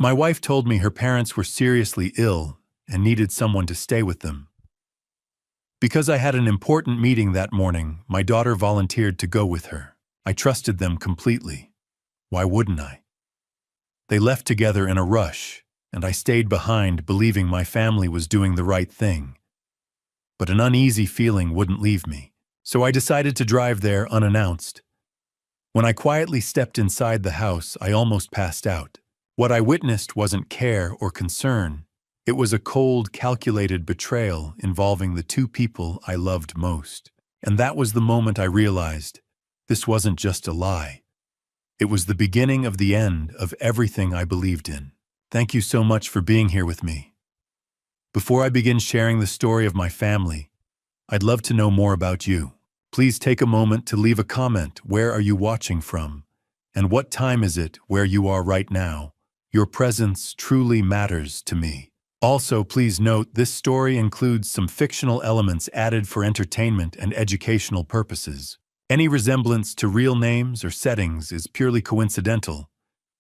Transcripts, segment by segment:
My wife told me her parents were seriously ill and needed someone to stay with them. Because I had an important meeting that morning, my daughter volunteered to go with her. I trusted them completely. Why wouldn't I? They left together in a rush, and I stayed behind believing my family was doing the right thing. But an uneasy feeling wouldn't leave me, so I decided to drive there unannounced. When I quietly stepped inside the house, I almost passed out. What I witnessed wasn't care or concern. It was a cold, calculated betrayal involving the two people I loved most. And that was the moment I realized this wasn't just a lie. It was the beginning of the end of everything I believed in. Thank you so much for being here with me. Before I begin sharing the story of my family, I'd love to know more about you. Please take a moment to leave a comment. Where are you watching from? And what time is it where you are right now? Your presence truly matters to me. Also, please note this story includes some fictional elements added for entertainment and educational purposes. Any resemblance to real names or settings is purely coincidental,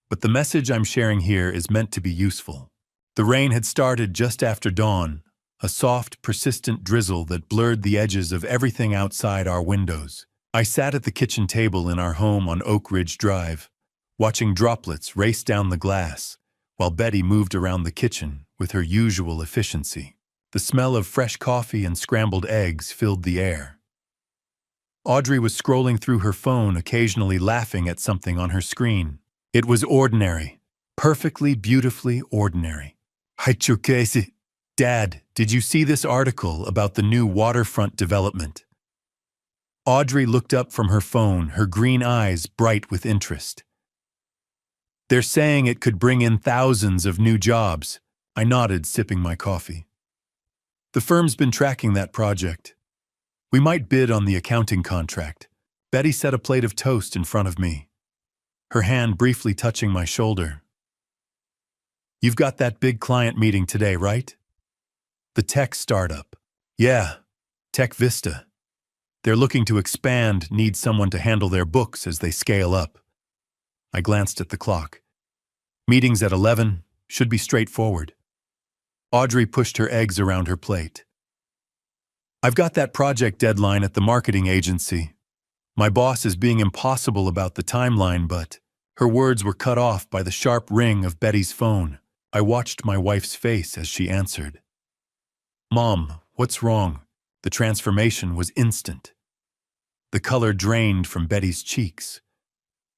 but the message I'm sharing here is meant to be useful. The rain had started just after dawn, a soft, persistent drizzle that blurred the edges of everything outside our windows. I sat at the kitchen table in our home on Oak Ridge Drive, watching droplets race down the glass, while Betty moved around the kitchen with her usual efficiency. The smell of fresh coffee and scrambled eggs filled the air. Audrey was scrolling through her phone, occasionally laughing at something on her screen. It was ordinary, perfectly, beautifully ordinary. Dad, did you see this article about the new waterfront development? Audrey looked up from her phone, her green eyes bright with interest. They're saying it could bring in thousands of new jobs. I nodded, sipping my coffee. The firm's been tracking that project. We might bid on the accounting contract. Betty set a plate of toast in front of me, her hand briefly touching my shoulder. You've got that big client meeting today, right? The tech startup. Yeah, Tech Vista. They're looking to expand, need someone to handle their books as they scale up. I glanced at the clock. Meeting's at 11, should be straightforward. Audrey pushed her eggs around her plate. I've got that project deadline at the marketing agency. My boss is being impossible about the timeline, but her words were cut off by the sharp ring of Betty's phone. I watched my wife's face as she answered. Mom, what's wrong? The transformation was instant. The color drained from Betty's cheeks.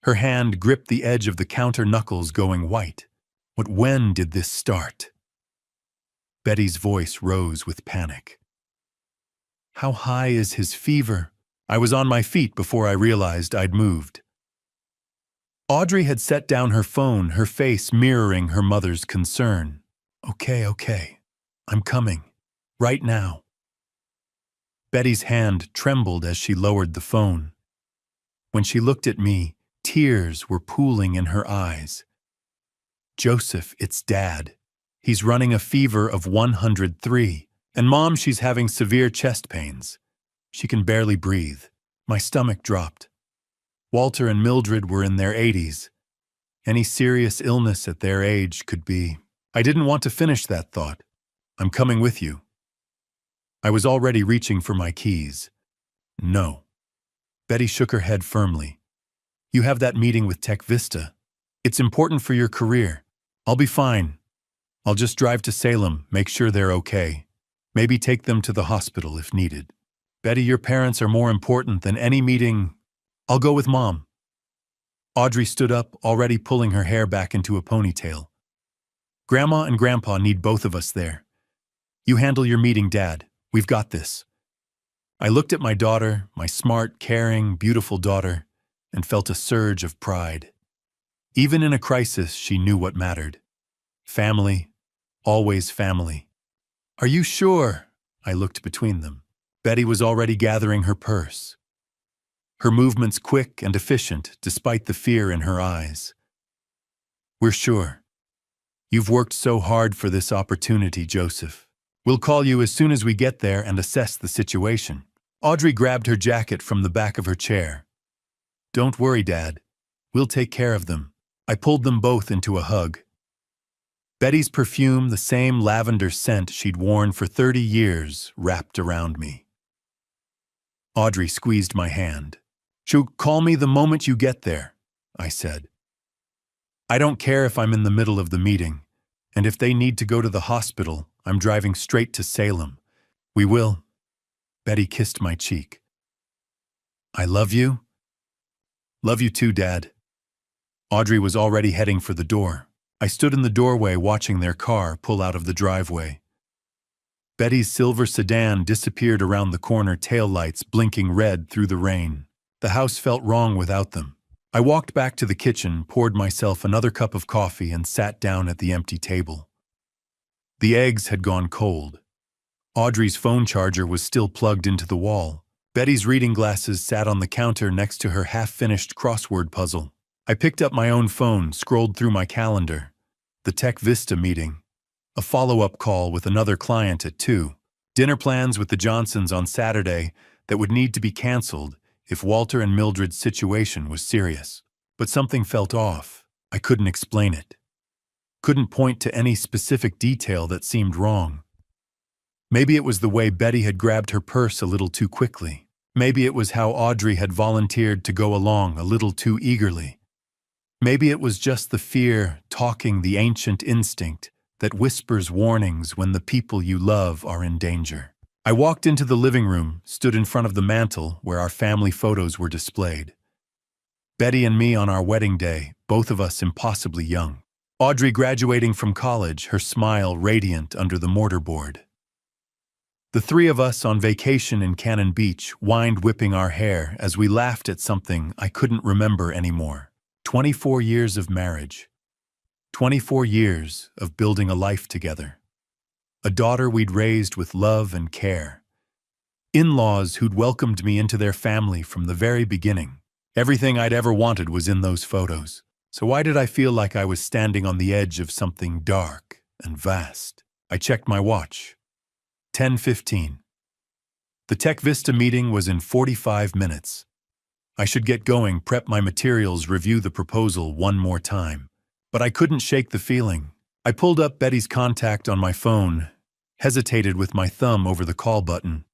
Her hand gripped the edge of the counter knuckles, going white. When did this start? Betty's voice rose with panic. How high is his fever? I was on my feet before I realized I'd moved. Audrey had set down her phone, her face mirroring her mother's concern. Okay. I'm coming. Right now. Betty's hand trembled as she lowered the phone. When she looked at me, tears were pooling in her eyes. Joseph, it's Dad. He's running a fever of 103. And Mom, she's having severe chest pains. She can barely breathe. My stomach dropped. Walter and Mildred were in their 80s. Any serious illness at their age could be. I didn't want to finish that thought. I'm coming with you. I was already reaching for my keys. No. Betty shook her head firmly. You have that meeting with Tech Vista. It's important for your career. I'll be fine. I'll just drive to Salem, make sure they're okay. Maybe take them to the hospital if needed. Betty, your parents are more important than any meeting. I'll go with Mom. Audrey stood up, already pulling her hair back into a ponytail. Grandma and Grandpa need both of us there. You handle your meeting, Dad. We've got this. I looked at my daughter, my smart, caring, beautiful daughter, and felt a surge of pride. Even in a crisis, she knew what mattered. Family, always family. Are you sure? I looked between them. Betty was already gathering her purse. Her movements quick and efficient, despite the fear in her eyes. We're sure. You've worked so hard for this opportunity, Joseph. We'll call you as soon as we get there and assess the situation. Audrey grabbed her jacket from the back of her chair. Don't worry, Dad. We'll take care of them. I pulled them both into a hug. Betty's perfume, the same lavender scent she'd worn for 30 years, wrapped around me. Audrey squeezed my hand. "She'll call me the moment you get there," I said. "I don't care if I'm in the middle of the meeting, and if they need to go to the hospital, I'm driving straight to Salem. We will." Betty kissed my cheek. "I love you." "Love you too, Dad." Audrey was already heading for the door. I stood in the doorway watching their car pull out of the driveway. Betty's silver sedan disappeared around the corner, taillights blinking red through the rain. The house felt wrong without them. I walked back to the kitchen, poured myself another cup of coffee, and sat down at the empty table. The eggs had gone cold. Audrey's phone charger was still plugged into the wall. Betty's reading glasses sat on the counter next to her half-finished crossword puzzle. I picked up my own phone, scrolled through my calendar. The Tech Vista meeting. A follow-up call with another client at 2. Dinner plans with the Johnsons on Saturday that would need to be canceled if Walter and Mildred's situation was serious. But something felt off. I couldn't explain it. Couldn't point to any specific detail that seemed wrong. Maybe it was the way Betty had grabbed her purse a little too quickly. Maybe it was how Audrey had volunteered to go along a little too eagerly. Maybe it was just the fear talking, the ancient instinct that whispers warnings when the people you love are in danger. I walked into the living room, stood in front of the mantel where our family photos were displayed. Betty and me on our wedding day, both of us impossibly young. Audrey graduating from college, her smile radiant under the mortarboard. The three of us on vacation in Cannon Beach, wind-whipping our hair as we laughed at something I couldn't remember anymore. 24 years of marriage. 24 years of building a life together. A daughter we'd raised with love and care. In-laws who'd welcomed me into their family from the very beginning. Everything I'd ever wanted was in those photos. So why did I feel like I was standing on the edge of something dark and vast? I checked my watch. 10:15. The Tech Vista meeting was in 45 minutes. I should get going, prep my materials, review the proposal one more time. But I couldn't shake the feeling. I pulled up Betty's contact on my phone, hesitated with my thumb over the call button.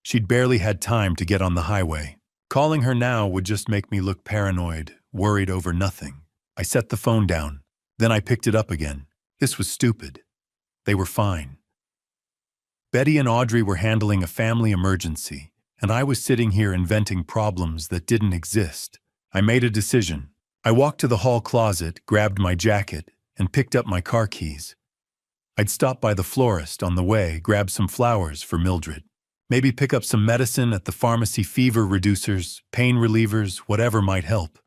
She'd barely had time to get on the highway. Calling her now would just make me look paranoid, worried over nothing. I set the phone down. Then I picked it up again. This was stupid. They were fine. Betty and Audrey were handling a family emergency, and I was sitting here inventing problems that didn't exist. I made a decision. I walked to the hall closet, grabbed my jacket, and picked up my car keys. I'd stop by the florist on the way, grab some flowers for Mildred. Maybe pick up some medicine at the pharmacy, fever reducers, pain relievers, whatever might help.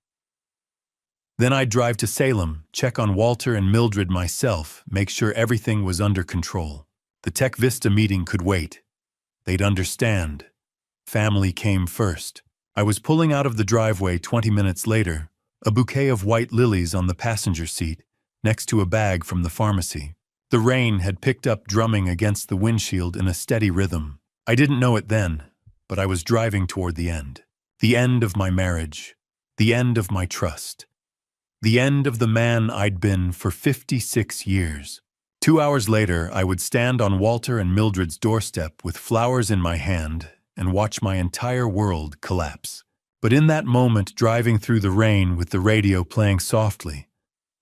Then I'd drive to Salem, check on Walter and Mildred myself, make sure everything was under control. The Tech Vista meeting could wait. They'd understand. Family came first. I was pulling out of the driveway 20 minutes later, a bouquet of white lilies on the passenger seat, next to a bag from the pharmacy. The rain had picked up, drumming against the windshield in a steady rhythm. I didn't know it then, but I was driving toward the end. The end of my marriage. The end of my trust. The end of the man I'd been for 56 years. 2 hours later, I would stand on Walter and Mildred's doorstep with flowers in my hand and watch my entire world collapse. But in that moment, driving through the rain with the radio playing softly,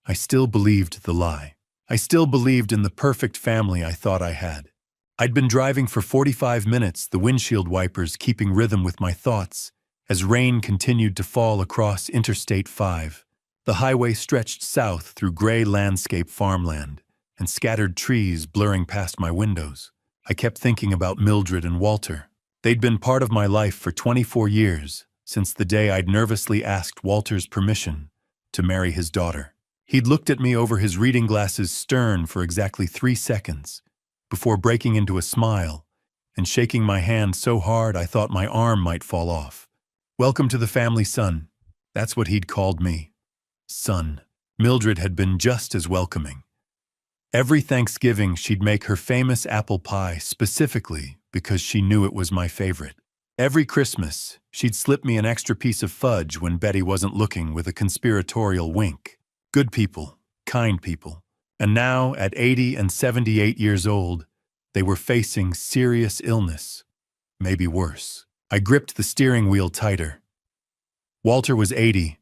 I still believed the lie. I still believed in the perfect family I thought I had. I'd been driving for 45 minutes, the windshield wipers keeping rhythm with my thoughts, as rain continued to fall across Interstate 5. The highway stretched south through gray landscape farmland and scattered trees blurring past my windows. I kept thinking about Mildred and Walter. They'd been part of my life for 24 years, since the day I'd nervously asked Walter's permission to marry his daughter. He'd looked at me over his reading glasses, stern, for exactly 3 seconds, before breaking into a smile and shaking my hand so hard I thought my arm might fall off. "Welcome to the family, son." That's what he'd called me. Son. Mildred had been just as welcoming. Every Thanksgiving she'd make her famous apple pie, specifically because she knew it was my favorite. Every Christmas, she'd slip me an extra piece of fudge when Betty wasn't looking, with a conspiratorial wink. Good people, kind people. And now, at 80 and 78 years old, they were facing serious illness, maybe worse. I gripped the steering wheel tighter. Walter was 80.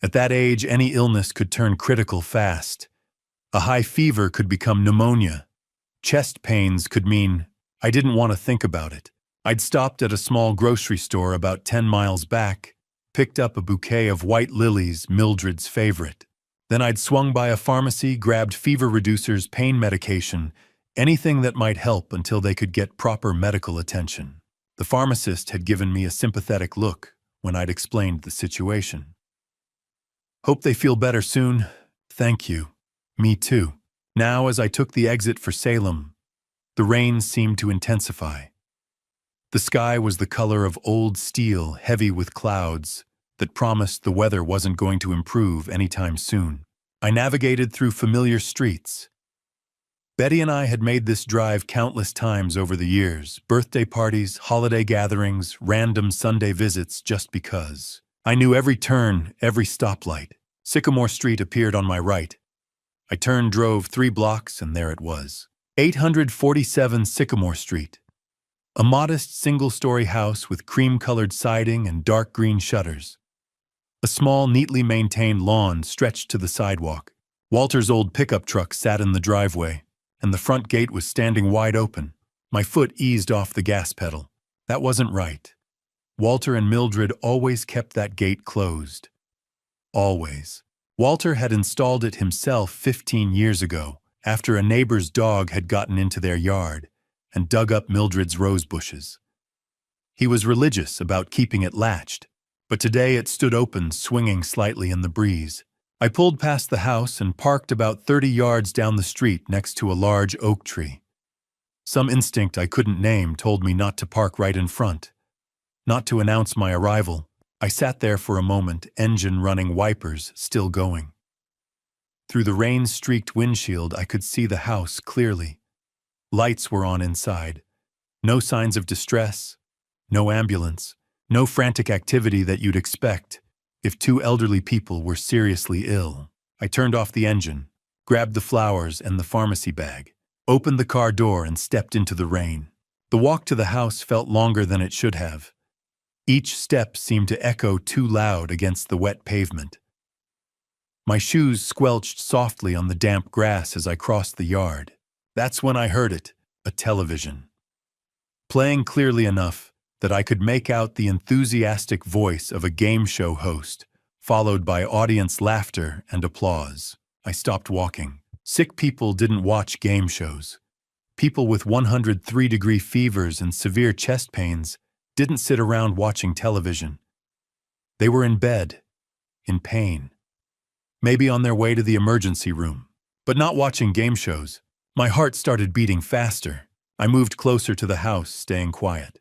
At that age, any illness could turn critical fast. A high fever could become pneumonia. Chest pains could mean I didn't want to think about it. I'd stopped at a small grocery store about 10 miles back, picked up a bouquet of white lilies, Mildred's favorite. Then I'd swung by a pharmacy, grabbed fever reducers, pain medication, anything that might help until they could get proper medical attention. The pharmacist had given me a sympathetic look when I'd explained the situation. Hope they feel better soon. Thank you. Me too. Now, as I took the exit for Salem, the rain seemed to intensify. The sky was the color of old steel, heavy with clouds, that promised the weather wasn't going to improve anytime soon. I navigated through familiar streets. Betty and I had made this drive countless times over the years, birthday parties, holiday gatherings, random Sunday visits just because. I knew every turn, every stoplight. Sycamore Street appeared on my right. I turned, drove 3 blocks, and there it was. 847 Sycamore Street. A modest single-story house with cream-colored siding and dark green shutters. A small, neatly maintained lawn stretched to the sidewalk. Walter's old pickup truck sat in the driveway, and the front gate was standing wide open. My foot eased off the gas pedal. That wasn't right. Walter and Mildred always kept that gate closed. Always. Walter had installed it himself 15 years ago, after a neighbor's dog had gotten into their yard and dug up Mildred's rose bushes. He was religious about keeping it latched, but today it stood open, swinging slightly in the breeze. I pulled past the house and parked about 30 yards down the street next to a large oak tree. Some instinct I couldn't name told me not to park right in front, not to announce my arrival. I sat there for a moment, engine running, wipers still going. Through the rain-streaked windshield, I could see the house clearly. Lights were on inside. No signs of distress, no ambulance, no frantic activity that you'd expect if 2 elderly people were seriously ill. I turned off the engine, grabbed the flowers and the pharmacy bag, opened the car door and stepped into the rain. The walk to the house felt longer than it should have. Each step seemed to echo too loud against the wet pavement. My shoes squelched softly on the damp grass as I crossed the yard. That's when I heard it, a television. Playing clearly enough that I could make out the enthusiastic voice of a game show host, followed by audience laughter and applause. I stopped walking. Sick people didn't watch game shows. People with 103-degree fevers and severe chest pains didn't sit around watching television. They were in bed, in pain. Maybe on their way to the emergency room, but not watching game shows. My heart started beating faster. I moved closer to the house, staying quiet.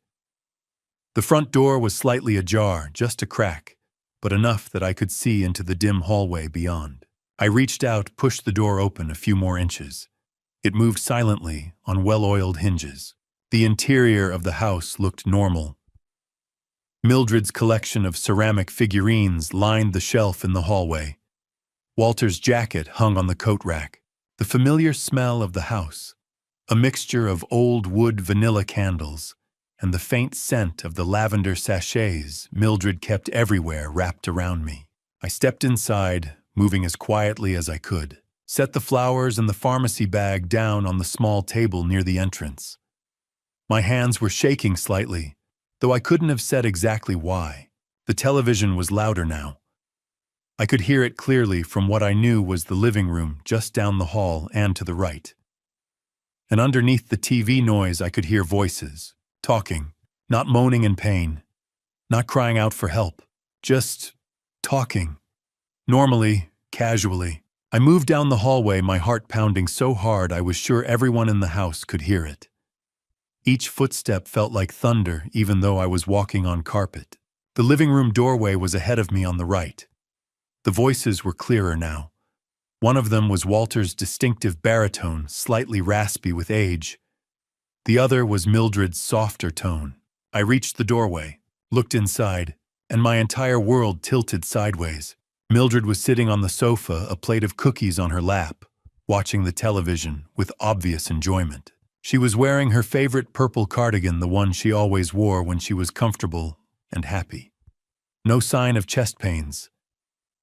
The front door was slightly ajar, just a crack, but enough that I could see into the dim hallway beyond. I reached out, pushed the door open a few more inches. It moved silently on well-oiled hinges. The interior of the house looked normal. Mildred's collection of ceramic figurines lined the shelf in the hallway. Walter's jacket hung on the coat rack. The familiar smell of the house, a mixture of old wood vanilla candles and the faint scent of the lavender sachets Mildred kept everywhere wrapped around me. I stepped inside, moving as quietly as I could, set the flowers and the pharmacy bag down on the small table near the entrance. My hands were shaking slightly, though I couldn't have said exactly why. The television was louder now. I could hear it clearly from what I knew was the living room just down the hall and to the right. And underneath the TV noise I could hear voices, talking, not moaning in pain, not crying out for help, just talking. Normally, casually. I moved down the hallway, my heart pounding so hard I was sure everyone in the house could hear it. Each footstep felt like thunder even though I was walking on carpet. The living room doorway was ahead of me on the right. The voices were clearer now. One of them was Walter's distinctive baritone, slightly raspy with age. The other was Mildred's softer tone. I reached the doorway, looked inside, and my entire world tilted sideways. Mildred was sitting on the sofa, a plate of cookies on her lap, watching the television with obvious enjoyment. She was wearing her favorite purple cardigan, the one she always wore when she was comfortable and happy. No sign of chest pains,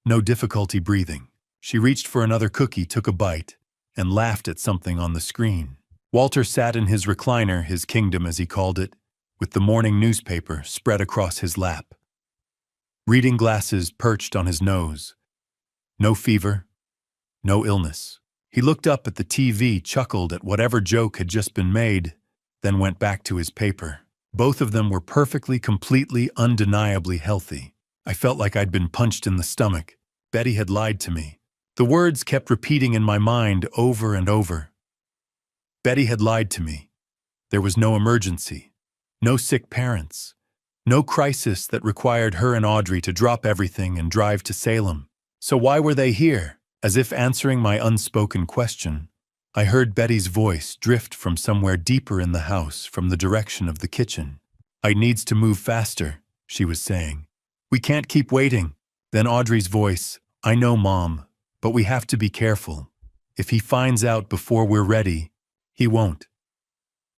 no difficulty breathing. She reached for another cookie, took a bite, and laughed at something on the screen. Walter sat in his recliner, his kingdom as he called it, with the morning newspaper spread across his lap. Reading glasses perched on his nose. No fever, no illness. He looked up at the TV, chuckled at whatever joke had just been made, then went back to his paper. Both of them were perfectly, completely, undeniably healthy. I felt like I'd been punched in the stomach. Betty had lied to me. The words kept repeating in my mind over and over. Betty had lied to me. There was no emergency, no sick parents, no crisis that required her and Audrey to drop everything and drive to Salem. So why were they here? As if answering my unspoken question, I heard Betty's voice drift from somewhere deeper in the house, from the direction of the kitchen. "I needs to move faster," she was saying. "We can't keep waiting." Then Audrey's voice, "I know, Mom, but we have to be careful. If he finds out before we're ready, he won't."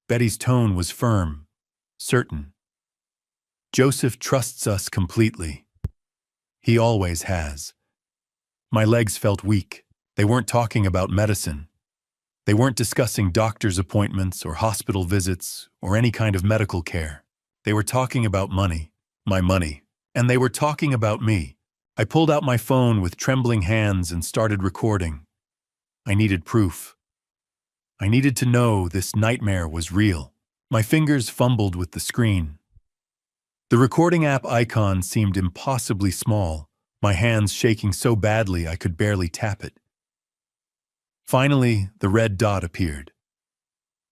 Betty's tone was firm, certain. "Joseph trusts us completely. He always has." My legs felt weak. They weren't talking about medicine. They weren't discussing doctor's appointments or hospital visits or any kind of medical care. They were talking about money, my money, and they were talking about me. I pulled out my phone with trembling hands and started recording. I needed proof. I needed to know this nightmare was real. My fingers fumbled with the screen. The recording app icon seemed impossibly small, my hands shaking so badly I could barely tap it. Finally, the red dot appeared.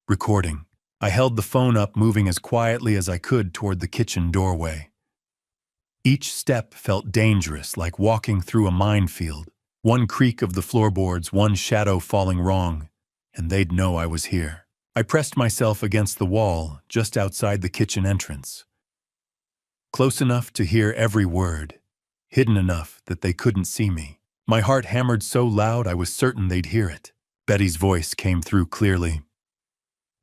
Recording. I held the phone up, moving as quietly as I could toward the kitchen doorway. Each step felt dangerous, like walking through a minefield. One creak of the floorboards, one shadow falling wrong, and they'd know I was here. I pressed myself against the wall just outside the kitchen entrance. Close enough to hear every word, hidden enough that they couldn't see me. My heart hammered so loud I was certain they'd hear it. Betty's voice came through clearly.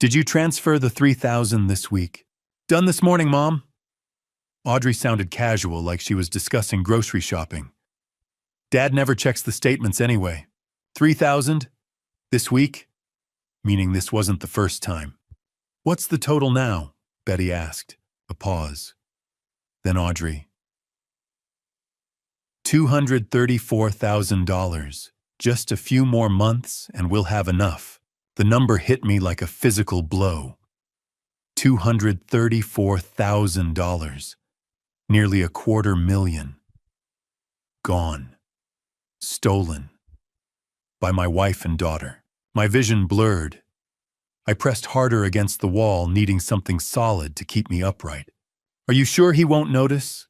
"Did you transfer the $3,000 this week?" "Done this morning, Mom." Audrey sounded casual, like she was discussing grocery shopping. "Dad never checks the statements anyway." $3,000? This week? Meaning this wasn't the first time. "What's the total now?" Betty asked. A pause. Then Audrey. $234,000. Just a few more months and we'll have enough. The number hit me like a physical blow. $234,000. Nearly $250,000. Gone. Stolen. By my wife and daughter. My vision blurred. I pressed harder against the wall, needing something solid to keep me upright. "Are you sure he won't notice?"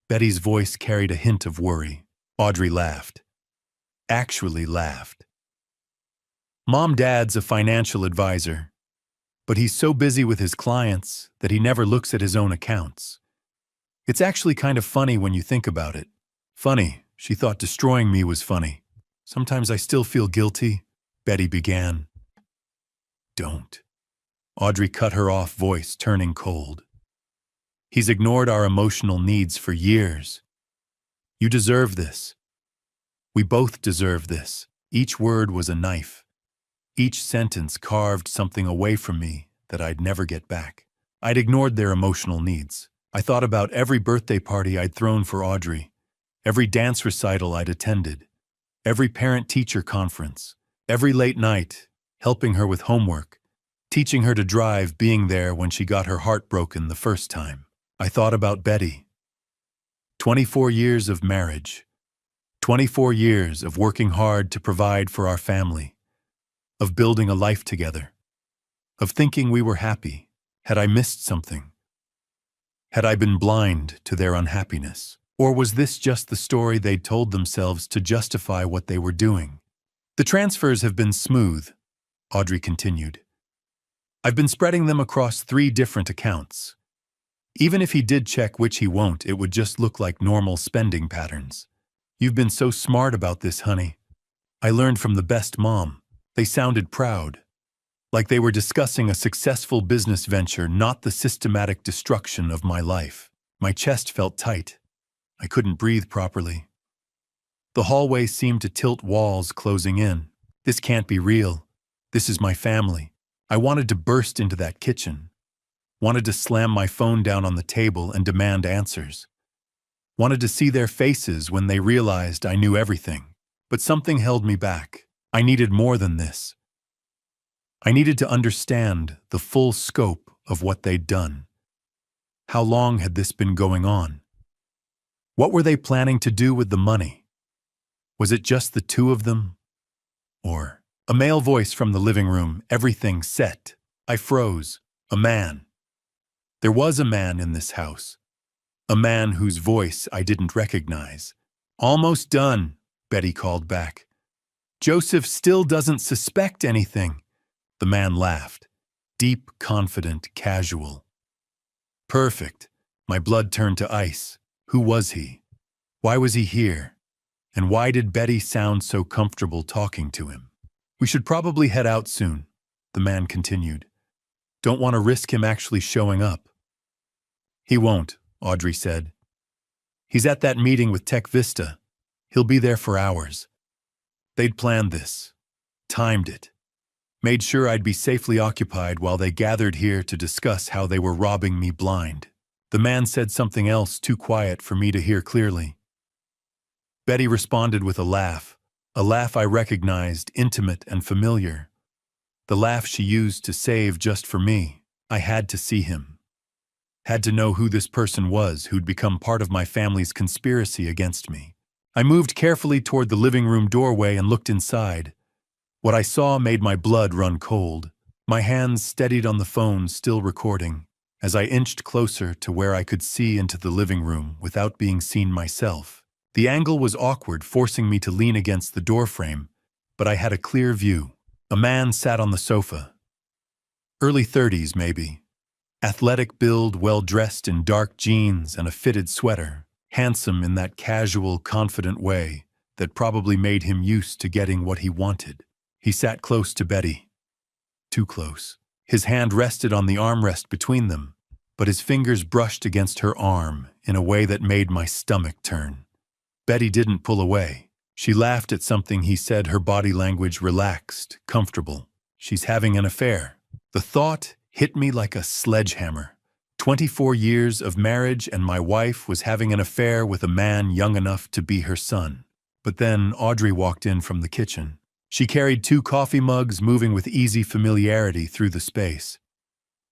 Betty's voice carried a hint of worry. Audrey laughed. Actually laughed. "Dad's a financial advisor, but he's so busy with his clients that he never looks at his own accounts. It's actually kind of funny when you think about it." Funny, she thought destroying me was funny. "Sometimes I still feel guilty," Betty began. "Don't." Audrey cut her off, voice turning cold. "He's ignored our emotional needs for years. You deserve this. We both deserve this." Each word was a knife. Each sentence carved something away from me that I'd never get back. I'd ignored their emotional needs. I thought about every birthday party I'd thrown for Audrey, every dance recital I'd attended, every parent-teacher conference, every late night, helping her with homework, teaching her to drive, being there when she got her heart broken the first time. I thought about Betty. 24 years of marriage. 24 years of working hard to provide for our family. Of building a life together. Of thinking we were happy. Had I missed something? Had I been blind to their unhappiness? Or was this just the story they'd told themselves to justify what they were doing? "The transfers have been smooth," Audrey continued. "I've been spreading them across 3 different accounts. Even if he did check, which he won't, it would just look like normal spending patterns. You've been so smart about this, honey." I learned from the best mom. They sounded proud, like they were discussing a successful business venture, not the systematic destruction of my life. My chest felt tight. I couldn't breathe properly. The hallway seemed to tilt, walls closing in. This can't be real. This is my family. I wanted to burst into that kitchen. Wanted to slam my phone down on the table and demand answers. Wanted to see their faces when they realized I knew everything. But something held me back. I needed more than this. I needed to understand the full scope of what they'd done. How long had this been going on? What were they planning to do with the money? Was it just the two of them? Or a male voice from the living room, everything set. I froze. A man. There was a man in this house. A man whose voice I didn't recognize. Almost done, Betty called back. Joseph still doesn't suspect anything. The man laughed. Deep, confident, casual. Perfect. My blood turned to ice. Who was he? Why was he here? And why did Betty sound so comfortable talking to him? We should probably head out soon, the man continued. Don't want to risk him actually showing up. He won't, Audrey said. He's at that meeting with Tech Vista. He'll be there for hours. They'd planned this, timed it, made sure I'd be safely occupied while they gathered here to discuss how they were robbing me blind. The man said something else too quiet for me to hear clearly. Betty responded with a laugh I recognized, intimate and familiar. The laugh she used to save just for me. I had to see him. Had to know who this person was who'd become part of my family's conspiracy against me. I moved carefully toward the living room doorway and looked inside. What I saw made my blood run cold. My hands steadied on the phone, still recording, as I inched closer to where I could see into the living room without being seen myself. The angle was awkward, forcing me to lean against the doorframe, but I had a clear view. A man sat on the sofa. Early 30s, maybe. Athletic build, well-dressed in dark jeans and a fitted sweater. Handsome in that casual, confident way that probably made him used to getting what he wanted. He sat close to Betty. Too close. His hand rested on the armrest between them, but his fingers brushed against her arm in a way that made my stomach turn. Betty didn't pull away. She laughed at something he said, her body language relaxed, comfortable. She's having an affair. The thought hit me like a sledgehammer. 24 years of marriage and my wife was having an affair with a man young enough to be her son. But then Audrey walked in from the kitchen. She carried 2 coffee mugs, moving with easy familiarity through the space.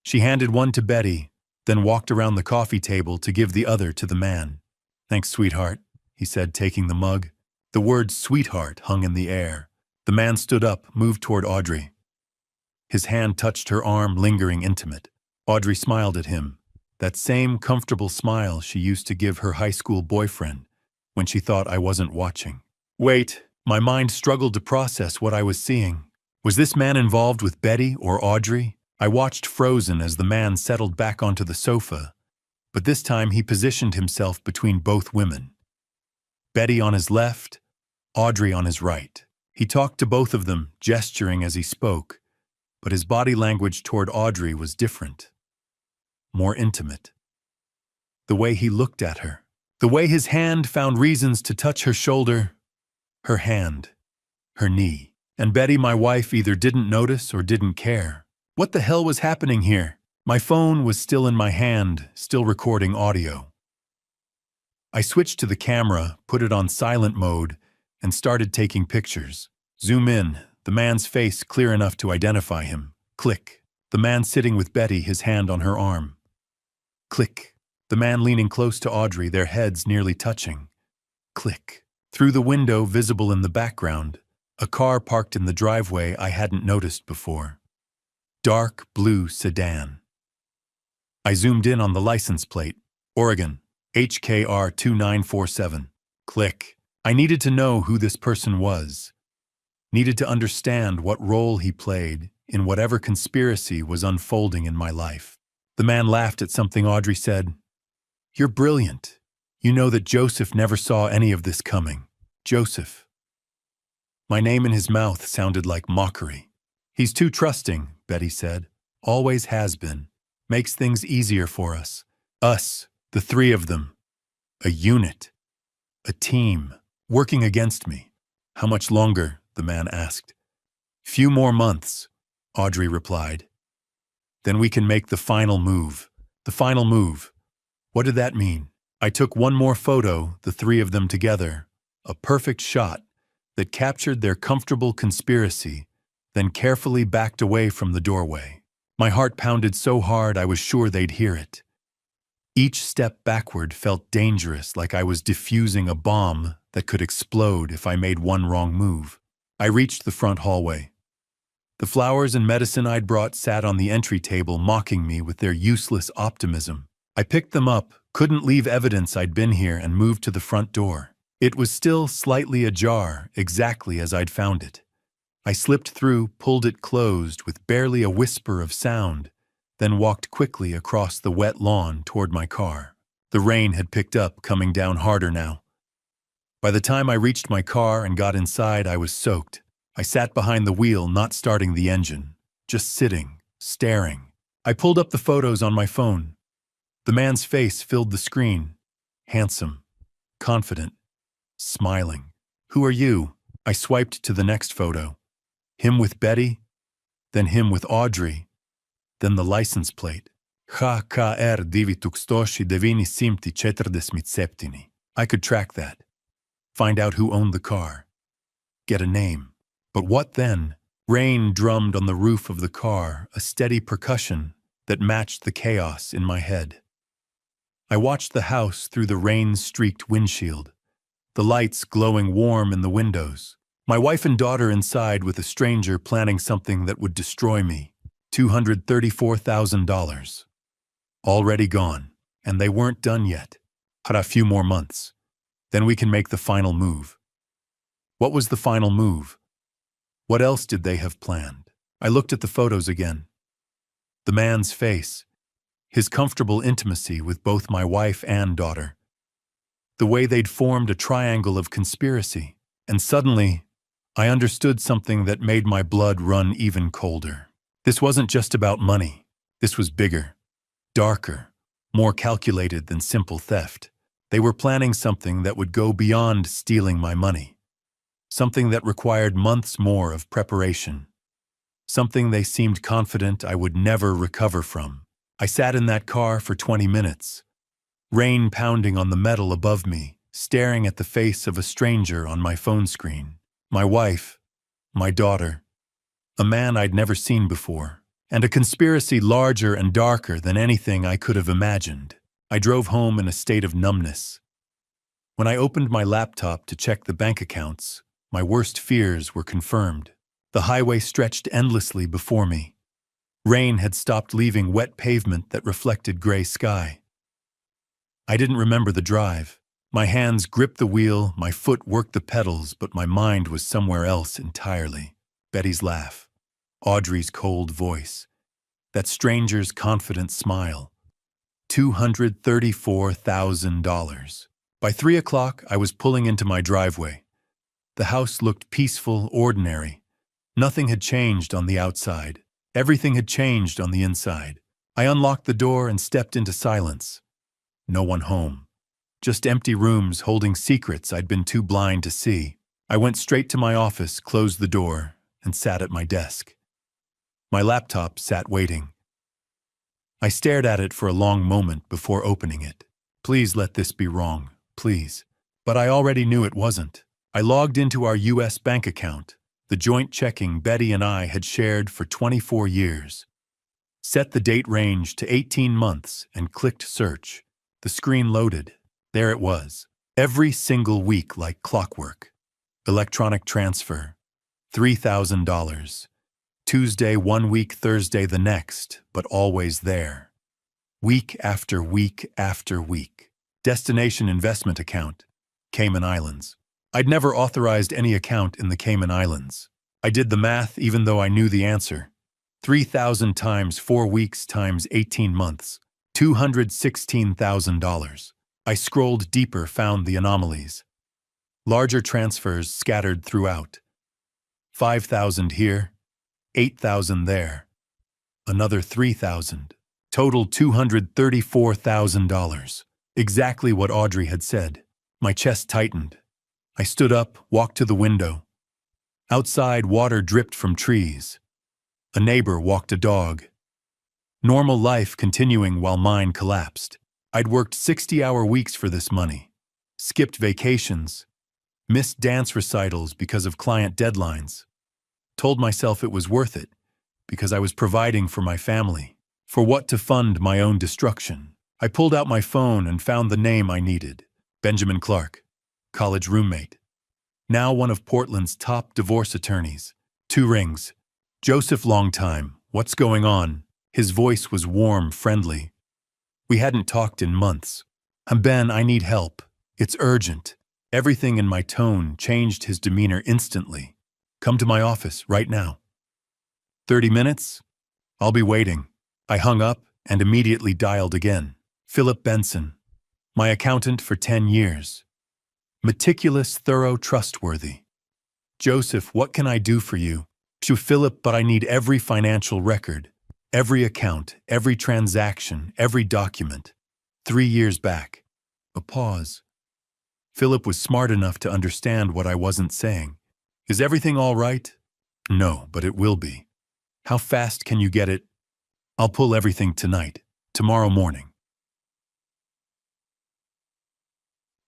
She handed one to Betty, then walked around the coffee table to give the other to the man. Thanks, sweetheart, he said, taking the mug. The word sweetheart hung in the air. The man stood up, moved toward Audrey. His hand touched her arm, lingering intimate. Audrey smiled at him, that same comfortable smile she used to give her high school boyfriend when she thought I wasn't watching. Wait, my mind struggled to process what I was seeing. Was this man involved with Betty or Audrey? I watched frozen as the man settled back onto the sofa, but this time he positioned himself between both women. Betty on his left, Audrey on his right. He talked to both of them, gesturing as he spoke, but his body language toward Audrey was different. More intimate. The way he looked at her. The way his hand found reasons to touch her shoulder, her hand, her knee. And Betty, my wife, either didn't notice or didn't care. What the hell was happening here? My phone was still in my hand, still recording audio. I switched to the camera, put it on silent mode, and started taking pictures. Zoom in, the man's face clear enough to identify him. Click. The man sitting with Betty, his hand on her arm. Click. The man leaning close to Audrey, their heads nearly touching. Click. Through the window visible in the background, a car parked in the driveway I hadn't noticed before. Dark blue sedan. I zoomed in on the license plate. Oregon, HKR 2947. Click. I needed to know who this person was. Needed to understand what role he played in whatever conspiracy was unfolding in my life. The man laughed at something Audrey said. You're brilliant. You know that Joseph never saw any of this coming. Joseph. My name in his mouth sounded like mockery. He's too trusting, Betty said. Always has been. Makes things easier for us. Us, the three of them. A unit. A team. Working against me. How much longer? The man asked. Few more months, Audrey replied. Then we can make the final move. The final move. What did that mean? I took one more photo, the three of them together, a perfect shot that captured their comfortable conspiracy, then carefully backed away from the doorway. My heart pounded so hard I was sure they'd hear it. Each step backward felt dangerous, like I was defusing a bomb that could explode if I made one wrong move. I reached the front hallway. The flowers and medicine I'd brought sat on the entry table, mocking me with their useless optimism. I picked them up, couldn't leave evidence I'd been here, and moved to the front door. It was still slightly ajar, exactly as I'd found it. I slipped through, pulled it closed with barely a whisper of sound, then walked quickly across the wet lawn toward my car. The rain had picked up, coming down harder now. By the time I reached my car and got inside, I was soaked. I sat behind the wheel, not starting the engine, just sitting, staring. I pulled up the photos on my phone. The man's face filled the screen. Handsome, confident, smiling. Who are you? I swiped to the next photo. Him with Betty, then him with Audrey, then the license plate. HKR 947. I could track that. Find out who owned the car. Get a name. But what then? Rain drummed on the roof of the car, a steady percussion that matched the chaos in my head. I watched the house through the rain-streaked windshield, the lights glowing warm in the windows. My wife and daughter inside with a stranger planning something that would destroy me. $234,000. Already gone, and they weren't done yet. Had a few more months. Then we can make the final move. What was the final move? What else did they have planned? I looked at the photos again. The man's face, his comfortable intimacy with both my wife and daughter. The way they'd formed a triangle of conspiracy. And suddenly, I understood something that made my blood run even colder. This wasn't just about money. This was bigger, darker, more calculated than simple theft. They were planning something that would go beyond stealing my money. Something that required months more of preparation. Something they seemed confident I would never recover from. I sat in that car for 20 minutes, rain pounding on the metal above me, staring at the face of a stranger on my phone screen. My wife, my daughter, a man I'd never seen before, and a conspiracy larger and darker than anything I could have imagined. I drove home in a state of numbness. When I opened my laptop to check the bank accounts, my worst fears were confirmed. The highway stretched endlessly before me. Rain had stopped leaving wet pavement that reflected gray sky. I didn't remember the drive. My hands gripped the wheel, my foot worked the pedals, but my mind was somewhere else entirely. Betty's laugh, Audrey's cold voice, that stranger's confident smile. $234,000. By 3 o'clock, I was pulling into my driveway. The house looked peaceful, ordinary. Nothing had changed on the outside. Everything had changed on the inside. I unlocked the door and stepped into silence. No one home. Just empty rooms holding secrets I'd been too blind to see. I went straight to my office, closed the door, and sat at my desk. My laptop sat waiting. I stared at it for a long moment before opening it. Please let this be wrong, please. But I already knew it wasn't. I logged into our U.S. bank account, the joint checking Betty and I had shared for 24 years. Set the date range to 18 months and clicked search. The screen loaded. There it was. Every single week like clockwork. Electronic transfer. $3,000. Tuesday 1 week, Thursday the next, but always there. Week after week after week. Destination investment account. Cayman Islands. I'd never authorized any account in the Cayman Islands. I did the math even though I knew the answer. 3,000 times 4 weeks times 18 months. $216,000. I scrolled deeper, found the anomalies. Larger transfers scattered throughout. 5,000 here, 8,000 there, another 3,000. Total $234,000. Exactly what Audrey had said. My chest tightened. I stood up, walked to the window. Outside, water dripped from trees. A neighbor walked a dog. Normal life continuing while mine collapsed. I'd worked 60-hour weeks for this money, skipped vacations, missed dance recitals because of client deadlines. Told myself it was worth it because I was providing for my family. For what to fund my own destruction? I pulled out my phone and found the name I needed. Benjamin Clark, college roommate. Now one of Portland's top divorce attorneys. 2 rings. Joseph, long time. What's going on? His voice was warm, friendly. We hadn't talked in months. Ben, I need help. It's urgent. Everything in my tone changed his demeanor instantly. Come to my office right now. 30 minutes? I'll be waiting. I hung up and immediately dialed again. Philip Benson, my accountant for 10 years. Meticulous, thorough, trustworthy. Joseph, what can I do for you? To Philip, but I need every financial record, every account, every transaction, every document. 3 years back. A pause. Philip was smart enough to understand what I wasn't saying. Is everything all right? No, but it will be. How fast can you get it? I'll pull everything tonight, tomorrow morning.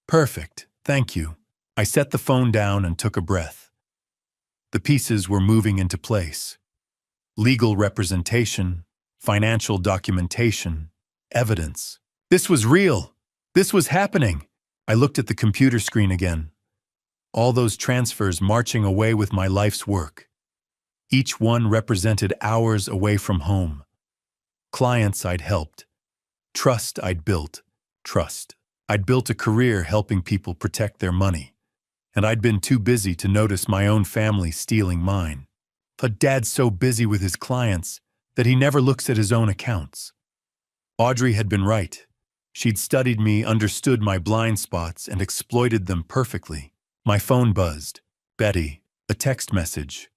Perfect, thank you. I set the phone down and took a breath. The pieces were moving into place. Legal representation, financial documentation, evidence. This was real. This was happening. I looked at the computer screen again. All those transfers marching away with my life's work. Each one represented hours away from home. Clients I'd helped. Trust I'd built. Trust. I'd built a career helping people protect their money. And I'd been too busy to notice my own family stealing mine. But Dad's so busy with his clients that he never looks at his own accounts. Audrey had been right. She'd studied me, understood my blind spots, and exploited them perfectly. My phone buzzed. Betty, a text message.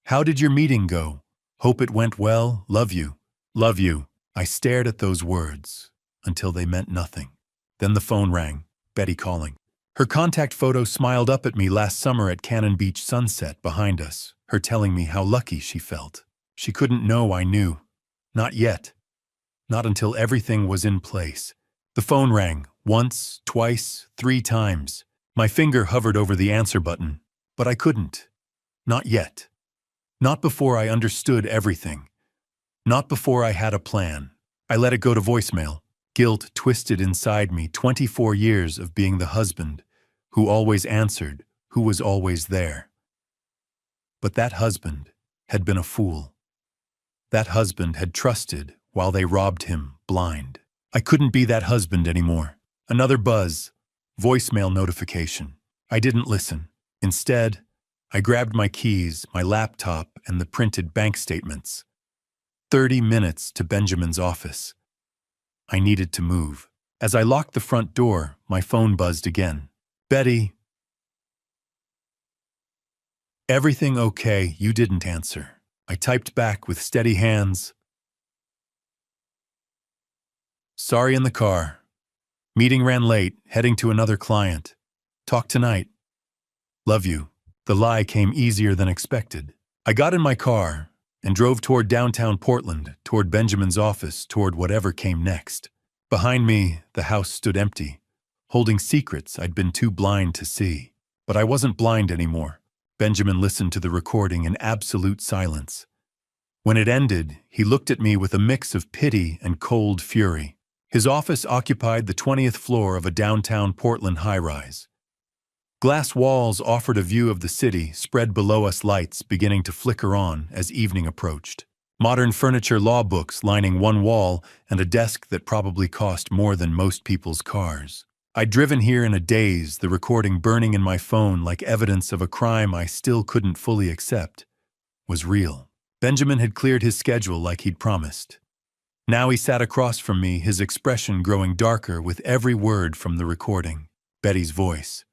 How did your meeting go? Hope it went well. Love you. Love you. I stared at those words until they meant nothing. Then the phone rang. Betty calling. Her contact photo smiled up at me last summer at Cannon Beach sunset behind us, her telling me how lucky she felt. She couldn't know I knew. Not yet. Not until everything was in place. The phone rang. Once, twice, 3 times. My finger hovered over the answer button, but I couldn't. Not yet. Not before I understood everything. Not before I had a plan. I let it go to voicemail. Guilt twisted inside me. 24 years of being the husband who always answered, who was always there. But that husband had been a fool. That husband had trusted while they robbed him blind. I couldn't be that husband anymore. Another buzz. Voicemail notification. I didn't listen. Instead, I grabbed my keys, my laptop, and the printed bank statements. 30 minutes to Benjamin's office. I needed to move. As I locked the front door, my phone buzzed again. Betty. Everything okay? You didn't answer. I typed back with steady hands. Sorry, in the car. Meeting ran late, heading to another client. Talk tonight. Love you. The lie came easier than expected. I got in my car and drove toward downtown Portland, toward Benjamin's office, toward whatever came next. Behind me, the house stood empty, holding secrets I'd been too blind to see. But I wasn't blind anymore. Benjamin listened to the recording in absolute silence. When it ended, he looked at me with a mix of pity and cold fury. His office occupied the 20th floor of a downtown Portland high-rise. Glass walls offered a view of the city, spread below us, lights beginning to flicker on as evening approached. Modern furniture, law books lining one wall, and a desk that probably cost more than most people's cars. I'd driven here in a daze, the recording burning in my phone like evidence of a crime I still couldn't fully accept was real. Benjamin had cleared his schedule like he'd promised. Now he sat across from me, his expression growing darker with every word from the recording. Betty's voice.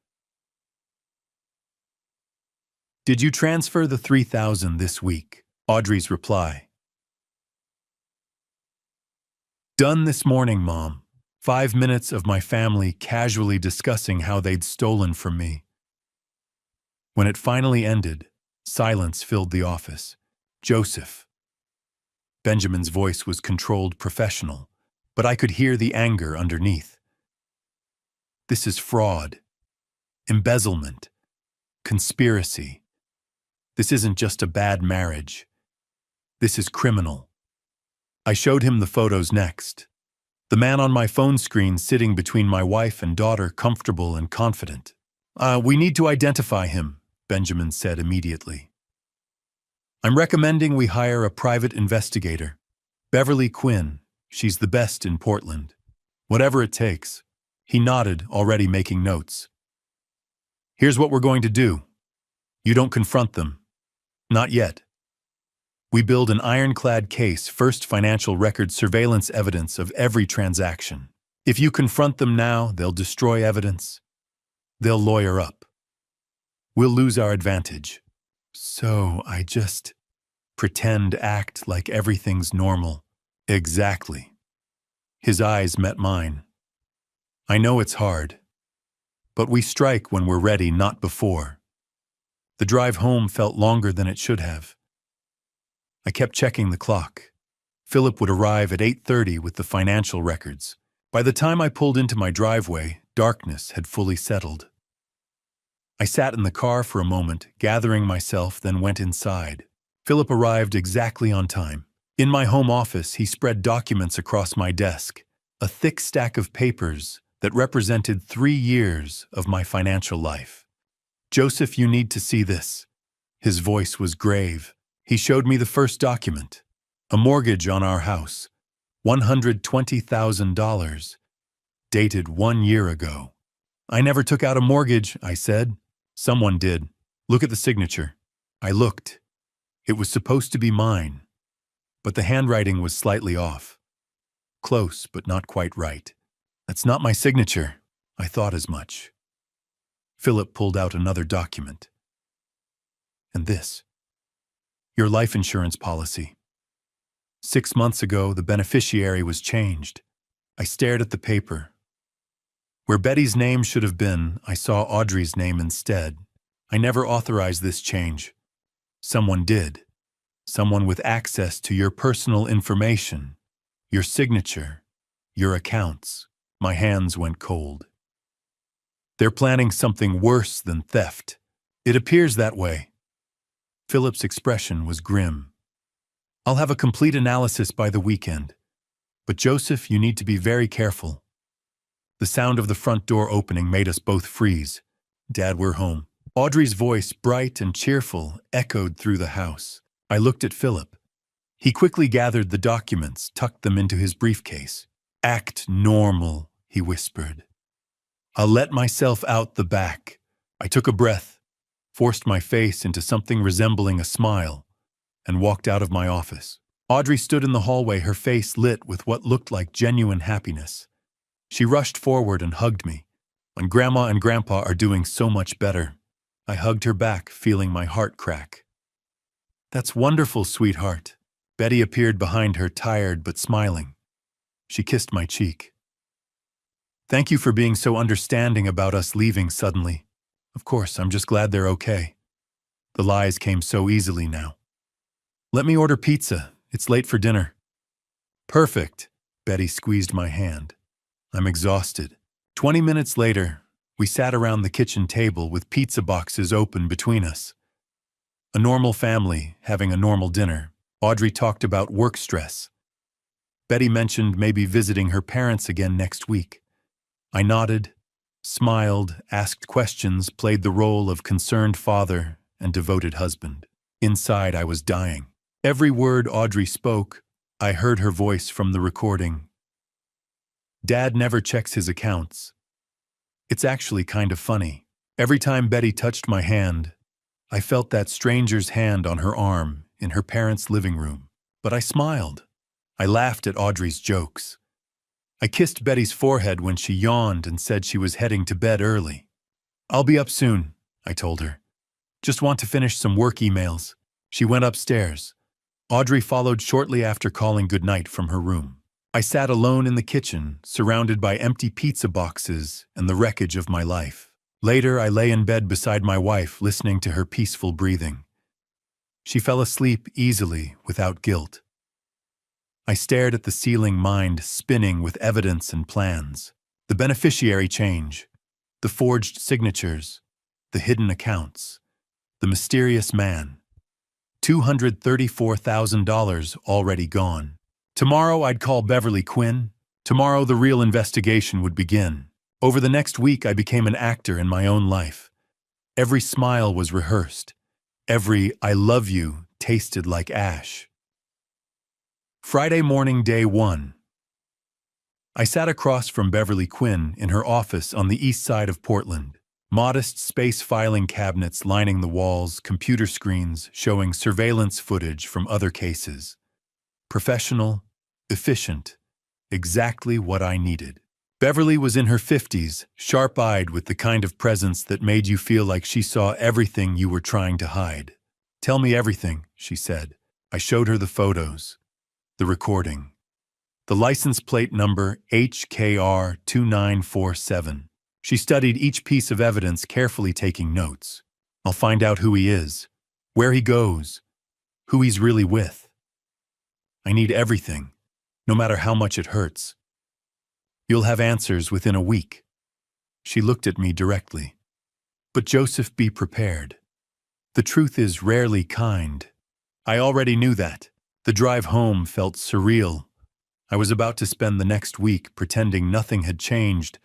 Did you transfer the $3,000 this week? Audrey's reply. Done this morning, Mom. 5 minutes of my family casually discussing how they'd stolen from me. When it finally ended, silence filled the office. Joseph. Benjamin's voice was controlled professional, but I could hear the anger underneath. This is fraud, embezzlement, conspiracy. This isn't just a bad marriage. This is criminal. I showed him the photos next. The man on my phone screen sitting between my wife and daughter, comfortable and confident. We need to identify him, Benjamin said immediately. I'm recommending we hire a private investigator. Beverly Quinn, she's the best in Portland. Whatever it takes. He nodded, already making notes. Here's what we're going to do. You don't confront them. Not yet. We build an ironclad case, first financial record surveillance evidence of every transaction. If you confront them now, they'll destroy evidence. They'll lawyer up. We'll lose our advantage. So I just act like everything's normal. Exactly. His eyes met mine. I know it's hard, but we strike when we're ready, not before. The drive home felt longer than it should have. I kept checking the clock. Philip would arrive at 8:30 with the financial records. By the time I pulled into my driveway, darkness had fully settled. I sat in the car for a moment, gathering myself, then went inside. Philip arrived exactly on time. In my home office, he spread documents across my desk, a thick stack of papers that represented 3 years of my financial life. Joseph, you need to see this. His voice was grave. He showed me the first document, a mortgage on our house, $120,000, dated 1 year ago. I never took out a mortgage, I said. Someone did. Look at the signature. I looked. It was supposed to be mine, but the handwriting was slightly off. Close, but not quite right. That's not my signature. I thought as much. Philip pulled out another document. And this. Your life insurance policy. 6 months ago, the beneficiary was changed. I stared at the paper. Where Betty's name should have been, I saw Audrey's name instead. I never authorized this change. Someone did. Someone with access to your personal information, your signature, your accounts. My hands went cold. They're planning something worse than theft. It appears that way. Philip's expression was grim. I'll have a complete analysis by the weekend. But Joseph, you need to be very careful. The sound of the front door opening made us both freeze. Dad, we're home. Audrey's voice, bright and cheerful, echoed through the house. I looked at Philip. He quickly gathered the documents, tucked them into his briefcase. Act normal, he whispered. I'll let myself out the back. I took a breath, forced my face into something resembling a smile, and walked out of my office. Audrey stood in the hallway, her face lit with what looked like genuine happiness. She rushed forward and hugged me. And Grandma and Grandpa are doing so much better. I hugged her back, feeling my heart crack. That's wonderful, sweetheart. Betty appeared behind her, tired but smiling. She kissed my cheek. Thank you for being so understanding about us leaving suddenly. Of course, I'm just glad they're okay. The lies came so easily now. Let me order pizza. It's late for dinner. Perfect. Betty squeezed my hand. I'm exhausted. 20 minutes later, we sat around the kitchen table with pizza boxes open between us. A normal family having a normal dinner. Audrey talked about work stress. Betty mentioned maybe visiting her parents again next week. I nodded, smiled, asked questions, played the role of concerned father and devoted husband. Inside, I was dying. Every word Audrey spoke, I heard her voice from the recording. Dad never checks his accounts. It's actually kind of funny. Every time Betty touched my hand, I felt that stranger's hand on her arm in her parents' living room. But I smiled. I laughed at Audrey's jokes. I kissed Betty's forehead when she yawned and said she was heading to bed early. I'll be up soon, I told her. Just want to finish some work emails. She went upstairs. Audrey followed shortly after calling goodnight from her room. I sat alone in the kitchen, surrounded by empty pizza boxes and the wreckage of my life. Later, I lay in bed beside my wife, listening to her peaceful breathing. She fell asleep easily, without guilt. I stared at the ceiling, mind spinning with evidence and plans. The beneficiary change, the forged signatures, the hidden accounts, the mysterious man. $234,000 already gone. Tomorrow I'd call Beverly Quinn. Tomorrow the real investigation would begin. Over the next week I became an actor in my own life. Every smile was rehearsed. Every "I love you" tasted like ash. Friday morning, day 1. I sat across from Beverly Quinn in her office on the east side of Portland. Modest space filing cabinets lining the walls, computer screens showing surveillance footage from other cases. Professional, efficient, exactly what I needed. Beverly was in her 50s, sharp-eyed with the kind of presence that made you feel like she saw everything you were trying to hide. "Tell me everything," she said. I showed her the photos, the recording, the license plate number HKR 2947. She studied each piece of evidence, carefully taking notes. "I'll find out who he is, where he goes, who he's really with. I need everything, no matter how much it hurts. You'll have answers within a week." She looked at me directly. "But Joseph, be prepared. The truth is rarely kind." I already knew that. The drive home felt surreal. I was about to spend the next week pretending nothing had changed,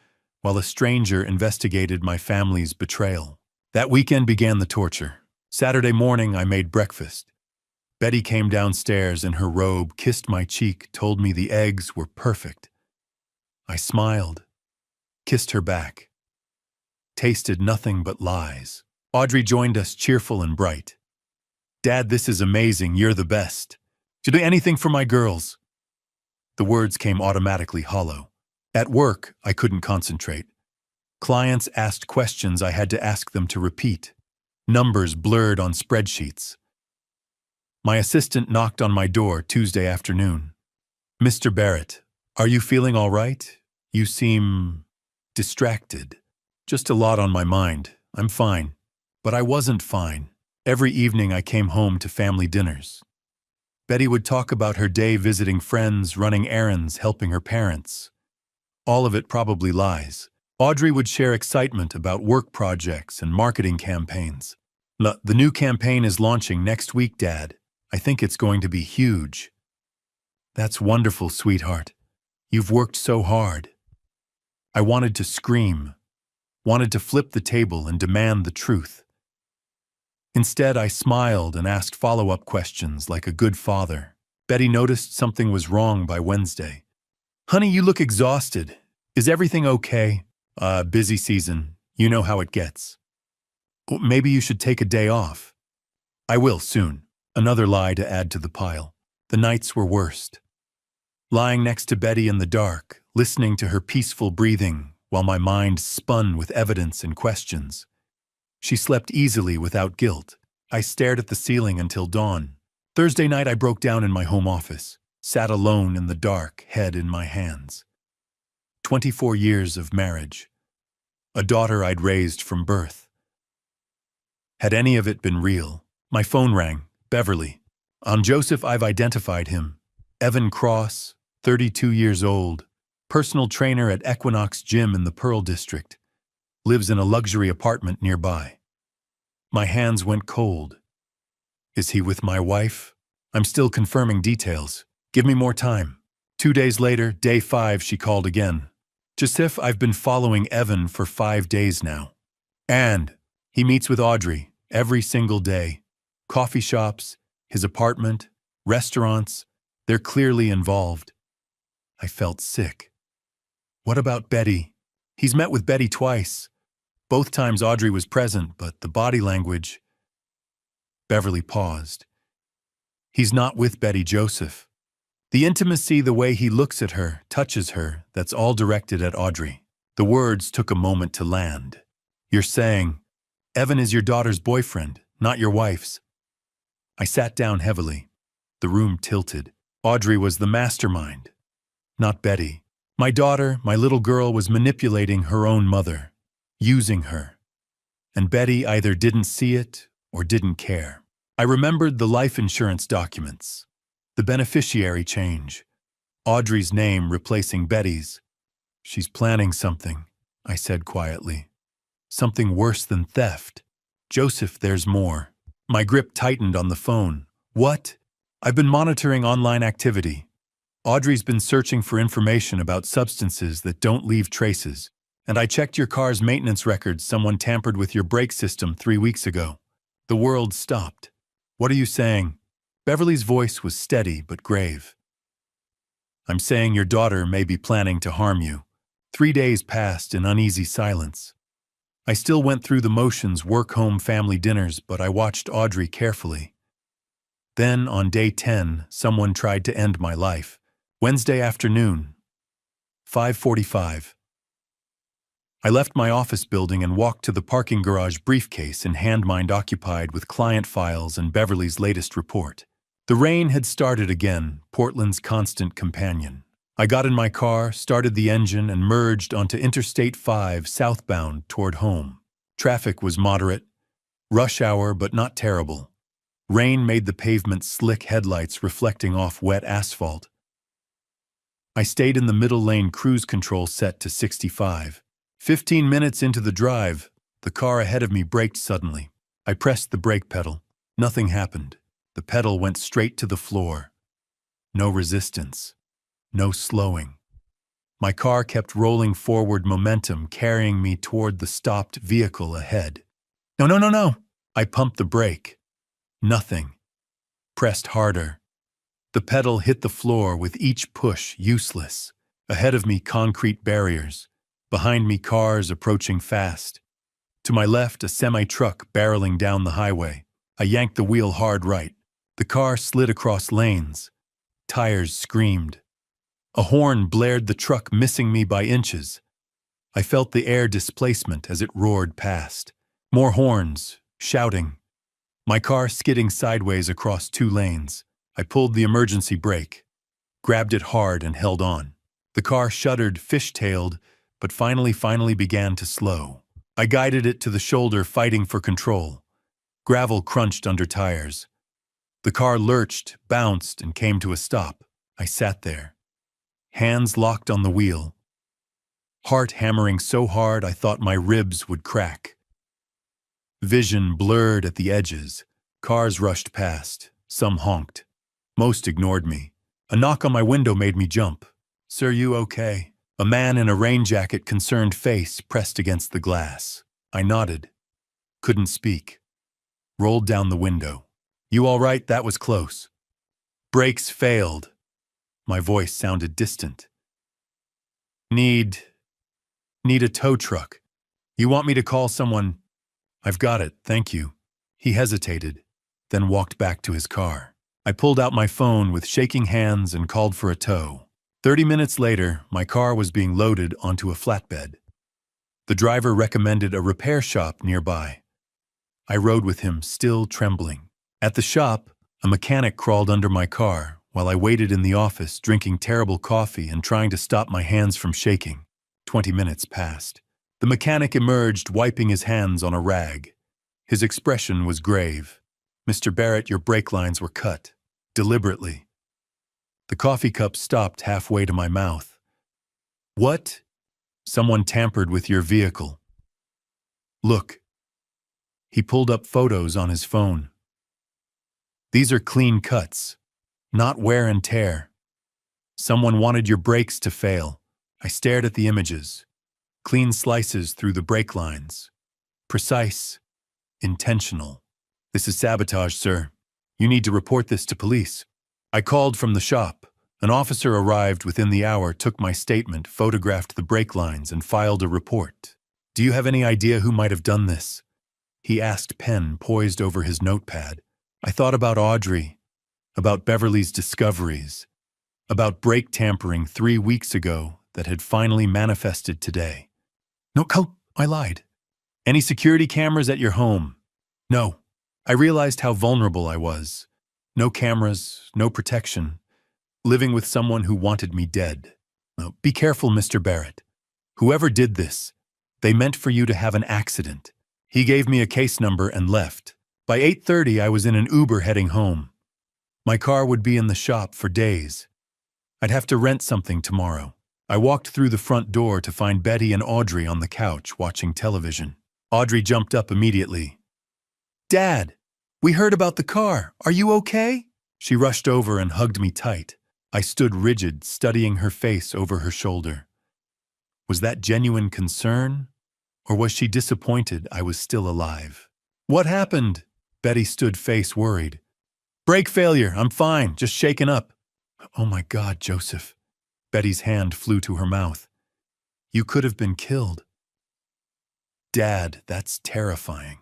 while a stranger investigated my family's betrayal. That weekend began the torture. Saturday morning, I made breakfast. Betty came downstairs in her robe, kissed my cheek, told me the eggs were perfect. I smiled, kissed her back. Tasted nothing but lies. Audrey joined us, cheerful and bright. "Dad, this is amazing. You're the best. To do anything for my girls." The words came automatically hollow. At work, I couldn't concentrate. Clients asked questions I had to ask them to repeat. Numbers blurred on spreadsheets. My assistant knocked on my door Tuesday afternoon. "Mr. Barrett, are you feeling all right? You seem distracted." "Just a lot on my mind. I'm fine." But I wasn't fine. Every evening I came home to family dinners. Betty would talk about her day visiting friends, running errands, helping her parents. All of it probably lies. Audrey would share excitement about work projects and marketing campaigns. "The new campaign is launching next week, Dad. I think it's going to be huge." "That's wonderful, sweetheart. You've worked so hard." I wanted to scream, wanted to flip the table and demand the truth. Instead, I smiled and asked follow-up questions like a good father. Betty noticed something was wrong by Wednesday. "Honey, you look exhausted. Is everything okay?" Busy season. You know how it gets." "Maybe you should take a day off." "I will soon." Another lie to add to the pile. The nights were worst. Lying next to Betty in the dark, listening to her peaceful breathing while my mind spun with evidence and questions. She slept easily without guilt. I stared at the ceiling until dawn. Thursday night I broke down in my home office, sat alone in the dark, head in my hands. 24 years of marriage. A daughter I'd raised from birth. Had any of it been real? My phone rang. Beverly. On Joseph, I've identified him. Evan Cross, 32 years old, personal trainer at Equinox Gym in the Pearl District. Lives in a luxury apartment nearby. My hands went cold. Is he with my wife? I'm still confirming details. Give me more time. 2 days later, day 5, she called again. "Joseph, I've been following Evan for 5 days now. And he meets with Audrey every single day. Coffee shops, his apartment, restaurants, they're clearly involved." I felt sick. "What about Betty?" "He's met with Betty twice. Both times Audrey was present, but the body language..." Beverly paused. "He's not with Betty, Joseph. The intimacy, the way he looks at her, touches her, that's all directed at Audrey." The words took a moment to land. "You're saying, Evan is your daughter's boyfriend, not your wife's. I sat down heavily. The room tilted. Audrey was the mastermind, not Betty. My daughter, my little girl, was manipulating her own mother, using her. And Betty either didn't see it or didn't care. I remembered the life insurance documents, the beneficiary change, Audrey's name replacing Betty's. She's planning something, I said quietly. Something worse than theft. Joseph, there's more. My grip tightened on the phone. What? I've been monitoring online activity. Audrey's been searching for information about substances that don't leave traces. And I checked your car's maintenance records. Someone tampered with your brake system 3 weeks ago. The world stopped. What are you saying? Beverly's voice was steady but grave. I'm saying your daughter may be planning to harm you. 3 days passed in uneasy silence. I still went through the motions, work, home, family dinners, but I watched Audrey carefully. Then, on day 10, someone tried to end my life. Wednesday afternoon, 5:45. I left my office building and walked to the parking garage, briefcase in hand, mind occupied with client files and Beverly's latest report. The rain had started again, Portland's constant companion. I got in my car, started the engine, and merged onto Interstate 5 southbound toward home. Traffic was moderate, rush hour but not terrible. Rain made the pavement slick, headlights reflecting off wet asphalt. I stayed in the middle lane, cruise control set to 65. 15 minutes into the drive, the car ahead of me braked suddenly. I pressed the brake pedal. Nothing happened. The pedal went straight to the floor. No resistance. No slowing. My car kept rolling forward, momentum carrying me toward the stopped vehicle ahead. No, no, no, no! I pumped the brake. Nothing. Pressed harder. The pedal hit the floor with each push, useless. Ahead of me, concrete barriers. Behind me, cars approaching fast. To my left, a semi-truck barreling down the highway. I yanked the wheel hard right. The car slid across lanes. Tires screamed. A horn blared, the truck missing me by inches. I felt the air displacement as it roared past. More horns, shouting. My car skidding sideways across 2 lanes. I pulled the emergency brake, grabbed it hard and held on. The car shuddered, fishtailed, but finally began to slow. I guided it to the shoulder, fighting for control. Gravel crunched under tires. The car lurched, bounced, and came to a stop. I sat there, hands locked on the wheel, heart hammering so hard I thought my ribs would crack. Vision blurred at the edges. Cars rushed past. Some honked. Most ignored me. A knock on my window made me jump. "Sir, you okay?" A man in a rain jacket, concerned face pressed against the glass. I nodded. Couldn't speak. Rolled down the window. "You all right? That was close." "Brakes failed." My voice sounded distant. Need a tow truck. You want me to call someone?" "I've got it, thank you." He hesitated, then walked back to his car. I pulled out my phone with shaking hands and called for a tow. 30 minutes later, my car was being loaded onto a flatbed. The driver recommended a repair shop nearby. I rode with him, still trembling. At the shop, a mechanic crawled under my car while I waited in the office, drinking terrible coffee and trying to stop my hands from shaking. 20 minutes passed. The mechanic emerged, wiping his hands on a rag. His expression was grave. "Mr. Barrett, your brake lines were cut. Deliberately." The coffee cup stopped halfway to my mouth. "What?" "Someone tampered with your vehicle. Look." He pulled up photos on his phone. "These are clean cuts, not wear and tear. Someone wanted your brakes to fail." I stared at the images. Clean slices through the brake lines. Precise. Intentional. "This is sabotage, sir. You need to report this to police." I called from the shop. An officer arrived within the hour, took my statement, photographed the brake lines, and filed a report. "Do you have any idea who might have done this?" he asked, pen poised over his notepad. I thought about Audrey, about Beverly's discoveries, about brake tampering 3 weeks ago that had finally manifested today. "No, I lied." "Any security cameras at your home?" "No." I realized how vulnerable I was. No cameras, no protection, living with someone who wanted me dead. Oh, be careful, Mr. Barrett. Whoever did this, they meant for you to have an accident. He gave me a case number and left. By 8:30, I was in an Uber heading home. My car would be in the shop for days. I'd have to rent something tomorrow. I walked through the front door to find Betty and Audrey on the couch watching television. Audrey jumped up immediately. "Dad, we heard about the car. Are you okay?" She rushed over and hugged me tight. I stood rigid, studying her face over her shoulder. Was that genuine concern? Or was she disappointed I was still alive? "What happened?" Betty stood face worried. "Brake failure. I'm fine, just shaken up." "Oh my God, Joseph." Betty's hand flew to her mouth. "You could have been killed." "Dad, that's terrifying."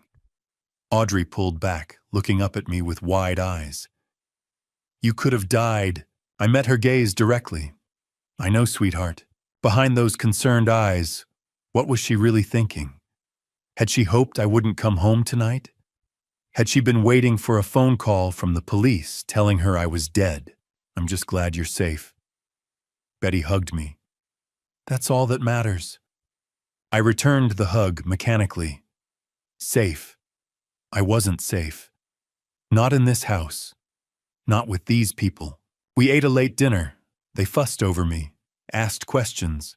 Audrey pulled back, looking up at me with wide eyes. "You could have died." I met her gaze directly. "I know, sweetheart." Behind those concerned eyes, what was she really thinking? Had she hoped I wouldn't come home tonight? Had she been waiting for a phone call from the police telling her I was dead? "I'm just glad you're safe." Betty hugged me. "That's all that matters." I returned the hug mechanically. Safe. I wasn't safe. Not in this house. Not with these people. We ate a late dinner. They fussed over me, asked questions,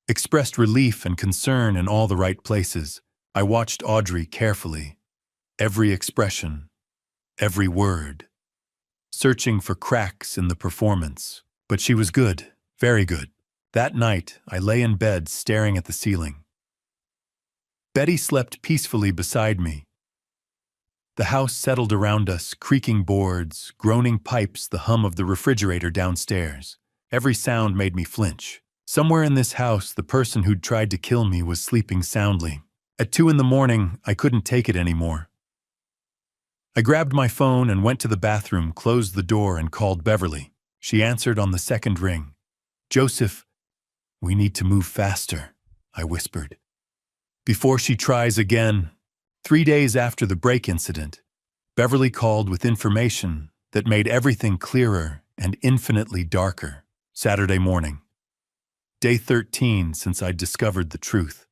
expressed relief and concern in all the right places. I watched Audrey carefully. Every expression, every word, searching for cracks in the performance. But she was good, very good. That night, I lay in bed staring at the ceiling. Betty slept peacefully beside me. The house settled around us, creaking boards, groaning pipes, the hum of the refrigerator downstairs. Every sound made me flinch. Somewhere in this house, the person who'd tried to kill me was sleeping soundly. At 2 a.m, I couldn't take it anymore. I grabbed my phone and went to the bathroom, closed the door, and called Beverly. She answered on the second ring. "Joseph, we need to move faster," I whispered. Before she tries again, 3 days after the brake incident, Beverly called with information that made everything clearer and infinitely darker. Saturday morning. Day 13 since I'd discovered the truth.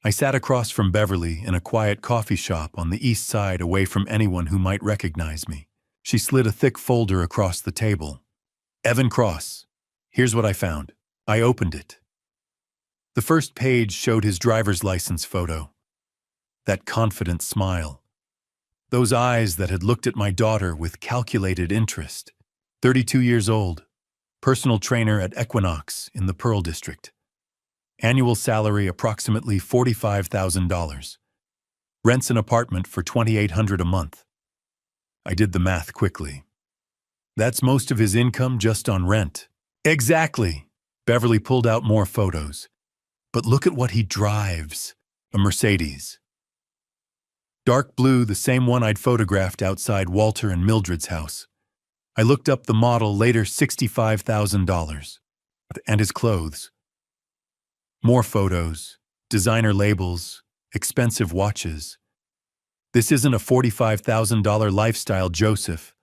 I sat across from Beverly in a quiet coffee shop on the east side, away from anyone who might recognize me. She slid a thick folder across the table. "Evan Cross, here's what I found." I opened it. The first page showed his driver's license photo. That confident smile. Those eyes that had looked at my daughter with calculated interest. 32 years old. Personal trainer at Equinox in the Pearl District. Annual salary approximately $45,000. Rents an apartment for $2,800 a month. I did the math quickly. That's most of his income just on rent. Exactly. Beverly pulled out more photos. But look at what he drives. A Mercedes. Dark blue, the same one I'd photographed outside Walter and Mildred's house. I looked up the model later, $65,000. And his clothes. More photos, designer labels, expensive watches. This isn't a $45,000 lifestyle, Joseph.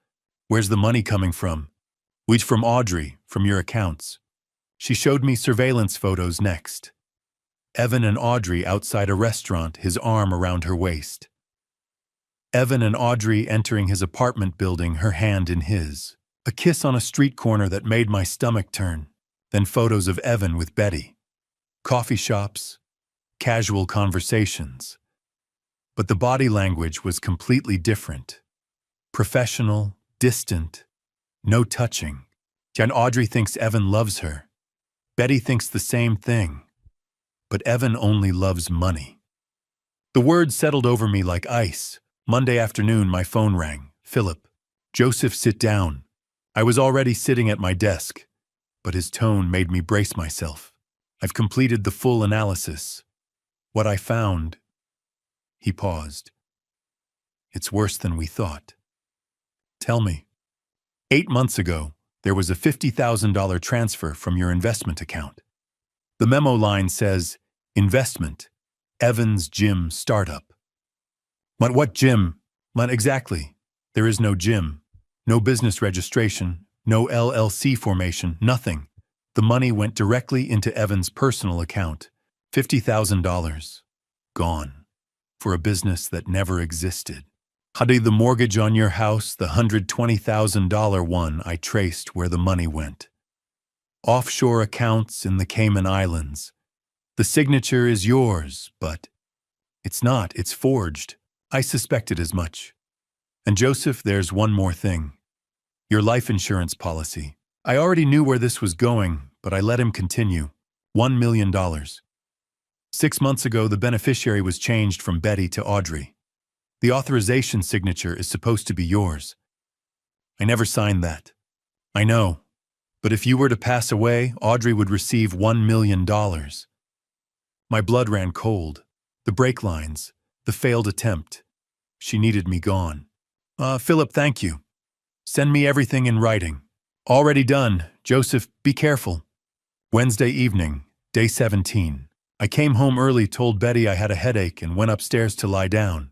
Where's the money coming from? Which from Audrey, from your accounts. She showed me surveillance photos next. Evan and Audrey outside a restaurant, his arm around her waist. Evan and Audrey entering his apartment building, her hand in his. A kiss on a street corner that made my stomach turn. Then photos of Evan with Betty. Coffee shops, casual conversations. But the body language was completely different. Professional, distant, no touching. And Audrey thinks Evan loves her. Betty thinks the same thing. But Evan only loves money. The words settled over me like ice. Monday afternoon, my phone rang. "Philip." "Joseph, sit down." I was already sitting at my desk, but his tone made me brace myself. "I've completed the full analysis. What I found..." He paused. "It's worse than we thought." "Tell me." 8 months ago, there was a $50,000 transfer from your investment account. The memo line says, "Investment, Evans Gym Startup." What gym?" Not exactly. There is no gym, no business registration, no LLC formation, nothing. The money went directly into Evan's personal account. $50,000. Gone. For a business that never existed. Hadi, the mortgage on your house, the $120,000 one, I traced where the money went. Offshore accounts in the Cayman Islands. The signature is yours, but it's not, it's forged. I suspected as much. And Joseph, there's one more thing. Your life insurance policy. I already knew where this was going, but I let him continue. $1 million. 6 months ago, the beneficiary was changed from Betty to Audrey. The authorization signature is supposed to be yours. I never signed that. I know. But if you were to pass away, Audrey would receive $1 million. My blood ran cold. The brake lines. The failed attempt. She needed me gone. Philip, thank you. Send me everything in writing. Already done. Joseph, be careful. Wednesday evening, day 17. I came home early, told Betty I had a headache, and went upstairs to lie down.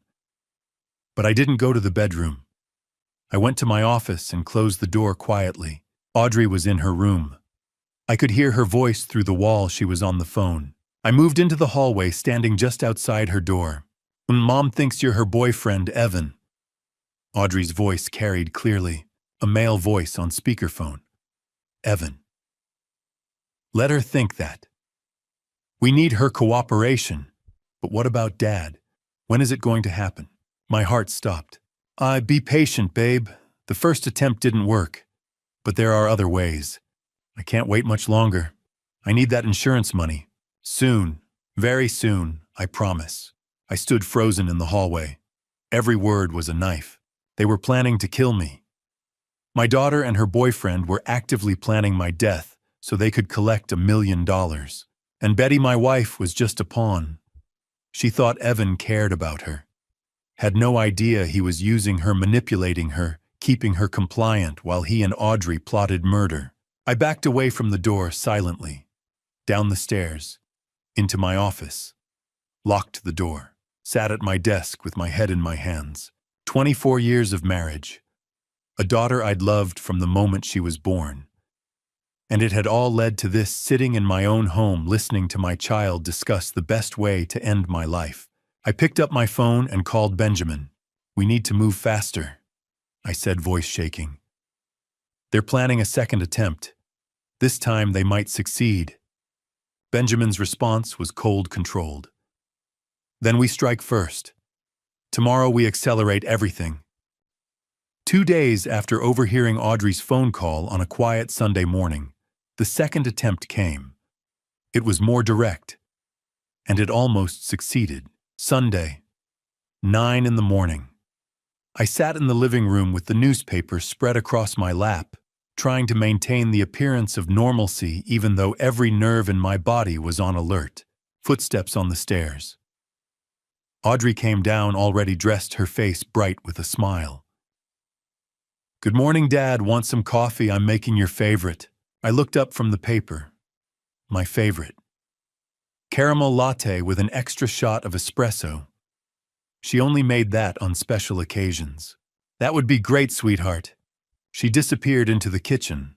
But I didn't go to the bedroom. I went to my office and closed the door quietly. Audrey was in her room. I could hear her voice through the wall. She was on the phone. I moved into the hallway, standing just outside her door. Mom thinks you're her boyfriend, Evan. Audrey's voice carried clearly, a male voice on speakerphone. Evan. Let her think that. We need her cooperation. But what about Dad? When is it going to happen? My heart stopped. Be patient, babe. The first attempt didn't work. But there are other ways. I can't wait much longer. I need that insurance money. Soon. Very soon, I promise. I stood frozen in the hallway. Every word was a knife. They were planning to kill me. My daughter and her boyfriend were actively planning my death so they could collect $1 million. And Betty, my wife, was just a pawn. She thought Evan cared about her. Had no idea he was using her, manipulating her, keeping her compliant while he and Audrey plotted murder. I backed away from the door silently, down the stairs, into my office, locked the door, sat at my desk with my head in my hands. 24 years of marriage, a daughter I'd loved from the moment she was born. And it had all led to this, sitting in my own home listening to my child discuss the best way to end my life. I picked up my phone and called Benjamin. We need to move faster, I said, voice shaking. They're planning a second attempt. This time they might succeed. Benjamin's response was cold, controlled. Then we strike first. Tomorrow we accelerate everything. 2 days after overhearing Audrey's phone call on a quiet Sunday morning, the second attempt came. It was more direct, and it almost succeeded. Sunday, 9 in the morning. I sat in the living room with the newspaper spread across my lap, trying to maintain the appearance of normalcy even though every nerve in my body was on alert. Footsteps on the stairs. Audrey came down, already dressed, her face bright with a smile. Good morning, Dad. Want some coffee? I'm making your favorite. I looked up from the paper. My favorite. Caramel latte with an extra shot of espresso. She only made that on special occasions. That would be great, sweetheart. She disappeared into the kitchen.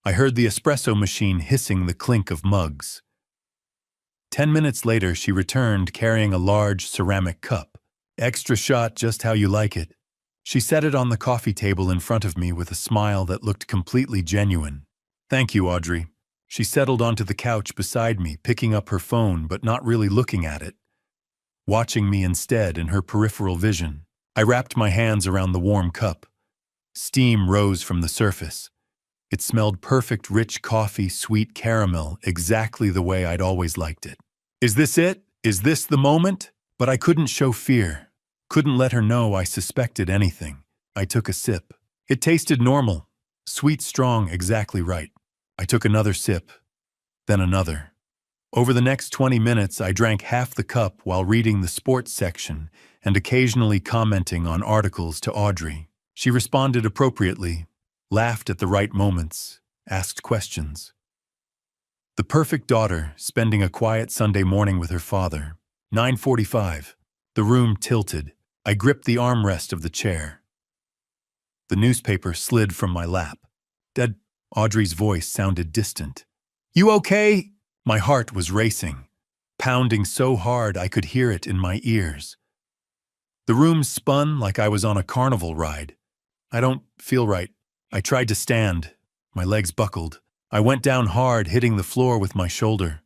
I heard the espresso machine hissing the clink of mugs. 10 minutes later, she returned carrying a large ceramic cup. Extra shot, just how you like it. She set it on the coffee table in front of me with a smile that looked completely genuine. Thank you, Audrey. She settled onto the couch beside me, picking up her phone but not really looking at it. Watching me instead in her peripheral vision. I wrapped my hands around the warm cup. Steam rose from the surface. It smelled perfect, rich coffee, sweet caramel, exactly the way I'd always liked it. Is this it? Is this the moment? But I couldn't show fear. Couldn't let her know I suspected anything. I took a sip. It tasted normal. Sweet, strong, exactly right. I took another sip, then another. Over the next 20 minutes, I drank half the cup while reading the sports section and occasionally commenting on articles to Audrey. She responded appropriately, laughed at the right moments, asked questions. The perfect daughter spending a quiet Sunday morning with her father. 9:45. The room tilted. I gripped the armrest of the chair. The newspaper slid from my lap. Dad, Audrey's voice sounded distant. You okay? My heart was racing, pounding so hard I could hear it in my ears. The room spun like I was on a carnival ride. I don't feel right. I tried to stand. My legs buckled. I went down hard, hitting the floor with my shoulder.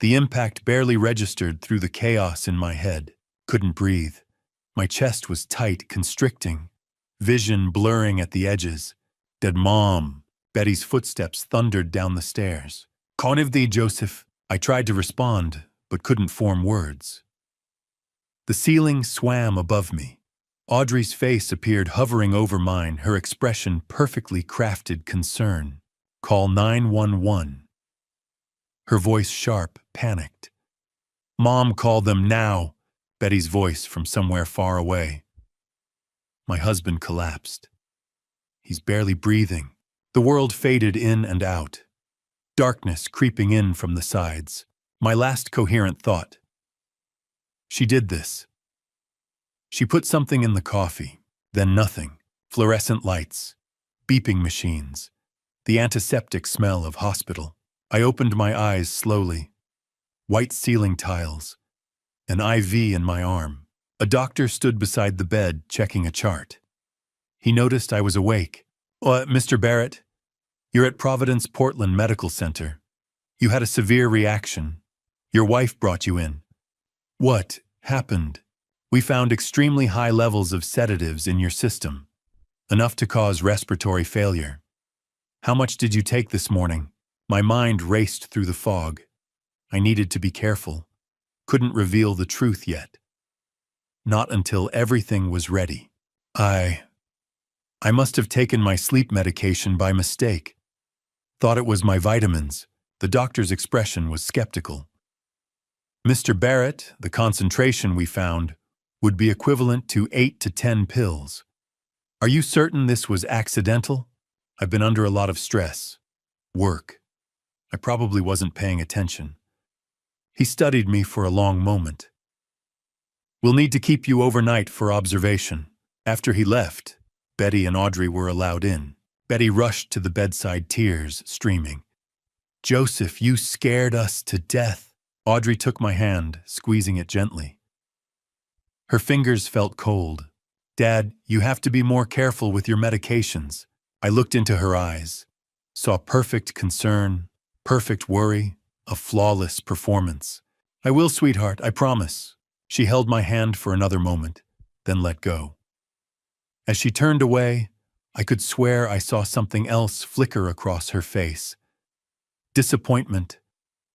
The impact barely registered through the chaos in my head. Couldn't breathe. My chest was tight, constricting, vision blurring at the edges. Dead Mom. Betty's footsteps thundered down the stairs. Conniv thee, Joseph. I tried to respond, but couldn't form words. The ceiling swam above me. Audrey's face appeared hovering over mine, her expression perfectly crafted concern. Call 911. Her voice sharp, panicked. Mom, call them now. Betty's voice from somewhere far away. My husband collapsed. He's barely breathing. The world faded in and out. Darkness creeping in from the sides. My last coherent thought. She did this. She put something in the coffee, then nothing. Fluorescent lights, beeping machines, the antiseptic smell of hospital. I opened my eyes slowly. White ceiling tiles, an IV in my arm. A doctor stood beside the bed, checking a chart. He noticed I was awake. Mr. Barrett, you're at Providence Portland Medical Center. You had a severe reaction. Your wife brought you in. What happened? We found extremely high levels of sedatives in your system, enough to cause respiratory failure. How much did you take this morning? My mind raced through the fog. I needed to be careful. Couldn't reveal the truth yet. Not until everything was ready. I must have taken my sleep medication by mistake. Thought it was my vitamins. The doctor's expression was skeptical. Mr. Barrett, the concentration we found would be equivalent to 8 to 10 pills. Are you certain this was accidental? I've been under a lot of stress. Work. I probably wasn't paying attention. He studied me for a long moment. We'll need to keep you overnight for observation. After he left, Betty and Audrey were allowed in. Betty rushed to the bedside, tears streaming. Joseph, you scared us to death. Audrey took my hand, squeezing it gently. Her fingers felt cold. Dad, you have to be more careful with your medications. I looked into her eyes, saw perfect concern, perfect worry, a flawless performance. I will, sweetheart, I promise. She held my hand for another moment, then let go. As she turned away, I could swear I saw something else flicker across her face. Disappointment,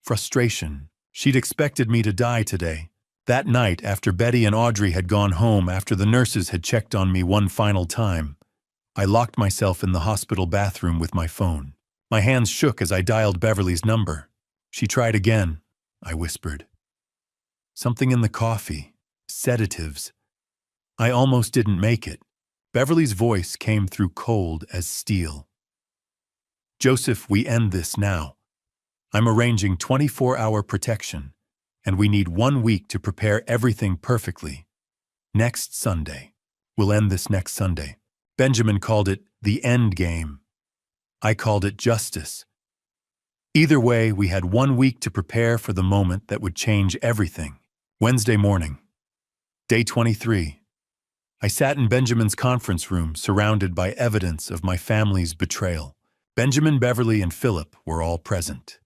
frustration. She'd expected me to die today. That night, after Betty and Audrey had gone home, after the nurses had checked on me one final time, I locked myself in the hospital bathroom with my phone. My hands shook as I dialed Beverly's number. She tried again, I whispered. Something in the coffee. Sedatives. I almost didn't make it. Beverly's voice came through cold as steel. Joseph, we end this now. I'm arranging 24-hour protection, and we need 1 week to prepare everything perfectly. Next Sunday. We'll end this next Sunday. Benjamin called it the end game. I called it justice. Either way, we had 1 week to prepare for the moment that would change everything. Wednesday morning. Day 23. I sat in Benjamin's conference room, surrounded by evidence of my family's betrayal. Benjamin, Beverly, and Philip were all present.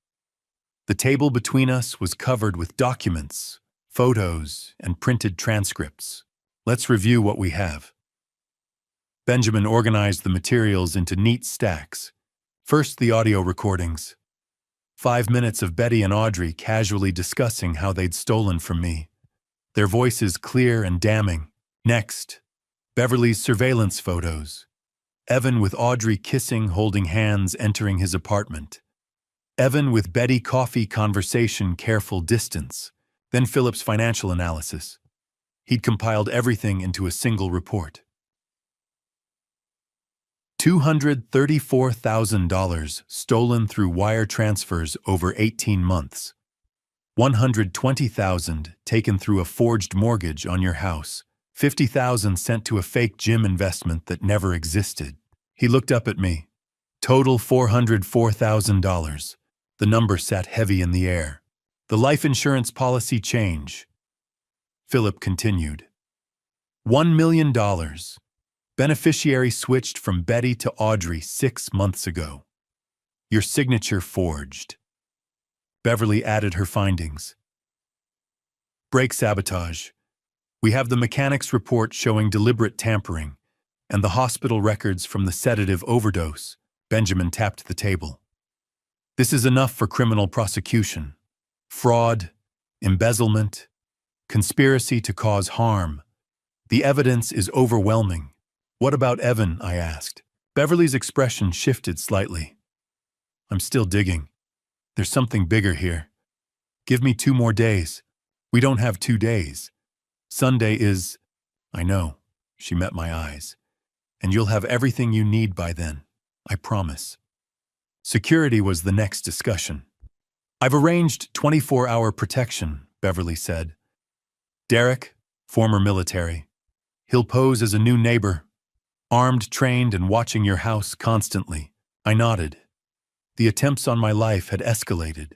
The table between us was covered with documents, photos, and printed transcripts. Let's review what we have. Benjamin organized the materials into neat stacks. First, the audio recordings. 5 minutes of Betty and Audrey casually discussing how they'd stolen from me. Their voices clear and damning. Next, Beverly's surveillance photos. Evan with Audrey kissing, holding hands, entering his apartment. Evan with Betty coffee conversation, careful distance. Then Philip's financial analysis. He'd compiled everything into a single report. $234,000 stolen through wire transfers over 18 months. $120,000 taken through a forged mortgage on your house. $50,000 sent to a fake gym investment that never existed. He looked up at me. Total $404,000. The number sat heavy in the air. The life insurance policy change. Philip continued. $1 million. Beneficiary switched from Betty to Audrey 6 months ago. Your signature forged. Beverly added her findings. Brake sabotage. We have the mechanics report showing deliberate tampering, and the hospital records from the sedative overdose. Benjamin tapped the table. This is enough for criminal prosecution. Fraud, embezzlement, conspiracy to cause harm. The evidence is overwhelming. What about Evan? I asked. Beverly's expression shifted slightly. I'm still digging. There's something bigger here. Give me 2 more days. We don't have 2 days. Sunday is... I know. She met my eyes. And you'll have everything you need by then. I promise. Security was the next discussion. I've arranged 24-hour protection, Beverly said. Derek, former military. He'll pose as a new neighbor. Armed, trained, and watching your house constantly. I nodded. The attempts on my life had escalated.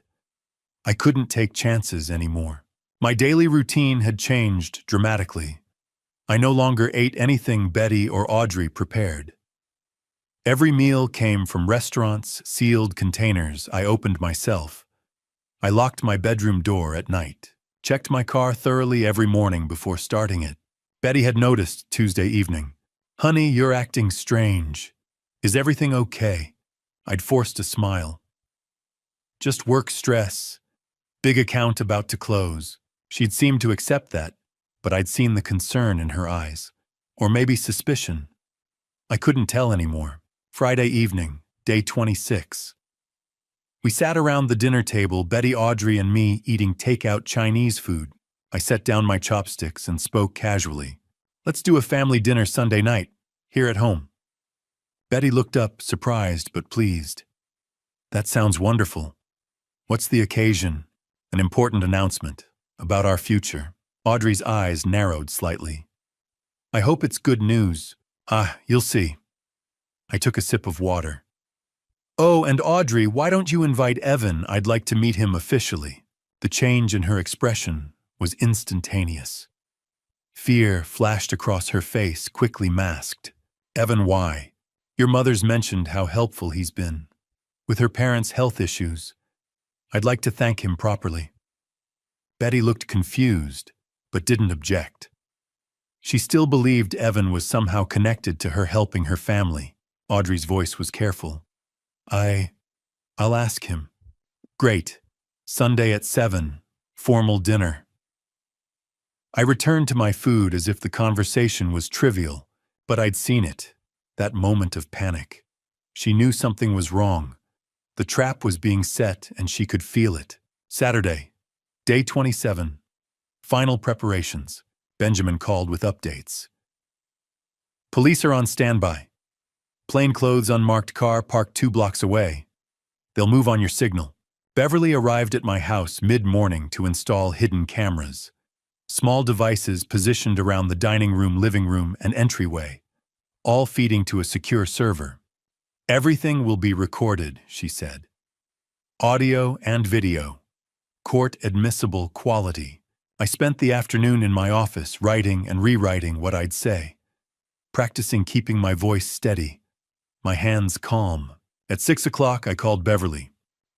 I couldn't take chances anymore. My daily routine had changed dramatically. I no longer ate anything Betty or Audrey prepared. Every meal came from restaurants, sealed containers I opened myself. I locked my bedroom door at night, checked my car thoroughly every morning before starting it. Betty had noticed Tuesday evening. Honey, you're acting strange. Is everything okay? I'd forced a smile. Just work stress. Big account about to close. She'd seemed to accept that, but I'd seen the concern in her eyes. Or maybe suspicion. I couldn't tell anymore. Friday evening, day 26. We sat around the dinner table, Betty, Audrey, and me eating takeout Chinese food. I set down my chopsticks and spoke casually. Let's do a family dinner Sunday night, here at home. Betty looked up, surprised but pleased. That sounds wonderful. What's the occasion? An important announcement about our future. Audrey's eyes narrowed slightly. I hope it's good news. You'll see. I took a sip of water. Oh, and Audrey, why don't you invite Evan? I'd like to meet him officially. The change in her expression was instantaneous. Fear flashed across her face, quickly masked. Evan, why? Your mother's mentioned how helpful he's been. With her parents' health issues, I'd like to thank him properly. Betty looked confused, but didn't object. She still believed Evan was somehow connected to her helping her family. Audrey's voice was careful. I'll ask him. Great. Sunday at 7. Formal dinner. I returned to my food as if the conversation was trivial, but I'd seen it. That moment of panic. She knew something was wrong. The trap was being set and she could feel it. Saturday, day 27. Final preparations. Benjamin called with updates. Police are on standby. Plainclothes unmarked car parked 2 blocks away. They'll move on your signal. Beverly arrived at my house mid-morning to install hidden cameras. Small devices positioned around the dining room, living room, and entryway, all feeding to a secure server. Everything will be recorded, she said. Audio and video. Court-admissible quality. I spent the afternoon in my office writing and rewriting what I'd say, practicing keeping my voice steady, my hands calm. At 6 o'clock, I called Beverly.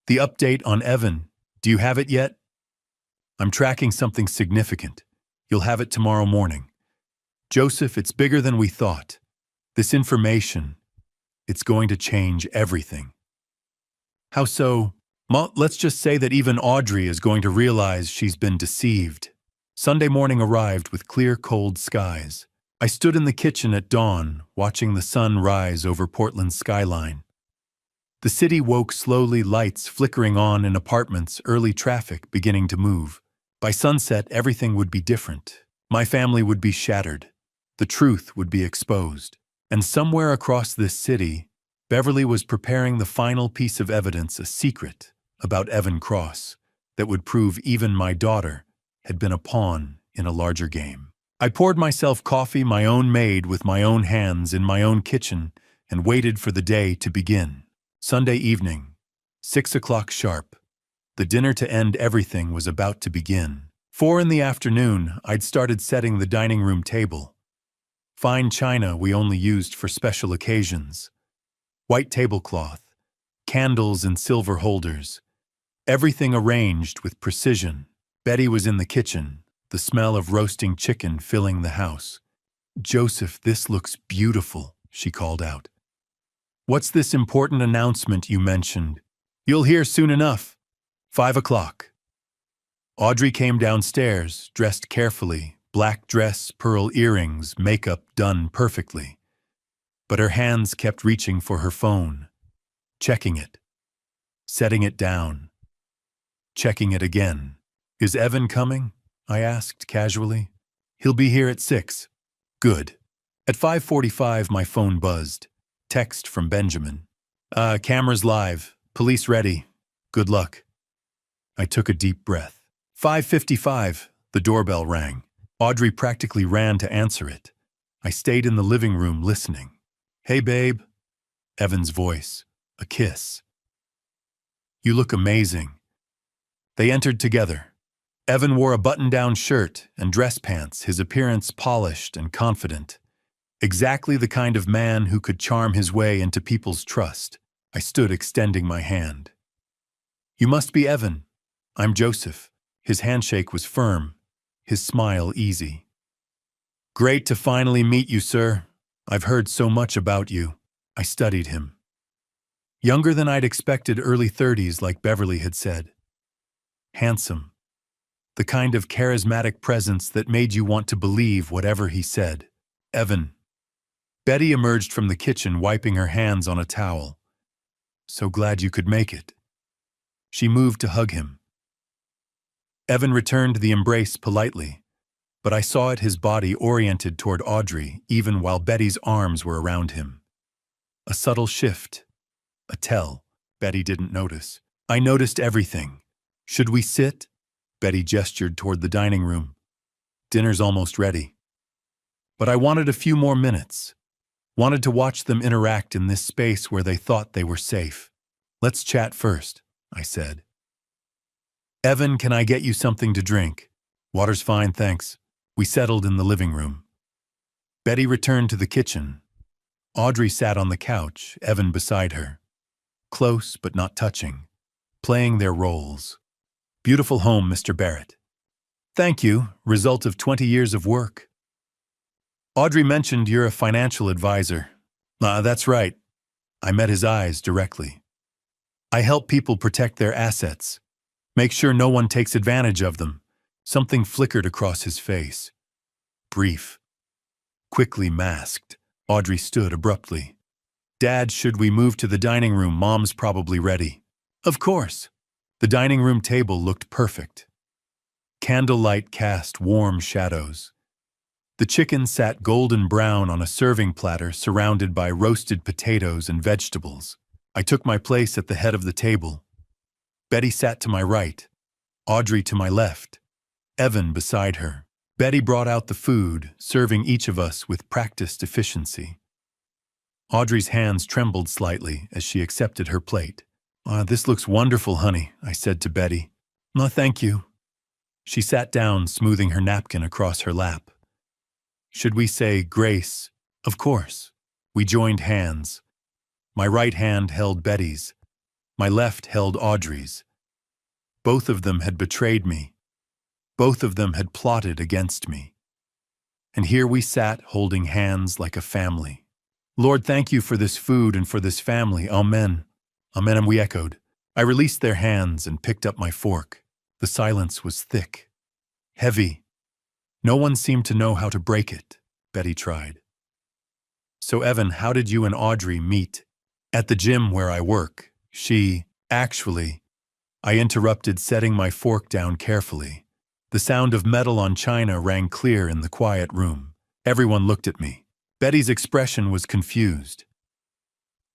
The update on Evan, do you have it yet? I'm tracking something significant. You'll have it tomorrow morning. Joseph, it's bigger than we thought. This information, it's going to change everything. How so? Let's just say that even Audrey is going to realize she's been deceived. Sunday morning arrived with clear, cold skies. I stood in the kitchen at dawn, watching the sun rise over Portland's skyline. The city woke slowly, lights flickering on in apartments, early traffic beginning to move. By sunset, everything would be different. My family would be shattered. The truth would be exposed. And somewhere across this city, Beverly was preparing the final piece of evidence, a secret about Evan Cross that would prove even my daughter had been a pawn in a larger game. I poured myself coffee my own made with my own hands in my own kitchen and waited for the day to begin. Sunday evening, 6 o'clock sharp. The dinner to end everything was about to begin. 4 in the afternoon, I'd started setting the dining room table. Fine china we only used for special occasions. White tablecloth, candles in silver holders. Everything arranged with precision. Betty was in the kitchen, the smell of roasting chicken filling the house. "Joseph, this looks beautiful," she called out. "What's this important announcement you mentioned?" "You'll hear soon enough. 5 o'clock. Audrey came downstairs, dressed carefully, black dress, pearl earrings, makeup done perfectly. But her hands kept reaching for her phone, checking it, setting it down, checking it again. "Is Evan coming?" I asked casually. "He'll be here at 6. Good. At 5:45 my phone buzzed. Text from Benjamin. Cameras live. Police ready. Good luck." I took a deep breath. 5:55, the doorbell rang. Audrey practically ran to answer it. I stayed in the living room listening. "Hey, babe." Evan's voice. A kiss. "You look amazing." They entered together. Evan wore a button-down shirt and dress pants, his appearance polished and confident. Exactly the kind of man who could charm his way into people's trust. I stood extending my hand. "You must be Evan. I'm Joseph." His handshake was firm, his smile easy. "Great to finally meet you, sir. I've heard so much about you." I studied him. Younger than I'd expected, early 30s, like Beverly had said. Handsome. The kind of charismatic presence that made you want to believe whatever he said. "Evan." Betty emerged from the kitchen, wiping her hands on a towel. "So glad you could make it." She moved to hug him. Evan returned the embrace politely, but I saw it his body oriented toward Audrey even while Betty's arms were around him. A subtle shift. A tell. Betty didn't notice. I noticed everything. "Should we sit?" Betty gestured toward the dining room. "Dinner's almost ready." But I wanted a few more minutes. Wanted to watch them interact in this space where they thought they were safe. "Let's chat first," I said. "Evan, can I get you something to drink?" "Water's fine, thanks." We settled in the living room. Betty returned to the kitchen. Audrey sat on the couch, Evan beside her. Close but not touching. Playing their roles. "Beautiful home, Mr. Barrett." "Thank you, result of 20 years of work." "Audrey mentioned you're a financial advisor." That's right." I met his eyes directly. "I help people protect their assets. Make sure no one takes advantage of them." Something flickered across his face. Brief. Quickly masked, Audrey stood abruptly. "Dad, should we move to the dining room? Mom's probably ready." "Of course." The dining room table looked perfect. Candlelight cast warm shadows. The chicken sat golden brown on a serving platter surrounded by roasted potatoes and vegetables. I took my place at the head of the table. Betty sat to my right, Audrey to my left, Evan beside her. Betty brought out the food, serving each of us with practiced efficiency. Audrey's hands trembled slightly as she accepted her plate. "This looks wonderful, honey," I said to Betty. "No, thank you." She sat down, smoothing her napkin across her lap. "Should we say grace?" "Of course." We joined hands. My right hand held Betty's. My left held Audrey's. Both of them had betrayed me. Both of them had plotted against me. And here we sat, holding hands like a family. "Lord, thank you for this food and for this family. Amen." "Amen," and we echoed. I released their hands and picked up my fork. The silence was thick, heavy. No one seemed to know how to break it. Betty tried. "So, Evan, how did you and Audrey meet?" "At the gym where I work. Actually," I interrupted, setting my fork down carefully. The sound of metal on china rang clear in the quiet room. Everyone looked at me. Betty's expression was confused.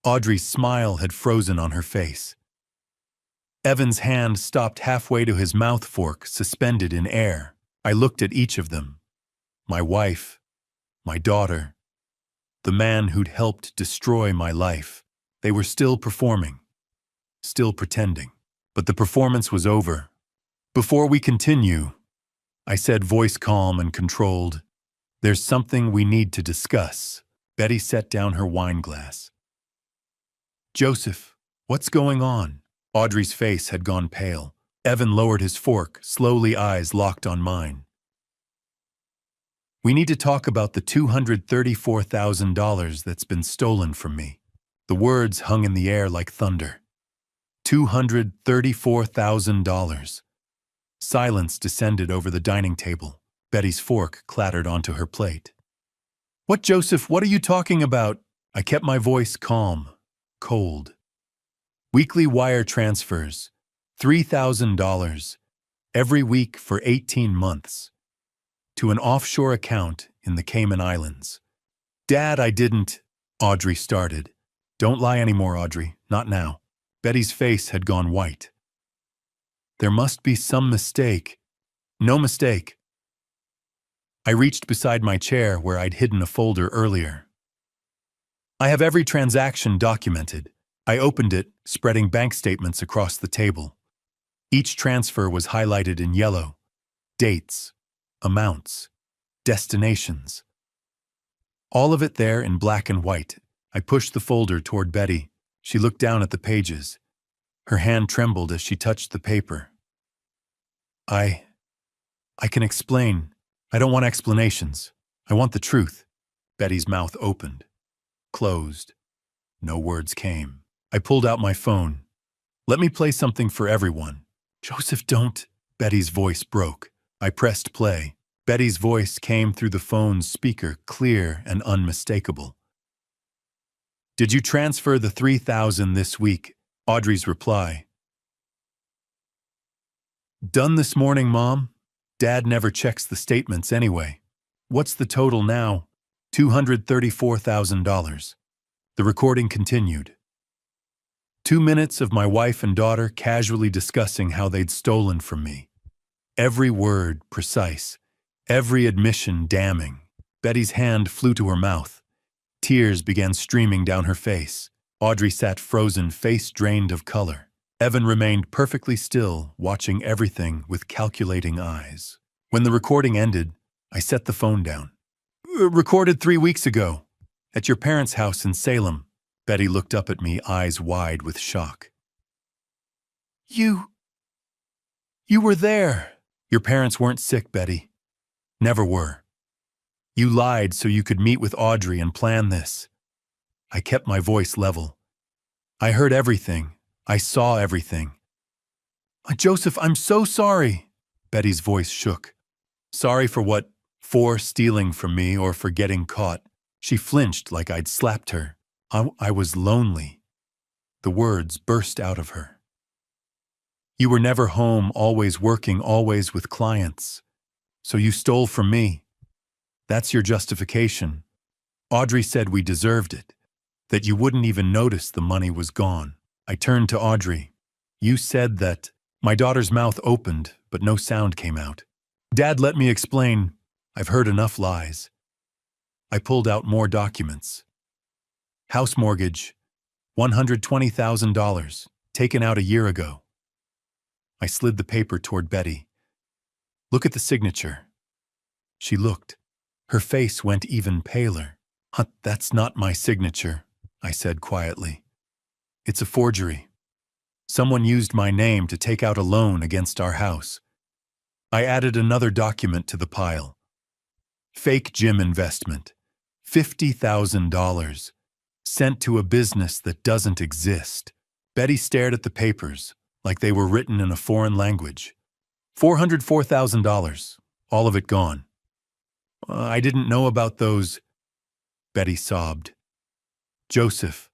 Audrey's smile had frozen on her face. Evan's hand stopped halfway to his mouth, fork suspended in air. I looked at each of them. my wife, my daughter, the man who'd helped destroy my life. They were still performing, still pretending. But the performance was over. Before we continue, I said, voice calm and controlled, there's something we need to discuss. Betty set down her wine glass. Joseph, what's going on? Audrey's face had gone pale. Evan lowered his fork, slowly, eyes locked on mine. We need to talk about the $234,000 that's been stolen from me. The words hung in the air like thunder. $234,000. Silence descended over the dining table. Betty's fork clattered onto her plate. What, Joseph, what are you talking about? I kept my voice calm, cold. Weekly wire transfers, $3,000, every week for 18 months, to an offshore account in the Cayman Islands. Dad, I didn't, Audrey started. Don't lie anymore, Audrey, not now. Betty's face had gone white. There must be some mistake. No mistake. I reached beside my chair where I'd hidden a folder earlier. I have every transaction documented. I opened it, spreading bank statements across the table. Each transfer was highlighted in yellow. Dates, amounts, destinations. All of it there in black and white. I pushed the folder toward Betty. She looked down at the pages. Her hand trembled as she touched the paper. I can explain. I don't want explanations. I want the truth. Betty's mouth opened, closed. No words came. I pulled out my phone. Let me play something for everyone. Joseph, don't. Betty's voice broke. I pressed play. Betty's voice came through the phone's speaker, clear and unmistakable. Did you transfer the $3,000 this week? Audrey's reply. Done this morning, Mom. Dad never checks the statements anyway. What's the total now? $234,000. The recording continued. 2 minutes of my wife and daughter casually discussing how they'd stolen from me. Every word precise, every admission damning. Betty's hand flew to her mouth. Tears began streaming down her face. Audrey sat frozen, face drained of color. Evan remained perfectly still, watching everything with calculating eyes. When the recording ended, I set the phone down. Recorded 3 weeks ago, at your parents' house in Salem. Betty looked up at me, eyes wide with shock. You were there. Your parents weren't sick, Betty. Never were. You lied so you could meet with Audrey and plan this. I kept my voice level. I heard everything. I saw everything. Joseph, I'm so sorry. Betty's voice shook. Sorry for what? For stealing from me or for getting caught. She flinched like I'd slapped her. I was lonely. The words burst out of her. You were never home, always working, always with clients. So you stole from me. That's your justification. Audrey said we deserved it, that you wouldn't even notice the money was gone. I turned to Audrey. You said that. My daughter's mouth opened, but no sound came out. Dad, let me explain. I've heard enough lies. I pulled out more documents. House mortgage, $120,000, taken out a year ago. I slid the paper toward Betty. Look at the signature. She looked. Her face went even paler. That's not my signature, I said quietly. It's a forgery. Someone used my name to take out a loan against our house. I added another document to the pile. Fake gym investment, $50,000, sent to a business that doesn't exist. Betty stared at the papers like they were written in a foreign language. $404,000, all of it gone. I didn't know about those. Betty sobbed. Joseph,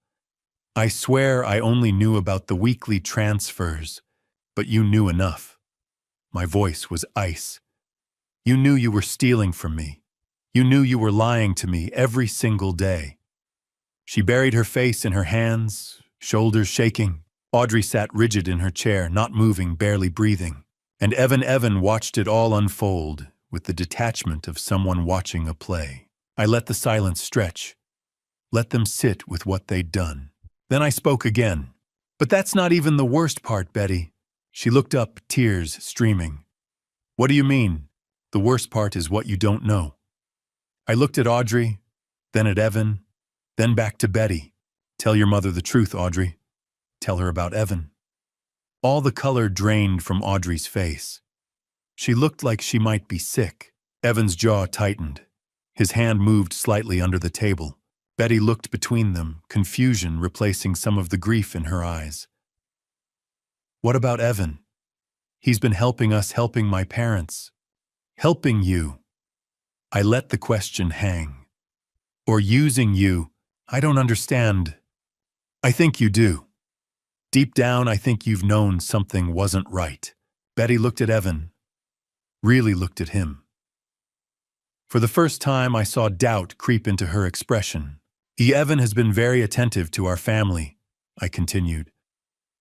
I swear I only knew about the weekly transfers, but you knew enough. My voice was ice. You knew you were stealing from me. You knew you were lying to me every single day. She buried her face in her hands, shoulders shaking. Audrey sat rigid in her chair, not moving, barely breathing. And Evan watched it all unfold, with the detachment of someone watching a play. I let the silence stretch, let them sit with what they'd done. Then I spoke again. But that's not even the worst part, Betty. She looked up, tears streaming. What do you mean? The worst part is what you don't know. I looked at Audrey, then at Evan, then back to Betty. Tell your mother the truth, Audrey. Tell her about Evan. All the color drained from Audrey's face. She looked like she might be sick. Evan's jaw tightened. His hand moved slightly under the table. Betty looked between them, confusion replacing some of the grief in her eyes. What about Evan? He's been helping us, helping my parents. Helping you. I let the question hang. Or using you. I don't understand. I think you do. Deep down, I think you've known something wasn't right. Betty looked at Evan. Really looked at him. For the first time, I saw doubt creep into her expression. Evan has been very attentive to our family, I continued.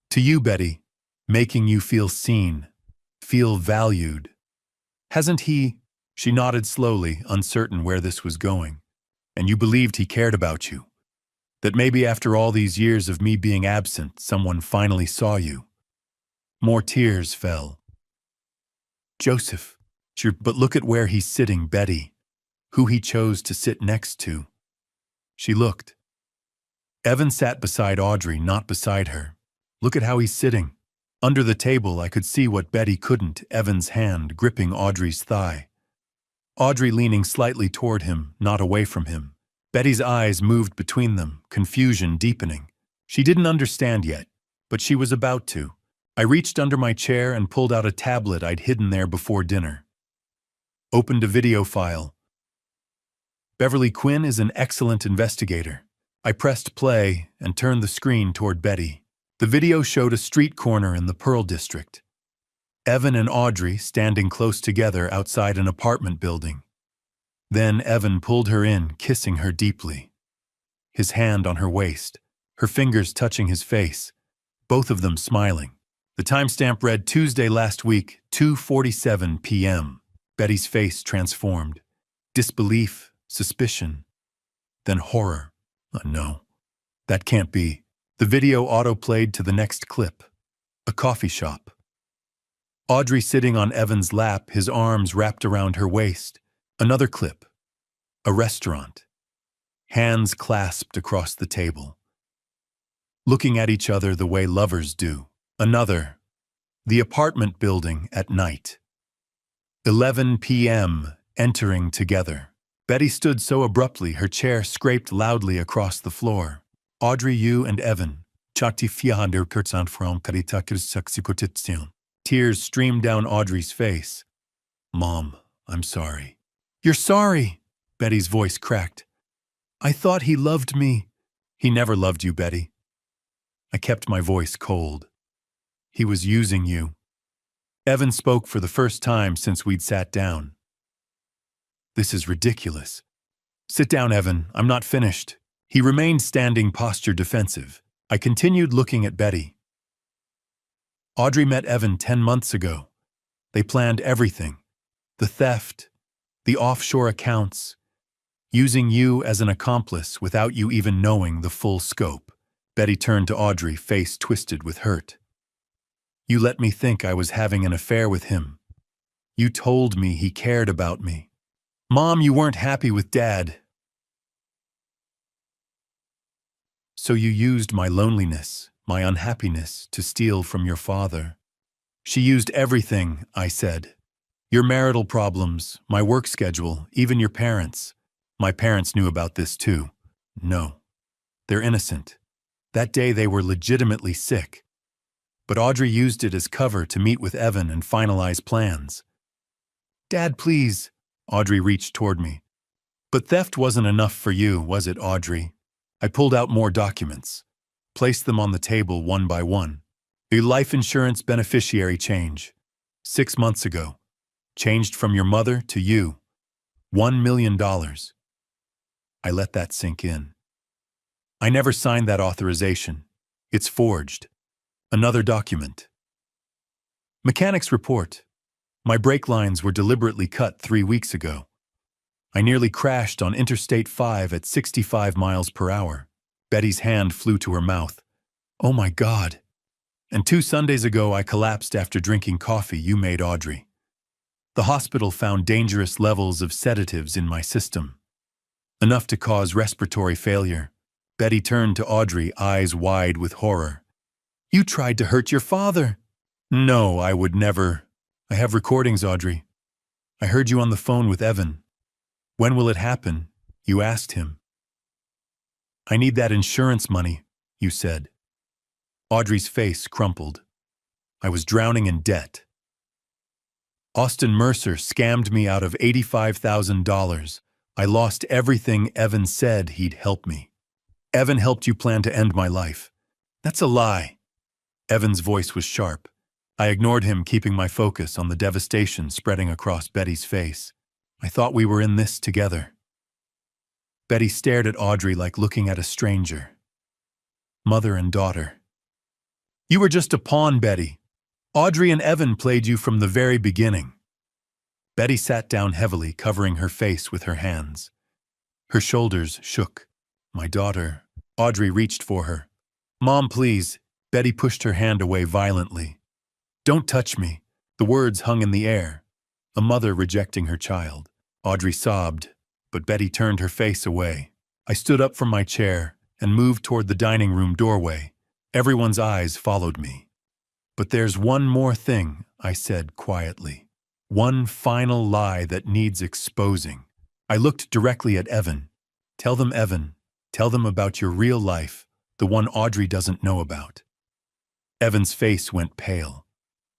To you, Betty, making you feel seen, feel valued. Hasn't he? She nodded slowly, uncertain where this was going. And you believed he cared about you. That maybe after all these years of me being absent, someone finally saw you. More tears fell. Joseph, but look at where he's sitting, Betty. Who he chose to sit next to. She looked. Evan sat beside Audrey, not beside her. Look at how he's sitting. Under the table, I could see what Betty couldn't, Evan's hand gripping Audrey's thigh. Audrey leaning slightly toward him, not away from him. Betty's eyes moved between them, confusion deepening. She didn't understand yet, but she was about to. I reached under my chair and pulled out a tablet I'd hidden there before dinner. Opened a video file. Beverly Quinn is an excellent investigator. I pressed play and turned the screen toward Betty. The video showed a street corner in the Pearl District. Evan and Audrey standing close together outside an apartment building. Then Evan pulled her in, kissing her deeply. His hand on her waist, her fingers touching his face, both of them smiling. The timestamp read Tuesday last week, 2:47 p.m. Betty's face transformed. Disbelief, suspicion, then horror. No, that can't be. The video auto-played to the next clip. A coffee shop. Audrey sitting on Evan's lap, his arms wrapped around her waist. Another clip. A restaurant. Hands clasped across the table. Looking at each other the way lovers do. Another. The apartment building at night. 11 p.m. Entering together. Betty stood so abruptly her chair scraped loudly across the floor. Audrey, you and Evan. Tears streamed down Audrey's face. Mom, I'm sorry. You're sorry, Betty's voice cracked. I thought he loved me. He never loved you, Betty. I kept my voice cold. He was using you. Evan spoke for the first time since we'd sat down. This is ridiculous. Sit down, Evan. I'm not finished. He remained standing, posture defensive. I continued looking at Betty. Audrey met Evan 10 months ago. They planned everything. The theft, the offshore accounts, using you as an accomplice without you even knowing the full scope. Betty turned to Audrey, face twisted with hurt. You let me think I was having an affair with him. You told me he cared about me. Mom, you weren't happy with Dad. So you used my loneliness, my unhappiness, to steal from your father. She used everything, I said. Your marital problems, my work schedule, even your parents. My parents knew about this too. No. They're innocent. That day they were legitimately sick. But Audrey used it as cover to meet with Evan and finalize plans. Dad, please. Audrey reached toward me. But theft wasn't enough for you, was it, Audrey? I pulled out more documents, placed them on the table one by one. A life insurance beneficiary change. 6 months ago. Changed from your mother to you. $1 million. I let that sink in. I never signed that authorization. It's forged. Another document. Mechanic's report. My brake lines were deliberately cut 3 weeks ago. I nearly crashed on Interstate 5 at 65 miles per hour. Betty's hand flew to her mouth. Oh my God. And 2 Sundays ago I collapsed after drinking coffee you made, Audrey. The hospital found dangerous levels of sedatives in my system. Enough to cause respiratory failure. Betty turned to Audrey, eyes wide with horror. You tried to hurt your father. No, I would never. I have recordings, Audrey. I heard you on the phone with Evan. When will it happen? You asked him. I need that insurance money, you said. Audrey's face crumpled. I was drowning in debt. Austin Mercer scammed me out of $85,000. I lost everything Evan said he'd help me. Evan helped you plan to end my life. That's a lie. Evan's voice was sharp. I ignored him, keeping my focus on the devastation spreading across Betty's face. I thought we were in this together. Betty stared at Audrey like looking at a stranger. Mother and daughter. You were just a pawn, Betty. Audrey and Evan played you from the very beginning. Betty sat down heavily, covering her face with her hands. Her shoulders shook. My daughter. Audrey reached for her. Mom, please. Betty pushed her hand away violently. Don't touch me. The words hung in the air. A mother rejecting her child. Audrey sobbed, but Betty turned her face away. I stood up from my chair and moved toward the dining room doorway. Everyone's eyes followed me. But there's one more thing, I said quietly. One final lie that needs exposing. I looked directly at Evan. Tell them, Evan. Tell them about your real life, the one Audrey doesn't know about. Evan's face went pale.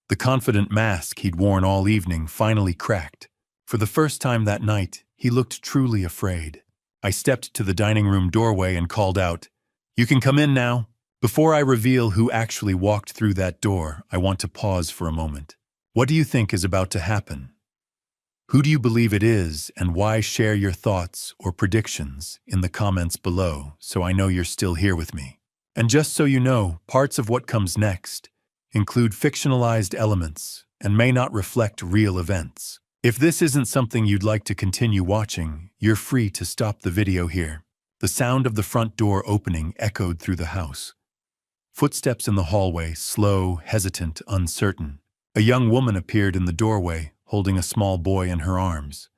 The confident mask he'd worn all evening finally cracked. For the first time that night, he looked truly afraid. I stepped to the dining room doorway and called out, You can come in now. Before I reveal who actually walked through that door, I want to pause for a moment. What do you think is about to happen? Who do you believe it is, and why? Share your thoughts or predictions in the comments below so I know you're still here with me. And just so you know, parts of what comes next include fictionalized elements and may not reflect real events. If this isn't something you'd like to continue watching, you're free to stop the video here. The sound of the front door opening echoed through the house. Footsteps in the hallway, slow, hesitant, uncertain. A young woman appeared in the doorway, holding a small boy in her arms.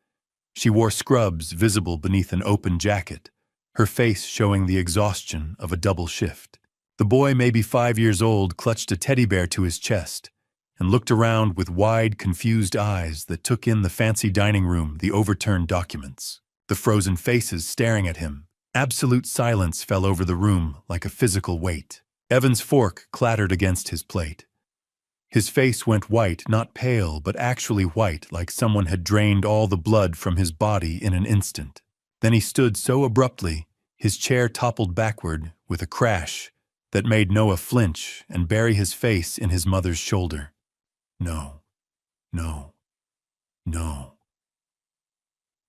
She wore scrubs visible beneath an open jacket, her face showing the exhaustion of a double shift. The boy, maybe 5 years old, clutched a teddy bear to his chest and looked around with wide, confused eyes that took in the fancy dining room, the overturned documents, the frozen faces staring at him. Absolute silence fell over the room like a physical weight. Evan's fork clattered against his plate. His face went white, not pale, but actually white, like someone had drained all the blood from his body in an instant. Then he stood so abruptly, his chair toppled backward with a crash that made Noah flinch and bury his face in his mother's shoulder. No, no, no.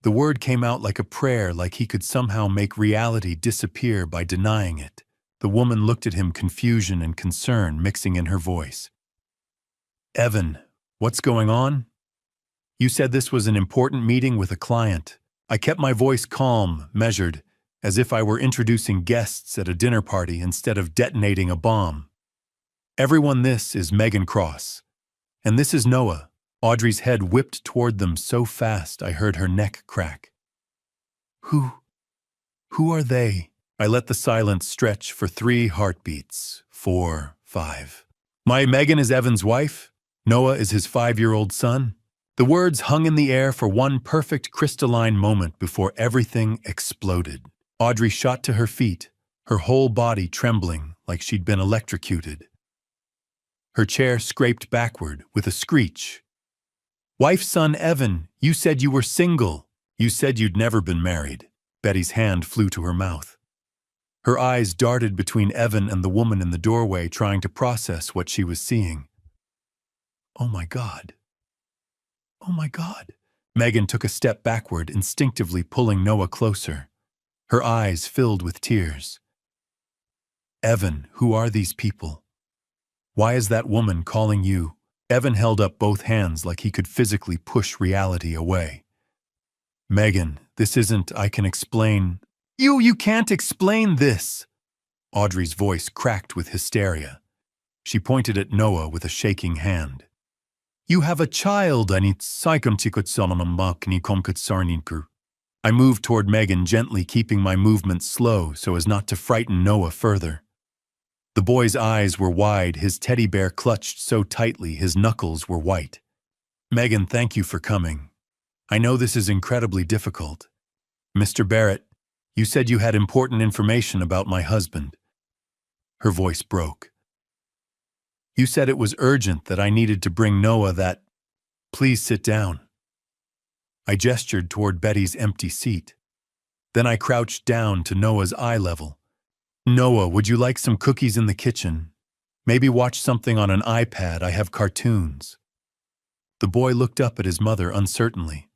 The word came out like a prayer, like he could somehow make reality disappear by denying it. The woman looked at him, confusion and concern mixing in her voice. Evan, what's going on? You said this was an important meeting with a client. I kept my voice calm, measured, as if I were introducing guests at a dinner party instead of detonating a bomb. Everyone, this is Megan Cross. And this is Noah. Audrey's head whipped toward them so fast I heard her neck crack. Who are they? I let the silence stretch for 3 heartbeats. 4, 5. My Megan is Evan's wife. Noah is his 5-year-old son. The words hung in the air for one perfect crystalline moment before everything exploded. Audrey shot to her feet, her whole body trembling like she'd been electrocuted. Her chair scraped backward with a screech. Wife, son, Evan, you said you were single. You said you'd never been married. Betty's hand flew to her mouth. Her eyes darted between Evan and the woman in the doorway, trying to process what she was seeing. Oh my God. Oh my God. Megan took a step backward, instinctively pulling Noah closer. Her eyes filled with tears. Evan, who are these people? Why is that woman calling you? Evan held up both hands like he could physically push reality away. Megan, this isn't, I can explain. You can't explain this! Audrey's voice cracked with hysteria. She pointed at Noah with a shaking hand. You have a child, I moved toward Megan, gently keeping my movements slow so as not to frighten Noah further. The boy's eyes were wide, his teddy bear clutched so tightly his knuckles were white. Megan, thank you for coming. I know this is incredibly difficult. Mr. Barrett, you said you had important information about my husband. Her voice broke. You said it was urgent that I needed to bring Noah that. Please sit down. I gestured toward Betty's empty seat. Then I crouched down to Noah's eye level. Noah, would you like some cookies in the kitchen? Maybe watch something on an iPad, I have cartoons. The boy looked up at his mother uncertainly.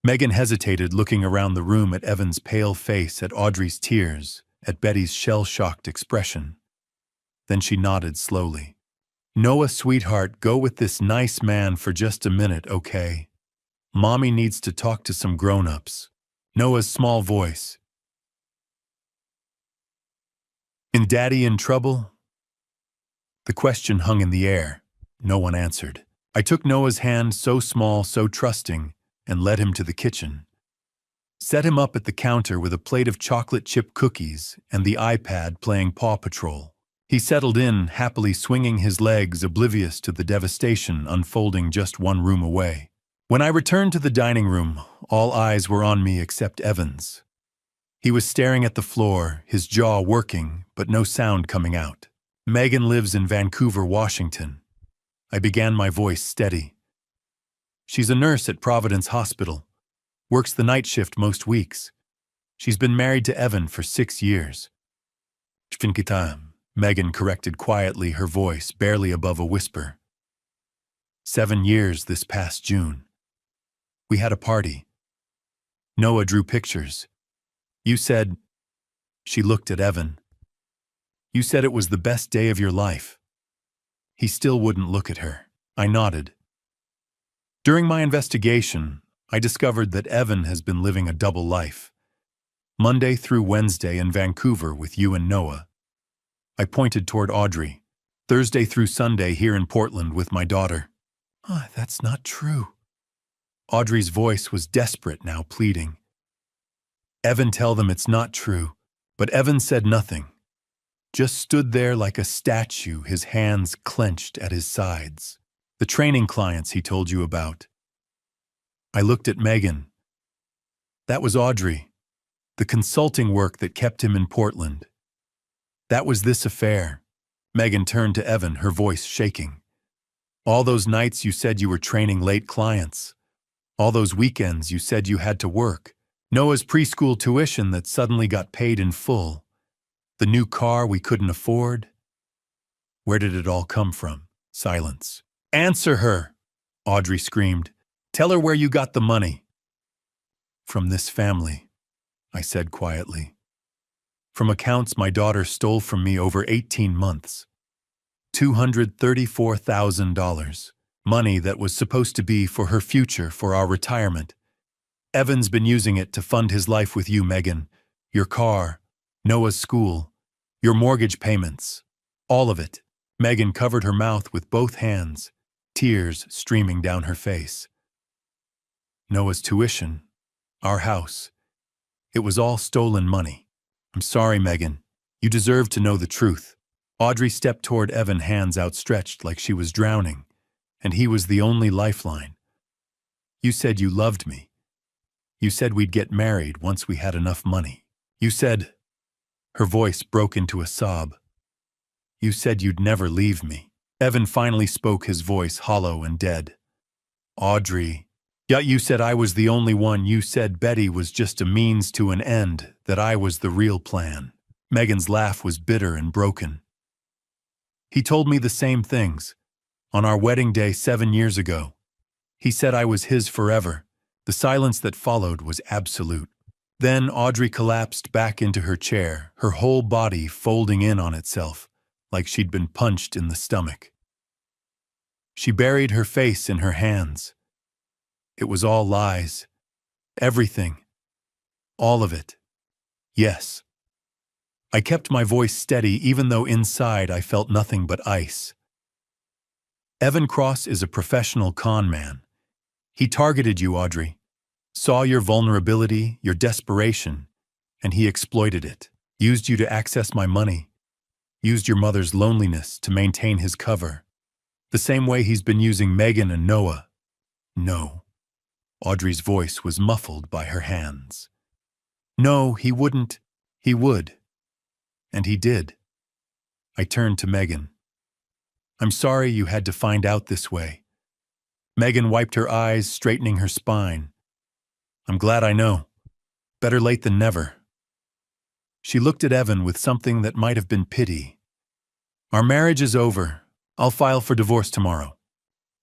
Megan hesitated, looking around the room at Evan's pale face, at Audrey's tears, at Betty's shell-shocked expression. Then she nodded slowly. Noah, sweetheart, go with this nice man for just a minute, okay? Mommy needs to talk to some grown-ups. Noah's small voice. Is Daddy in trouble? The question hung in the air. No one answered. I took Noah's hand, so small, so trusting, and led him to the kitchen. Set him up at the counter with a plate of chocolate chip cookies and the iPad playing Paw Patrol. He settled in, happily swinging his legs, oblivious to the devastation unfolding just one room away. When I returned to the dining room, all eyes were on me except Evan's. He was staring at the floor, his jaw working, but no sound coming out. Megan lives in Vancouver, Washington. I began, my voice steady. She's a nurse at Providence Hospital. Works the night shift most weeks. She's been married to Evan for 6 years. Megan corrected quietly, her voice barely above a whisper. 7 years this past June. We had a party. Noah drew pictures. You said, she looked at Evan. You said it was the best day of your life. He still wouldn't look at her. I nodded. During my investigation, I discovered that Evan has been living a double life. Monday through Wednesday in Vancouver with you and Noah. I pointed toward Audrey. Thursday through Sunday here in Portland with my daughter. That's not true. Audrey's voice was desperate now, pleading. Evan, tell them it's not true. But Evan said nothing. Just stood there like a statue, his hands clenched at his sides. The training clients he told you about. I looked at Megan. That was Audrey. The consulting work that kept him in Portland. That was this affair. Megan turned to Evan, her voice shaking. All those nights you said you were training late clients. All those weekends you said you had to work. Noah's preschool tuition that suddenly got paid in full. The new car we couldn't afford. Where did it all come from? Silence. Answer her, Audrey screamed. Tell her where you got the money. From this family, I said quietly. From accounts my daughter stole from me over 18 months. $234,000. Money that was supposed to be for her future, for our retirement. Evan's been using it to fund his life with you, Megan. Your car, Noah's school, your mortgage payments. All of it. Megan covered her mouth with both hands, tears streaming down her face. Noah's tuition, our house. It was all stolen money. I'm sorry, Megan. You deserve to know the truth. Audrey stepped toward Evan, hands outstretched like she was drowning, and he was the only lifeline. You said you loved me. You said we'd get married once we had enough money. You said, her voice broke into a sob. You said you'd never leave me. Evan finally spoke, his voice hollow and dead. Audrey, yet you said I was the only one. You said Betty was just a means to an end, that I was the real plan. Megan's laugh was bitter and broken. He told me the same things. On our wedding day 7 years ago. He said I was his forever. The silence that followed was absolute. Then Audrey collapsed back into her chair, her whole body folding in on itself, like she'd been punched in the stomach. She buried her face in her hands. It was all lies. Everything. All of it. Yes. I kept my voice steady even though inside I felt nothing but ice. Evan Cross is a professional con man. He targeted you, Audrey. Saw your vulnerability, your desperation, and he exploited it. Used you to access my money. Used your mother's loneliness to maintain his cover. The same way he's been using Megan and Noah. No. Audrey's voice was muffled by her hands. No, he wouldn't. He would. And he did. I turned to Megan. I'm sorry you had to find out this way. Megan wiped her eyes, straightening her spine. I'm glad I know. Better late than never. She looked at Evan with something that might have been pity. Our marriage is over. I'll file for divorce tomorrow.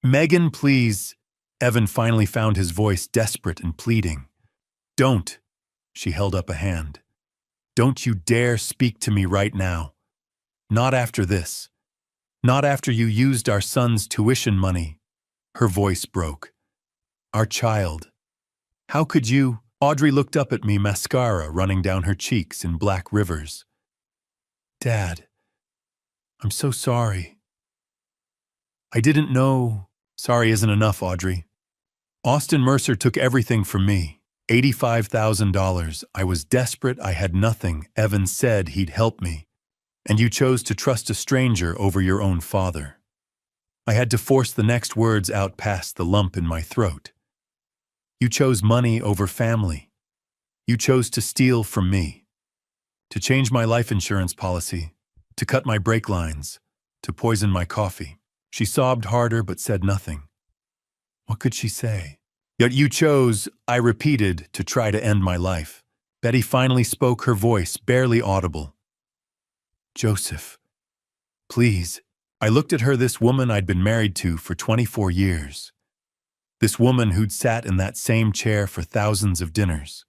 Megan, please. Evan finally found his voice desperate and pleading. Don't. She held up a hand. Don't you dare speak to me right now. Not after this. Not after you used our son's tuition money. Her voice broke. Our child. How could you? Audrey looked up at me, mascara running down her cheeks in black rivers. Dad, I'm so sorry. I didn't know. Sorry isn't enough, Audrey. Austin Mercer took everything from me. $85,000. I was desperate. I had nothing. Evan said he'd help me. And you chose to trust a stranger over your own father. I had to force the next words out past the lump in my throat. You chose money over family. You chose to steal from me. To change my life insurance policy. To cut my brake lines. To poison my coffee. She sobbed harder but said nothing. What could she say? Yet you chose, I repeated, to try to end my life. Betty finally spoke, her voice barely audible. Joseph, please. I looked at her, this woman I'd been married to for 24 years. This woman who'd sat in that same chair for thousands of dinners.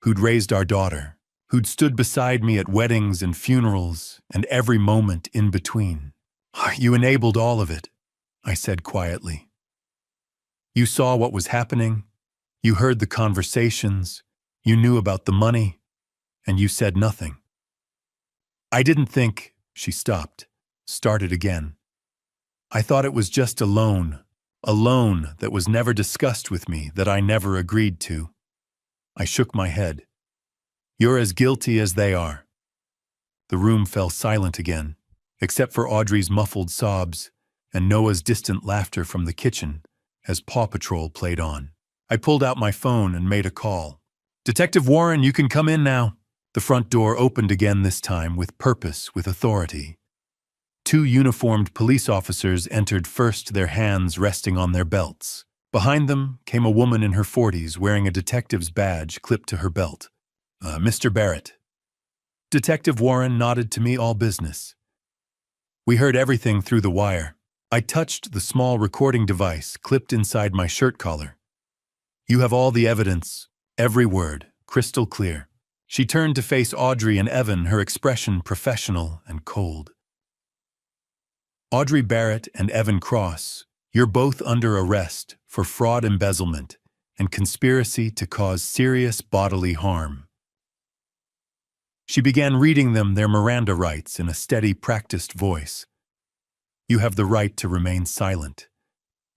Who'd raised our daughter. Who'd stood beside me at weddings and funerals and every moment in between. You enabled all of it, I said quietly. You saw what was happening. You heard the conversations. You knew about the money. And you said nothing. I didn't think. She stopped, started again. I thought it was just a loan that was never discussed with me, that I never agreed to. I shook my head. You're as guilty as they are. The room fell silent again, except for Audrey's muffled sobs and Noah's distant laughter from the kitchen as Paw Patrol played on. I pulled out my phone and made a call. Detective Warren, you can come in now. The front door opened again, this time with purpose, with authority. 2 uniformed police officers entered first, their hands resting on their belts. Behind them came a woman in her 40s wearing a detective's badge clipped to her belt. Mr. Barrett. Detective Warren nodded to me, all business. We heard everything through the wire. I touched the small recording device clipped inside my shirt collar. You have all the evidence, every word, crystal clear. She turned to face Audrey and Evan, her expression professional and cold. Audrey Barrett and Evan Cross, you're both under arrest for fraud, embezzlement, and conspiracy to cause serious bodily harm. She began reading them their Miranda rights in a steady, practiced voice. You have the right to remain silent.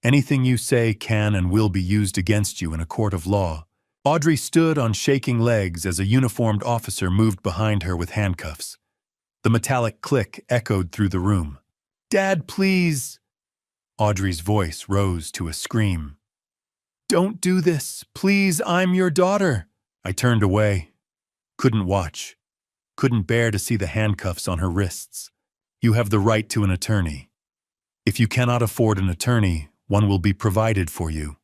Anything you say can and will be used against you in a court of law. Audrey stood on shaking legs as a uniformed officer moved behind her with handcuffs. The metallic click echoed through the room. Dad, please! Audrey's voice rose to a scream. Don't do this. Please, I'm your daughter. I turned away. Couldn't watch. Couldn't bear to see the handcuffs on her wrists. You have the right to an attorney. If you cannot afford an attorney, one will be provided for you.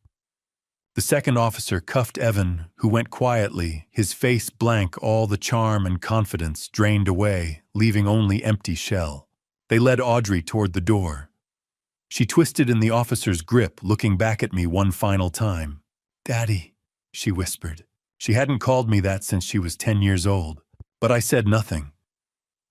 The second officer cuffed Evan, who went quietly, his face blank, all the charm and confidence drained away, leaving only empty shell. They led Audrey toward the door. She twisted in the officer's grip, looking back at me one final time. Daddy, she whispered. She hadn't called me that since she was 10 years old. But I said nothing.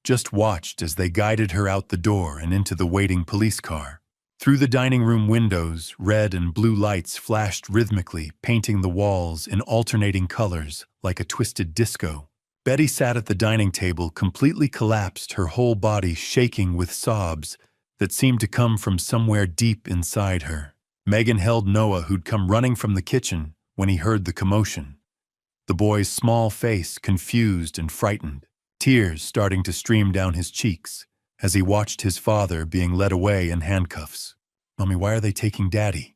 Just watched as they guided her out the door and into the waiting police car. Through the dining room windows, red and blue lights flashed rhythmically, painting the walls in alternating colors like a twisted disco. Betty sat at the dining table, completely collapsed, her whole body shaking with sobs that seemed to come from somewhere deep inside her. Megan held Noah, who'd come running from the kitchen when he heard the commotion. The boy's small face confused and frightened, tears starting to stream down his cheeks as he watched his father being led away in handcuffs. "Mommy, why are they taking Daddy?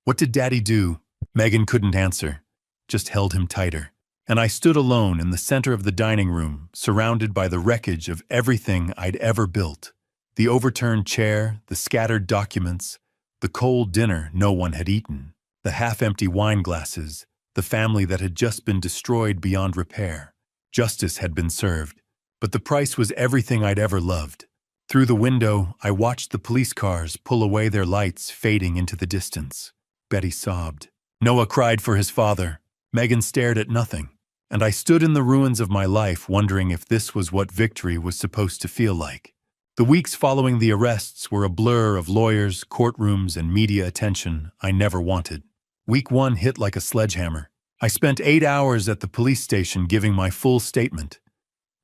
What did Daddy do?" Megan couldn't answer, just held him tighter. And I stood alone in the center of the dining room, surrounded by the wreckage of everything I'd ever built. The overturned chair, the scattered documents, the cold dinner no one had eaten, the half-empty wine glasses, the family that had just been destroyed beyond repair. Justice had been served, but the price was everything I'd ever loved. Through the window, I watched the police cars pull away, their lights fading into the distance. Betty sobbed. Noah cried for his father. Megan stared at nothing, and I stood in the ruins of my life wondering if this was what victory was supposed to feel like. The weeks following the arrests were a blur of lawyers, courtrooms, and media attention I never wanted. Week 1 hit like a sledgehammer. I spent 8 hours at the police station giving my full statement.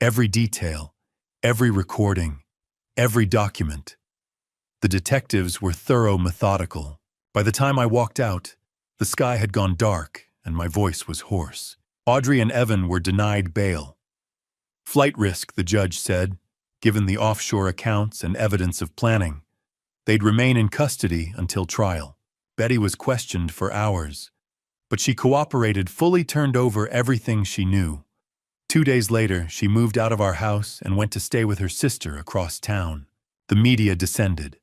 Every detail, every recording, every document. The detectives were thorough, methodical. By the time I walked out, the sky had gone dark and my voice was hoarse. Audrey and Evan were denied bail. Flight risk, the judge said, given the offshore accounts and evidence of planning. They'd remain in custody until trial. Betty was questioned for hours, but she cooperated, fully turned over everything she knew. 2 days later, she moved out of our house and went to stay with her sister across town. The media descended.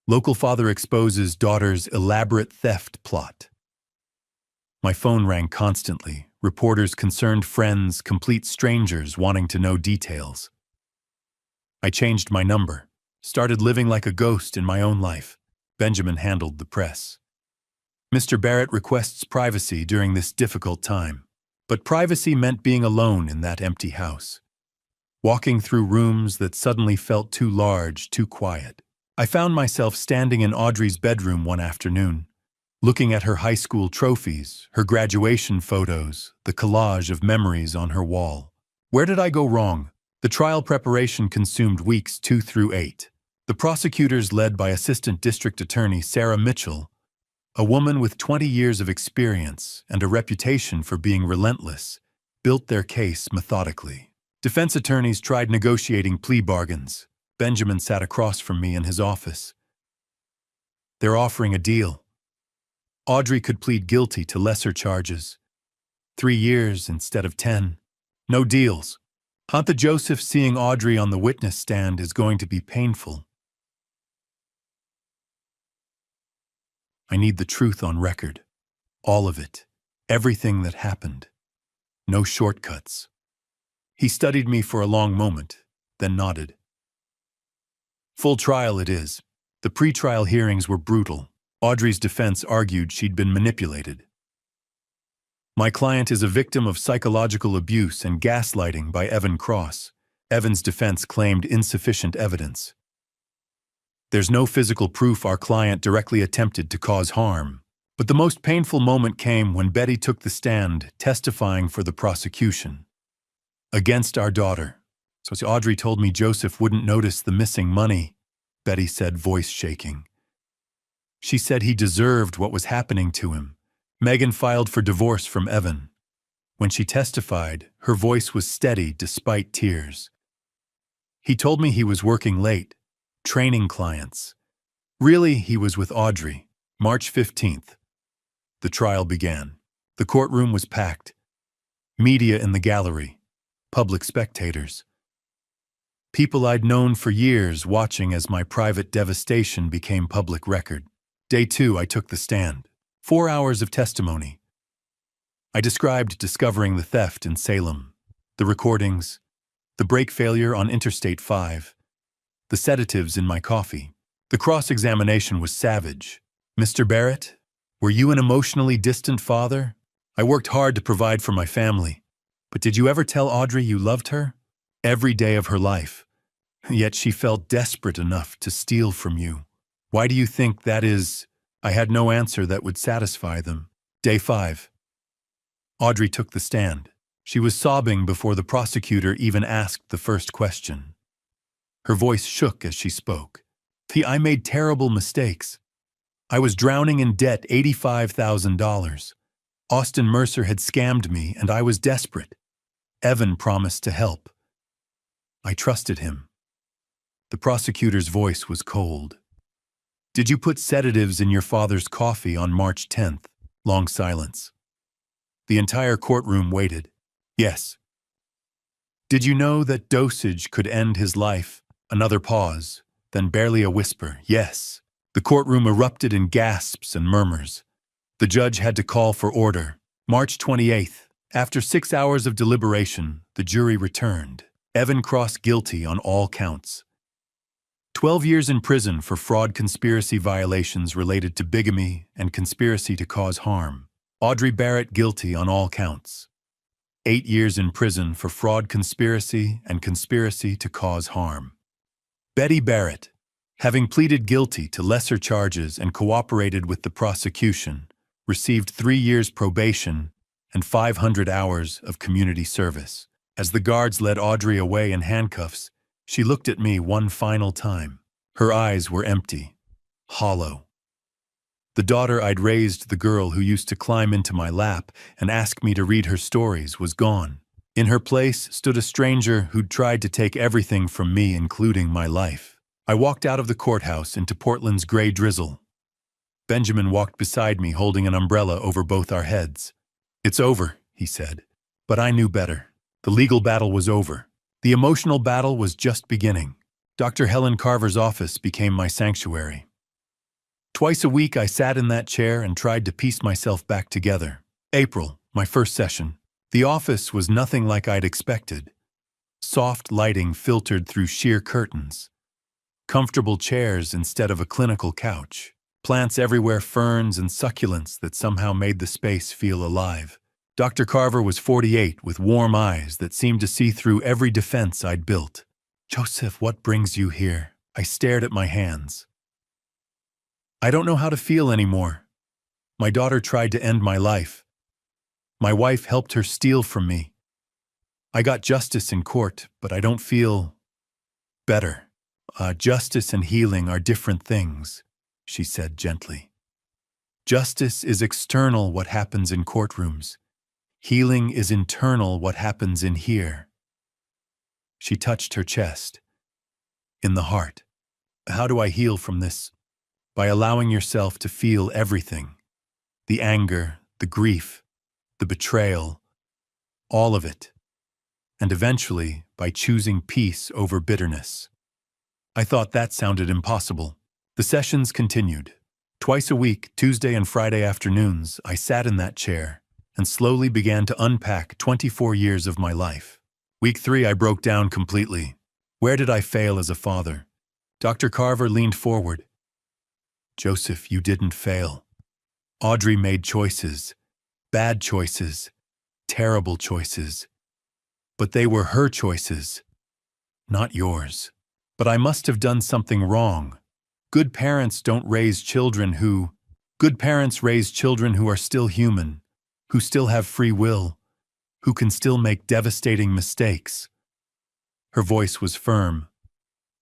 Local father exposes daughter's elaborate theft plot. My phone rang constantly, reporters concerned, friends, complete strangers wanting to know details. I changed my number, started living like a ghost in my own life. Benjamin handled the press. Mr. Barrett requests privacy during this difficult time, but privacy meant being alone in that empty house. Walking through rooms that suddenly felt too large, too quiet. I found myself standing in Audrey's bedroom one afternoon, looking at her high school trophies, her graduation photos, the collage of memories on her wall. Where did I go wrong? The trial preparation consumed weeks 2 through 8. The prosecutors, led by Assistant District Attorney Sarah Mitchell, a woman with 20 years of experience and a reputation for being relentless, built their case methodically. Defense attorneys tried negotiating plea bargains. Benjamin sat across from me in his office. They're offering a deal. Audrey could plead guilty to lesser charges. 3 years instead of 10. No deals. Hanta Joseph seeing Audrey on the witness stand is going to be painful. I need the truth on record. All of it. Everything that happened. No shortcuts. He studied me for a long moment, then nodded. Full trial it is. The pre-trial hearings were brutal. Audrey's defense argued she'd been manipulated. My client is a victim of psychological abuse and gaslighting by Evan Cross. Evan's defense claimed insufficient evidence. There's no physical proof our client directly attempted to cause harm. But the most painful moment came when Betty took the stand, testifying for the prosecution. Against our daughter. So Audrey told me Joseph wouldn't notice the missing money, Betty said, voice shaking. She said he deserved what was happening to him. Megan filed for divorce from Evan. When she testified, her voice was steady despite tears. He told me he was working late, training clients. Really, he was with Audrey. March 15th. The trial began. The courtroom was packed. Media in the gallery. Public spectators. People I'd known for years watching as my private devastation became public record. Day 2, I took the stand. 4 hours of testimony. I described discovering the theft in Salem, the recordings, the brake failure on Interstate 5, the sedatives in my coffee. The cross-examination was savage. Mr. Barrett, were you an emotionally distant father? I worked hard to provide for my family. But did you ever tell Audrey you loved her? Every day of her life. Yet she felt desperate enough to steal from you. Why do you think that is? I had no answer that would satisfy them. Day 5. Audrey took the stand. She was sobbing before the prosecutor even asked the first question. Her voice shook as she spoke. I made terrible mistakes. I was drowning in debt, $85,000. Austin Mercer had scammed me, and I was desperate. Evan promised to help. I trusted him. The prosecutor's voice was cold. Did you put sedatives in your father's coffee on March 10th? Long silence. The entire courtroom waited. Yes. Did you know that dosage could end his life? Another pause, then barely a whisper. Yes. The courtroom erupted in gasps and murmurs. The judge had to call for order. March 28th. After 6 hours of deliberation, the jury returned. Evan Cross guilty on all counts. 12 years in prison for fraud conspiracy violations related to bigamy and conspiracy to cause harm. Audrey Barrett guilty on all counts. 8 years in prison for fraud conspiracy and conspiracy to cause harm. Betty Barrett, having pleaded guilty to lesser charges and cooperated with the prosecution, received 3 years probation and 500 hours of community service. As the guards led Audrey away in handcuffs, she looked at me one final time. Her eyes were empty, hollow. The daughter I'd raised, the girl who used to climb into my lap and ask me to read her stories, was gone. In her place stood a stranger who'd tried to take everything from me, including my life. I walked out of the courthouse into Portland's gray drizzle. Benjamin walked beside me, holding an umbrella over both our heads. It's over, he said. But I knew better. The legal battle was over. The emotional battle was just beginning. Dr. Helen Carver's office became my sanctuary. Twice a week I sat in that chair and tried to piece myself back together. April, my first session. The office was nothing like I'd expected. Soft lighting filtered through sheer curtains. Comfortable chairs instead of a clinical couch. Plants everywhere, ferns and succulents that somehow made the space feel alive. Dr. Carver was 48 with warm eyes that seemed to see through every defense I'd built. Joseph, what brings you here? I stared at my hands. I don't know how to feel anymore. My daughter tried to end my life. My wife helped her steal from me. I got justice in court, but I don't feel better. Justice and healing are different things, she said gently. Justice is external, what happens in courtrooms. Healing is internal, what happens in here. She touched her chest. In the heart. How do I heal from this? By allowing yourself to feel everything. The anger, the grief, the betrayal, all of it. And eventually, by choosing peace over bitterness. I thought that sounded impossible. The sessions continued. Twice a week, Tuesday and Friday afternoons, I sat in that chair and slowly began to unpack 24 years of my life. Week 3, I broke down completely. Where did I fail as a father? Dr. Carver leaned forward. Joseph, you didn't fail. Audrey made choices, bad choices, terrible choices. But they were her choices, not yours. But I must have done something wrong. Good parents don't raise children who... Good parents raise children who are still human, who still have free will, who can still make devastating mistakes. Her voice was firm.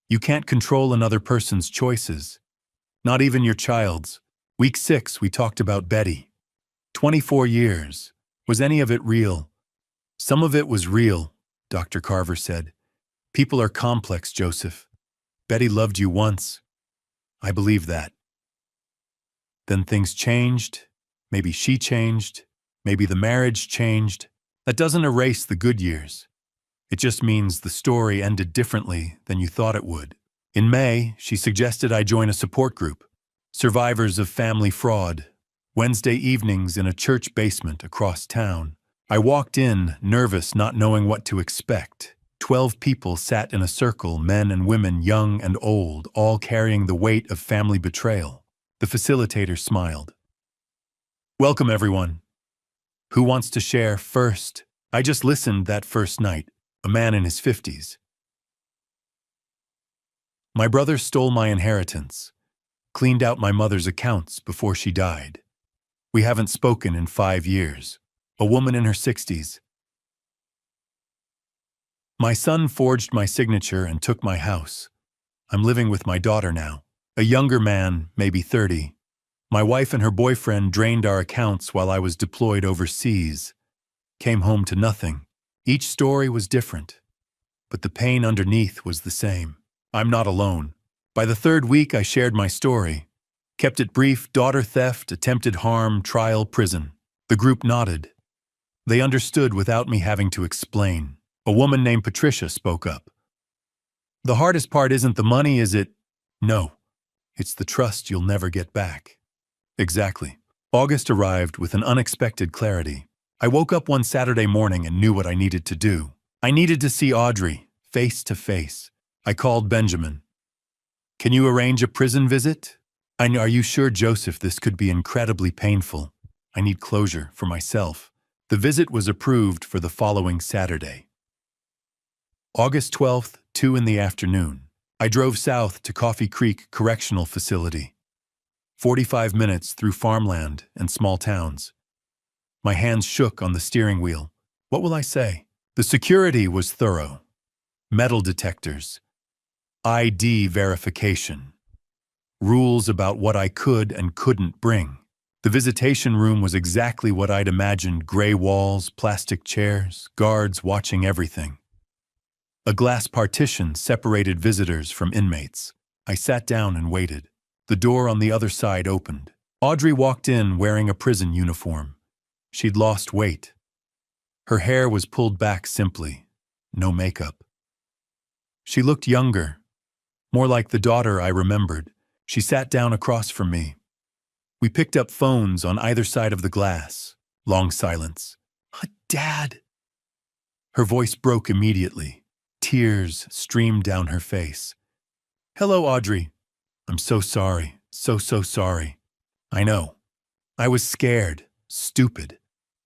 You can't control another person's choices, not even your child's. Week 6, we talked about Betty. 24 years. Was any of it real? Some of it was real, Dr. Carver said. People are complex, Joseph. Betty loved you once. I believe that. Then things changed. Maybe she changed. Maybe the marriage changed. That doesn't erase the good years. It just means the story ended differently than you thought it would. In May, she suggested I join a support group. Survivors of family fraud. Wednesday evenings in a church basement across town. I walked in, nervous, not knowing what to expect. 12 people sat in a circle, men and women, young and old, all carrying the weight of family betrayal. The facilitator smiled. Welcome, everyone. Who wants to share first? I just listened that first night, a man in his 50s. My brother stole my inheritance. cleaned out my mother's accounts before she died. We haven't spoken in 5 years. A woman in her 60s. My son forged my signature and took my house. I'm living with my daughter now. A younger man, maybe 30. My wife and her boyfriend drained our accounts while I was deployed overseas. Came home to nothing. Each story was different, but the pain underneath was the same. I'm not alone. By the 3rd week, I shared my story. Kept it brief: daughter theft, attempted harm, trial, prison. The group nodded. They understood without me having to explain. A woman named Patricia spoke up. The hardest part isn't the money, is it? No. It's the trust you'll never get back. Exactly. August arrived with an unexpected clarity. I woke up one Saturday morning and knew what I needed to do. I needed to see Audrey, face to face. I called Benjamin. Can you arrange a prison visit? Are you sure, Joseph, this could be incredibly painful? I need closure for myself. The visit was approved for the following Saturday. August 12th, 2 in the afternoon. I drove south to Coffee Creek Correctional Facility. 45 minutes through farmland and small towns. My hands shook on the steering wheel. What will I say? The security was thorough. Metal detectors. ID verification. Rules about what I could and couldn't bring. The visitation room was exactly what I'd imagined: gray walls, plastic chairs, guards watching everything. A glass partition separated visitors from inmates. I sat down and waited. The door on the other side opened. Audrey walked in wearing a prison uniform. She'd lost weight. Her hair was pulled back simply. No makeup. She looked younger, more like the daughter I remembered. She sat down across from me. We picked up phones on either side of the glass. Long silence. Dad! Her voice broke immediately. Tears streamed down her face. Hello, Audrey. I'm so sorry. So sorry. I know. I was scared. Stupid.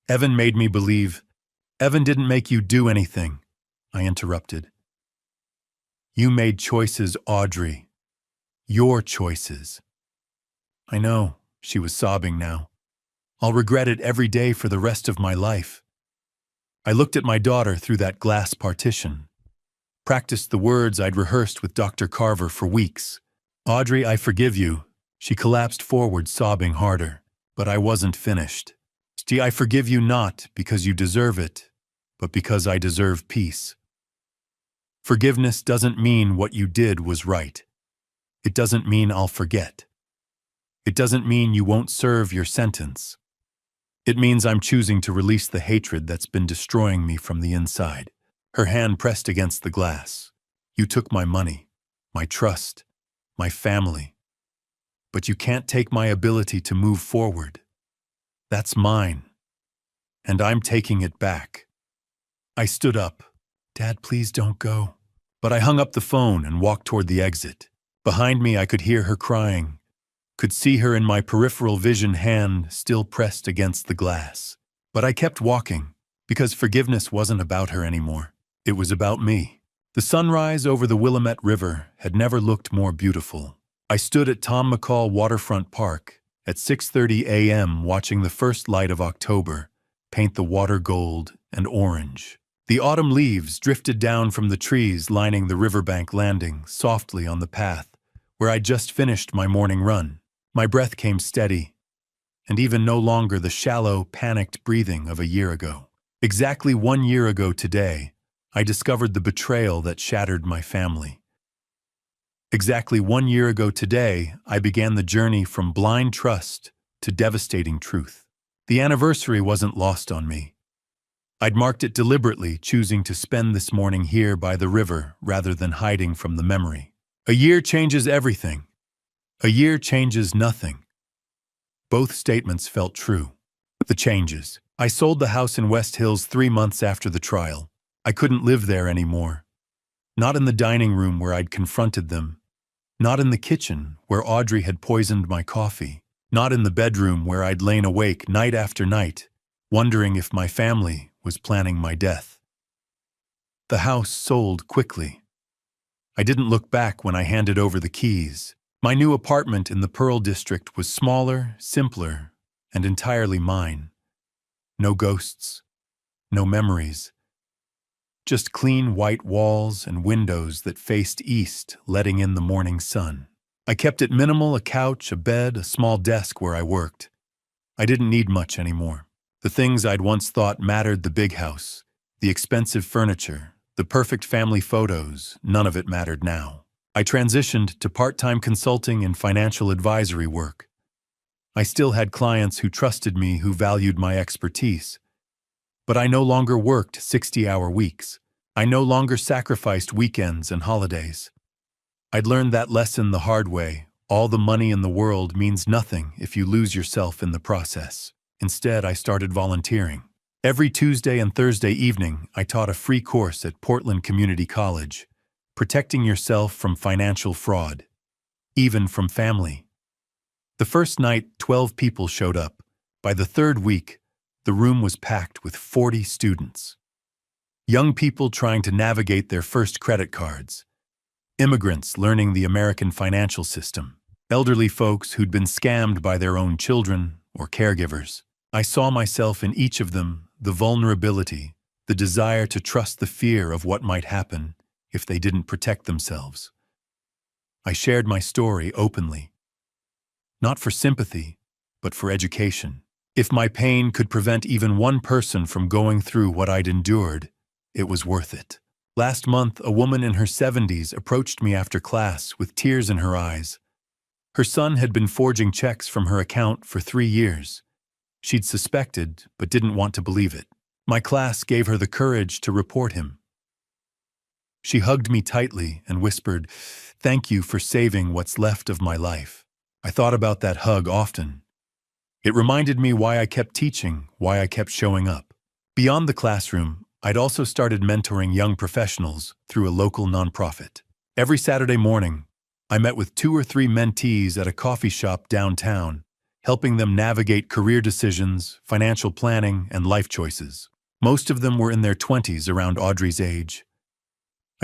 Evan made me believe. Evan didn't make you do anything, I interrupted. You made choices, Audrey. Your choices. I know, she was sobbing now. I'll regret it every day for the rest of my life. I looked at my daughter through that glass partition. Practiced the words I'd rehearsed with Dr. Carver for weeks. Audrey, I forgive you. She collapsed forward, sobbing harder. But I wasn't finished. See, I forgive you not because you deserve it, but because I deserve peace. Forgiveness doesn't mean what you did was right. It doesn't mean I'll forget. It doesn't mean you won't serve your sentence. It means I'm choosing to release the hatred that's been destroying me from the inside. Her hand pressed against the glass. You took my money, my trust, my family. But you can't take my ability to move forward. That's mine. And I'm taking it back. I stood up. Dad, please don't go. But I hung up the phone and walked toward the exit. Behind me, I could hear her crying. Could see her in my peripheral vision, hand still pressed against the glass. But I kept walking, because forgiveness wasn't about her anymore. It was about me. The sunrise over the Willamette River had never looked more beautiful. I stood at Tom McCall Waterfront Park at 6:30 a.m. watching the first light of October paint the water gold and orange. The autumn leaves drifted down from the trees lining the riverbank, landing softly on the path where I'd just finished my morning run. My breath came steady, and even no longer the shallow, panicked breathing of a year ago. Exactly 1 year ago today, I discovered the betrayal that shattered my family. Exactly 1 year ago today, I began the journey from blind trust to devastating truth. The anniversary wasn't lost on me. I'd marked it deliberately, choosing to spend this morning here by the river rather than hiding from the memory. A year changes everything. A year changes nothing. Both statements felt true. The changes. I sold the house in West Hills 3 months after the trial. I couldn't live there anymore. Not in the dining room where I'd confronted them. Not in the kitchen where Audrey had poisoned my coffee. Not in the bedroom where I'd lain awake night after night, wondering if my family was planning my death. The house sold quickly. I didn't look back when I handed over the keys. My new apartment in the Pearl District was smaller, simpler, and entirely mine. No ghosts, no memories. Just clean white walls and windows that faced east, letting in the morning sun. I kept it minimal: a couch, a bed, a small desk where I worked. I didn't need much anymore. The things I'd once thought mattered: the big house, the expensive furniture, the perfect family photos, none of it mattered now. I transitioned to part-time consulting and financial advisory work. I still had clients who trusted me, who valued my expertise. But I no longer worked 60-hour weeks. I no longer sacrificed weekends and holidays. I'd learned that lesson the hard way. All the money in the world means nothing if you lose yourself in the process. Instead, I started volunteering. Every Tuesday and Thursday evening, I taught a free course at Portland Community College, protecting yourself from financial fraud, even from family. The first night, 12 people showed up. By the third week, the room was packed with 40 students. Young people trying to navigate their first credit cards. Immigrants learning the American financial system. Elderly folks who'd been scammed by their own children or caregivers. I saw myself in each of them: the vulnerability, the desire to trust, the fear of what might happen if they didn't protect themselves. I shared my story openly. Not for sympathy, but for education. If my pain could prevent even one person from going through what I'd endured, it was worth it. Last month, a woman in her 70s approached me after class with tears in her eyes. Her son had been forging checks from her account for 3 years. She'd suspected, but didn't want to believe it. My class gave her the courage to report him. She hugged me tightly and whispered, "Thank you for saving what's left of my life." I thought about that hug often. It reminded me why I kept teaching, why I kept showing up. Beyond the classroom, I'd also started mentoring young professionals through a local nonprofit. Every Saturday morning, I met with 2 or 3 mentees at a coffee shop downtown, helping them navigate career decisions, financial planning, and life choices. Most of them were in their 20s, around Audrey's age.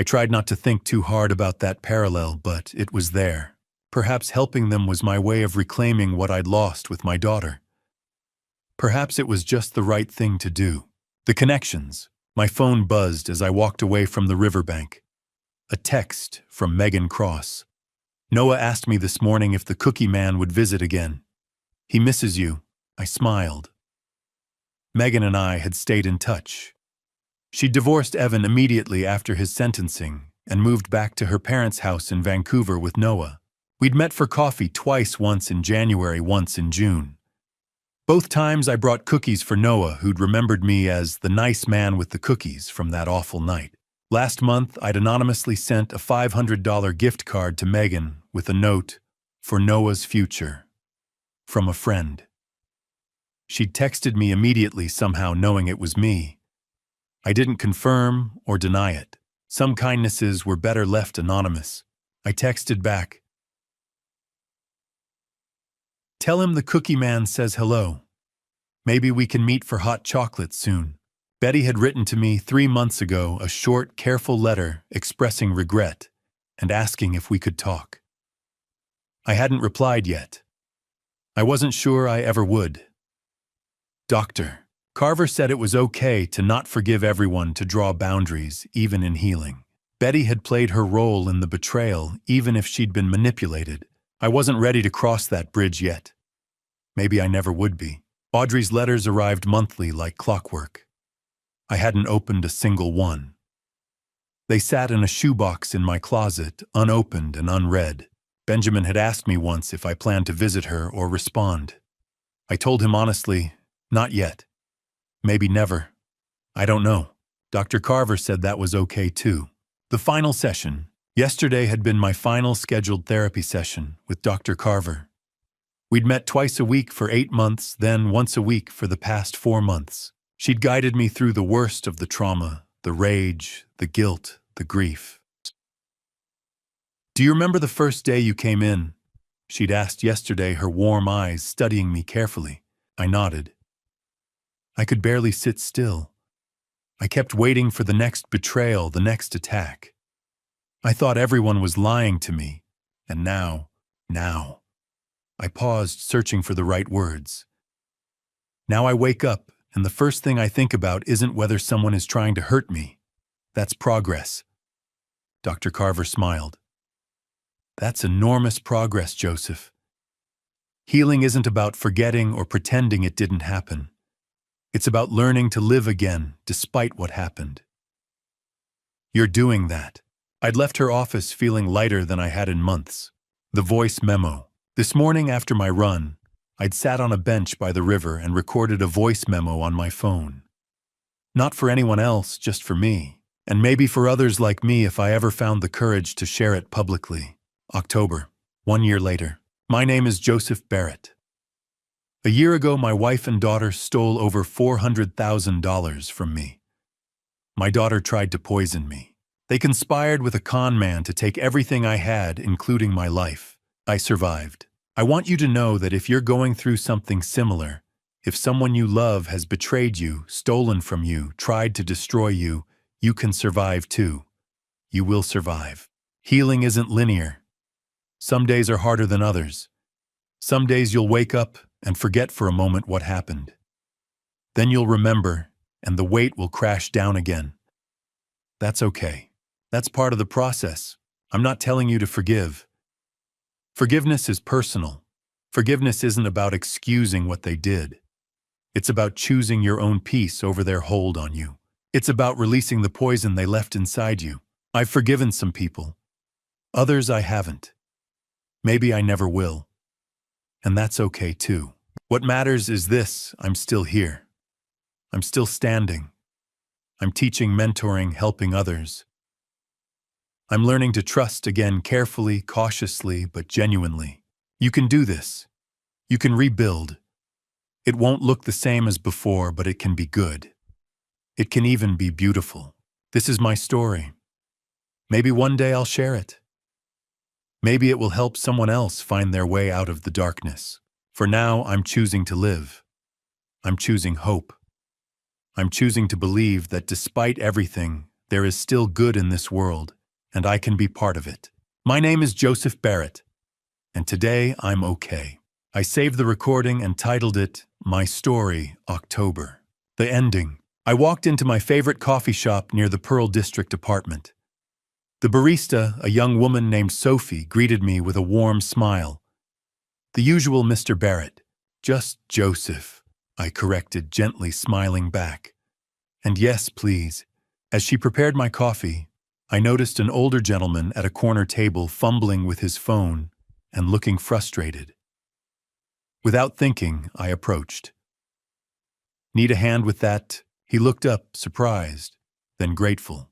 I tried not to think too hard about that parallel, but it was there. Perhaps helping them was my way of reclaiming what I'd lost with my daughter. Perhaps it was just the right thing to do. The connections. My phone buzzed as I walked away from the riverbank. A text from Megan Cross. "Noah asked me this morning if the cookie man would visit again. He misses you." I smiled. Megan and I had stayed in touch. She divorced Evan immediately after his sentencing and moved back to her parents' house in Vancouver with Noah. We'd met for coffee twice, once in January, once in June. Both times I brought cookies for Noah, who'd remembered me as the nice man with the cookies from that awful night. Last month, I'd anonymously sent a $500 gift card to Megan with a note, "For Noah's future," from a friend. She'd texted me immediately, somehow knowing it was me. I didn't confirm or deny it. Some kindnesses were better left anonymous. I texted back, "Tell him the cookie man says hello. Maybe we can meet for hot chocolate soon." Betty had written to me 3 months ago a short, careful letter expressing regret and asking if we could talk. I hadn't replied yet. I wasn't sure I ever would. Dr. Carver said it was okay to not forgive everyone, to draw boundaries, even in healing. Betty had played her role in the betrayal, even if she'd been manipulated. I wasn't ready to cross that bridge yet. Maybe I never would be. Audrey's letters arrived monthly like clockwork. I hadn't opened a single one. They sat in a shoebox in my closet, unopened and unread. Benjamin had asked me once if I planned to visit her or respond. I told him honestly, not yet. Maybe never. I don't know. Dr. Carver said that was okay too. The final session. Yesterday had been my final scheduled therapy session with Dr. Carver. We'd met twice a week for 8 months, then once a week for the past 4 months. She'd guided me through the worst of the trauma, the rage, the guilt, the grief. "Do you remember the first day you came in?" she'd asked yesterday, her warm eyes studying me carefully. I nodded. I could barely sit still. I kept waiting for the next betrayal, the next attack. I thought everyone was lying to me, and now, Now. I paused, searching for the right words. Now I wake up, and the first thing I think about isn't whether someone is trying to hurt me. That's progress. Dr. Carver smiled. That's enormous progress, Joseph. Healing isn't about forgetting or pretending it didn't happen. It's about learning to live again, despite what happened. You're doing that. I'd left her office feeling lighter than I had in months. The voice memo. This morning after my run, I'd sat on a bench by the river and recorded a voice memo on my phone. Not for anyone else, just for me. And maybe for others like me if I ever found the courage to share it publicly. October, 1 year later. My name is Joseph Barrett. A year ago, my wife and daughter stole over $400,000 from me. My daughter tried to poison me. They conspired with a con man to take everything I had, including my life. I survived. I want you to know that if you're going through something similar, if someone you love has betrayed you, stolen from you, tried to destroy you, you can survive too. You will survive. Healing isn't linear. Some days are harder than others. Some days you'll wake up and forget for a moment what happened. Then you'll remember, and the weight will crash down again. That's okay. That's part of the process. I'm not telling you to forgive. Forgiveness is personal. Forgiveness isn't about excusing what they did. It's about choosing your own peace over their hold on you. It's about releasing the poison they left inside you. I've forgiven some people. Others I haven't. Maybe I never will. And that's okay too. What matters is this: I'm still here. I'm still standing. I'm teaching, mentoring, helping others. I'm learning to trust again, carefully, cautiously, but genuinely. You can do this. You can rebuild. It won't look the same as before, but it can be good. It can even be beautiful. This is my story. Maybe one day I'll share it. Maybe it will help someone else find their way out of the darkness. For now, I'm choosing to live. I'm choosing hope. I'm choosing to believe that despite everything, there is still good in this world, and I can be part of it. My name is Joseph Barrett, and today I'm okay. I saved the recording and titled it, My Story, October. The ending. I walked into my favorite coffee shop near the Pearl District apartment. The barista, a young woman named Sophie, greeted me with a warm smile. The usual Mr. Barrett. Just Joseph, I corrected, gently smiling back. And yes, please. As she prepared my coffee, I noticed an older gentleman at a corner table fumbling with his phone and looking frustrated. Without thinking, I approached. Need a hand with that? He looked up, surprised, then grateful.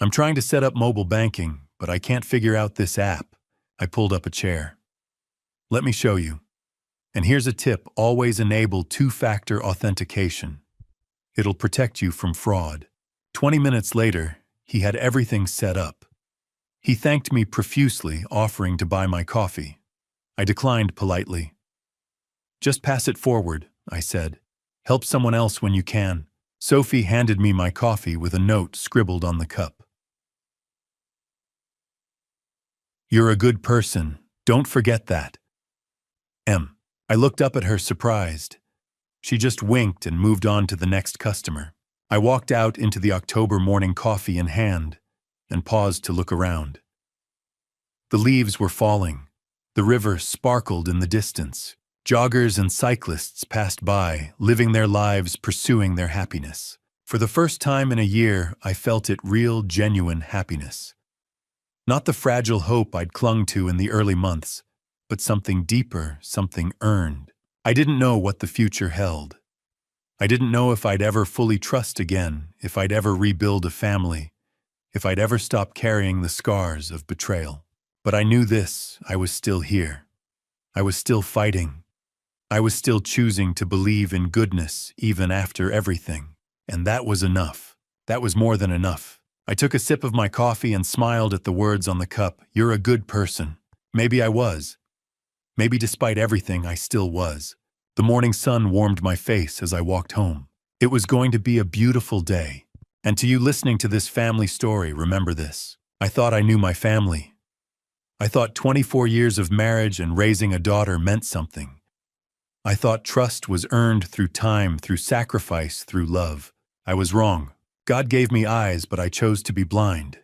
I'm trying to set up mobile banking, but I can't figure out this app. I pulled up a chair. Let me show you. And here's a tip: always enable two-factor authentication. It'll protect you from fraud. 20 minutes later, he had everything set up. He thanked me profusely, offering to buy my coffee. I declined politely. Just pass it forward, I said. Help someone else when you can. Sophie handed me my coffee with a note scribbled on the cup. You're a good person. Don't forget that. I looked up at her, surprised. She just winked and moved on to the next customer. I walked out into the October morning, coffee in hand, and paused to look around. The leaves were falling. The river sparkled in the distance. Joggers and cyclists passed by, living their lives, pursuing their happiness. For the first time in a year, I felt it: real, genuine happiness. Not the fragile hope I'd clung to in the early months, but something deeper, something earned. I didn't know what the future held. I didn't know if I'd ever fully trust again, if I'd ever rebuild a family, if I'd ever stop carrying the scars of betrayal. But I knew this: I was still here. I was still fighting. I was still choosing to believe in goodness even after everything. And that was enough. That was more than enough. I took a sip of my coffee and smiled at the words on the cup. You're a good person. Maybe I was. Maybe despite everything, I still was. The morning sun warmed my face as I walked home. It was going to be a beautiful day. And to you listening to this family story, remember this. I thought I knew my family. I thought 24 years of marriage and raising a daughter meant something. I thought trust was earned through time, through sacrifice, through love. I was wrong. God gave me eyes, but I chose to be blind.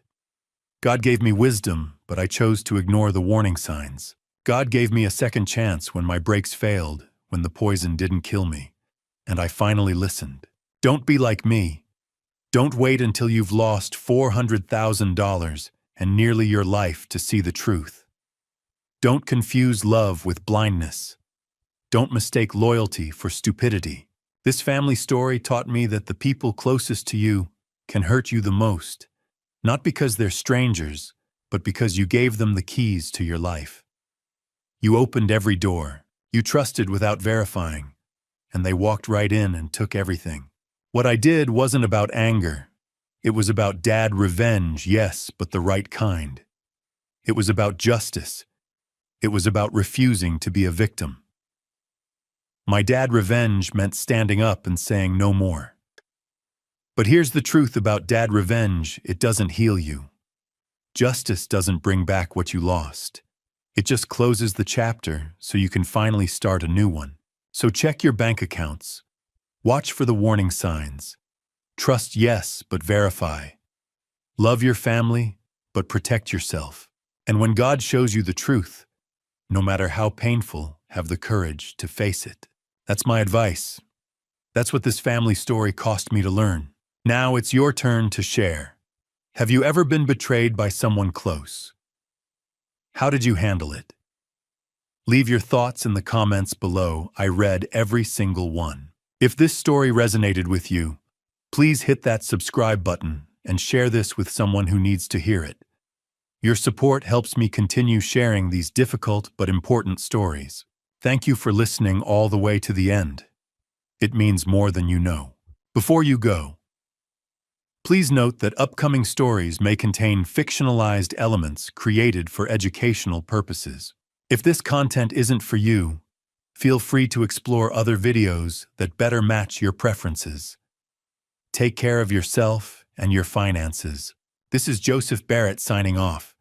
God gave me wisdom, but I chose to ignore the warning signs. God gave me a second chance when my brakes failed, when the poison didn't kill me, and I finally listened. Don't be like me. Don't wait until you've lost $400,000 and nearly your life to see the truth. Don't confuse love with blindness. Don't mistake loyalty for stupidity. This family story taught me that the people closest to you can hurt you the most, not because they're strangers, but because you gave them the keys to your life. You opened every door. You trusted without verifying, and they walked right in and took everything. What I did wasn't about anger. It was about dad revenge, yes, but the right kind. It was about justice. It was about refusing to be a victim. My dad revenge meant standing up and saying no more. But here's the truth about dad revenge: it doesn't heal you. Justice doesn't bring back what you lost. It just closes the chapter so you can finally start a new one. So check your bank accounts. Watch for the warning signs. Trust, yes, but verify. Love your family, but protect yourself. And when God shows you the truth, no matter how painful, have the courage to face it. That's my advice. That's what this family story cost me to learn. Now it's your turn to share. Have you ever been betrayed by someone close? How did you handle it? Leave your thoughts in the comments below. I read every single one. If this story resonated with you, please hit that subscribe button and share this with someone who needs to hear it. Your support helps me continue sharing these difficult but important stories. Thank you for listening all the way to the end. It means more than you know. Before you go, please note that upcoming stories may contain fictionalized elements created for educational purposes. If this content isn't for you, feel free to explore other videos that better match your preferences. Take care of yourself and your finances. This is Joseph Barrett signing off.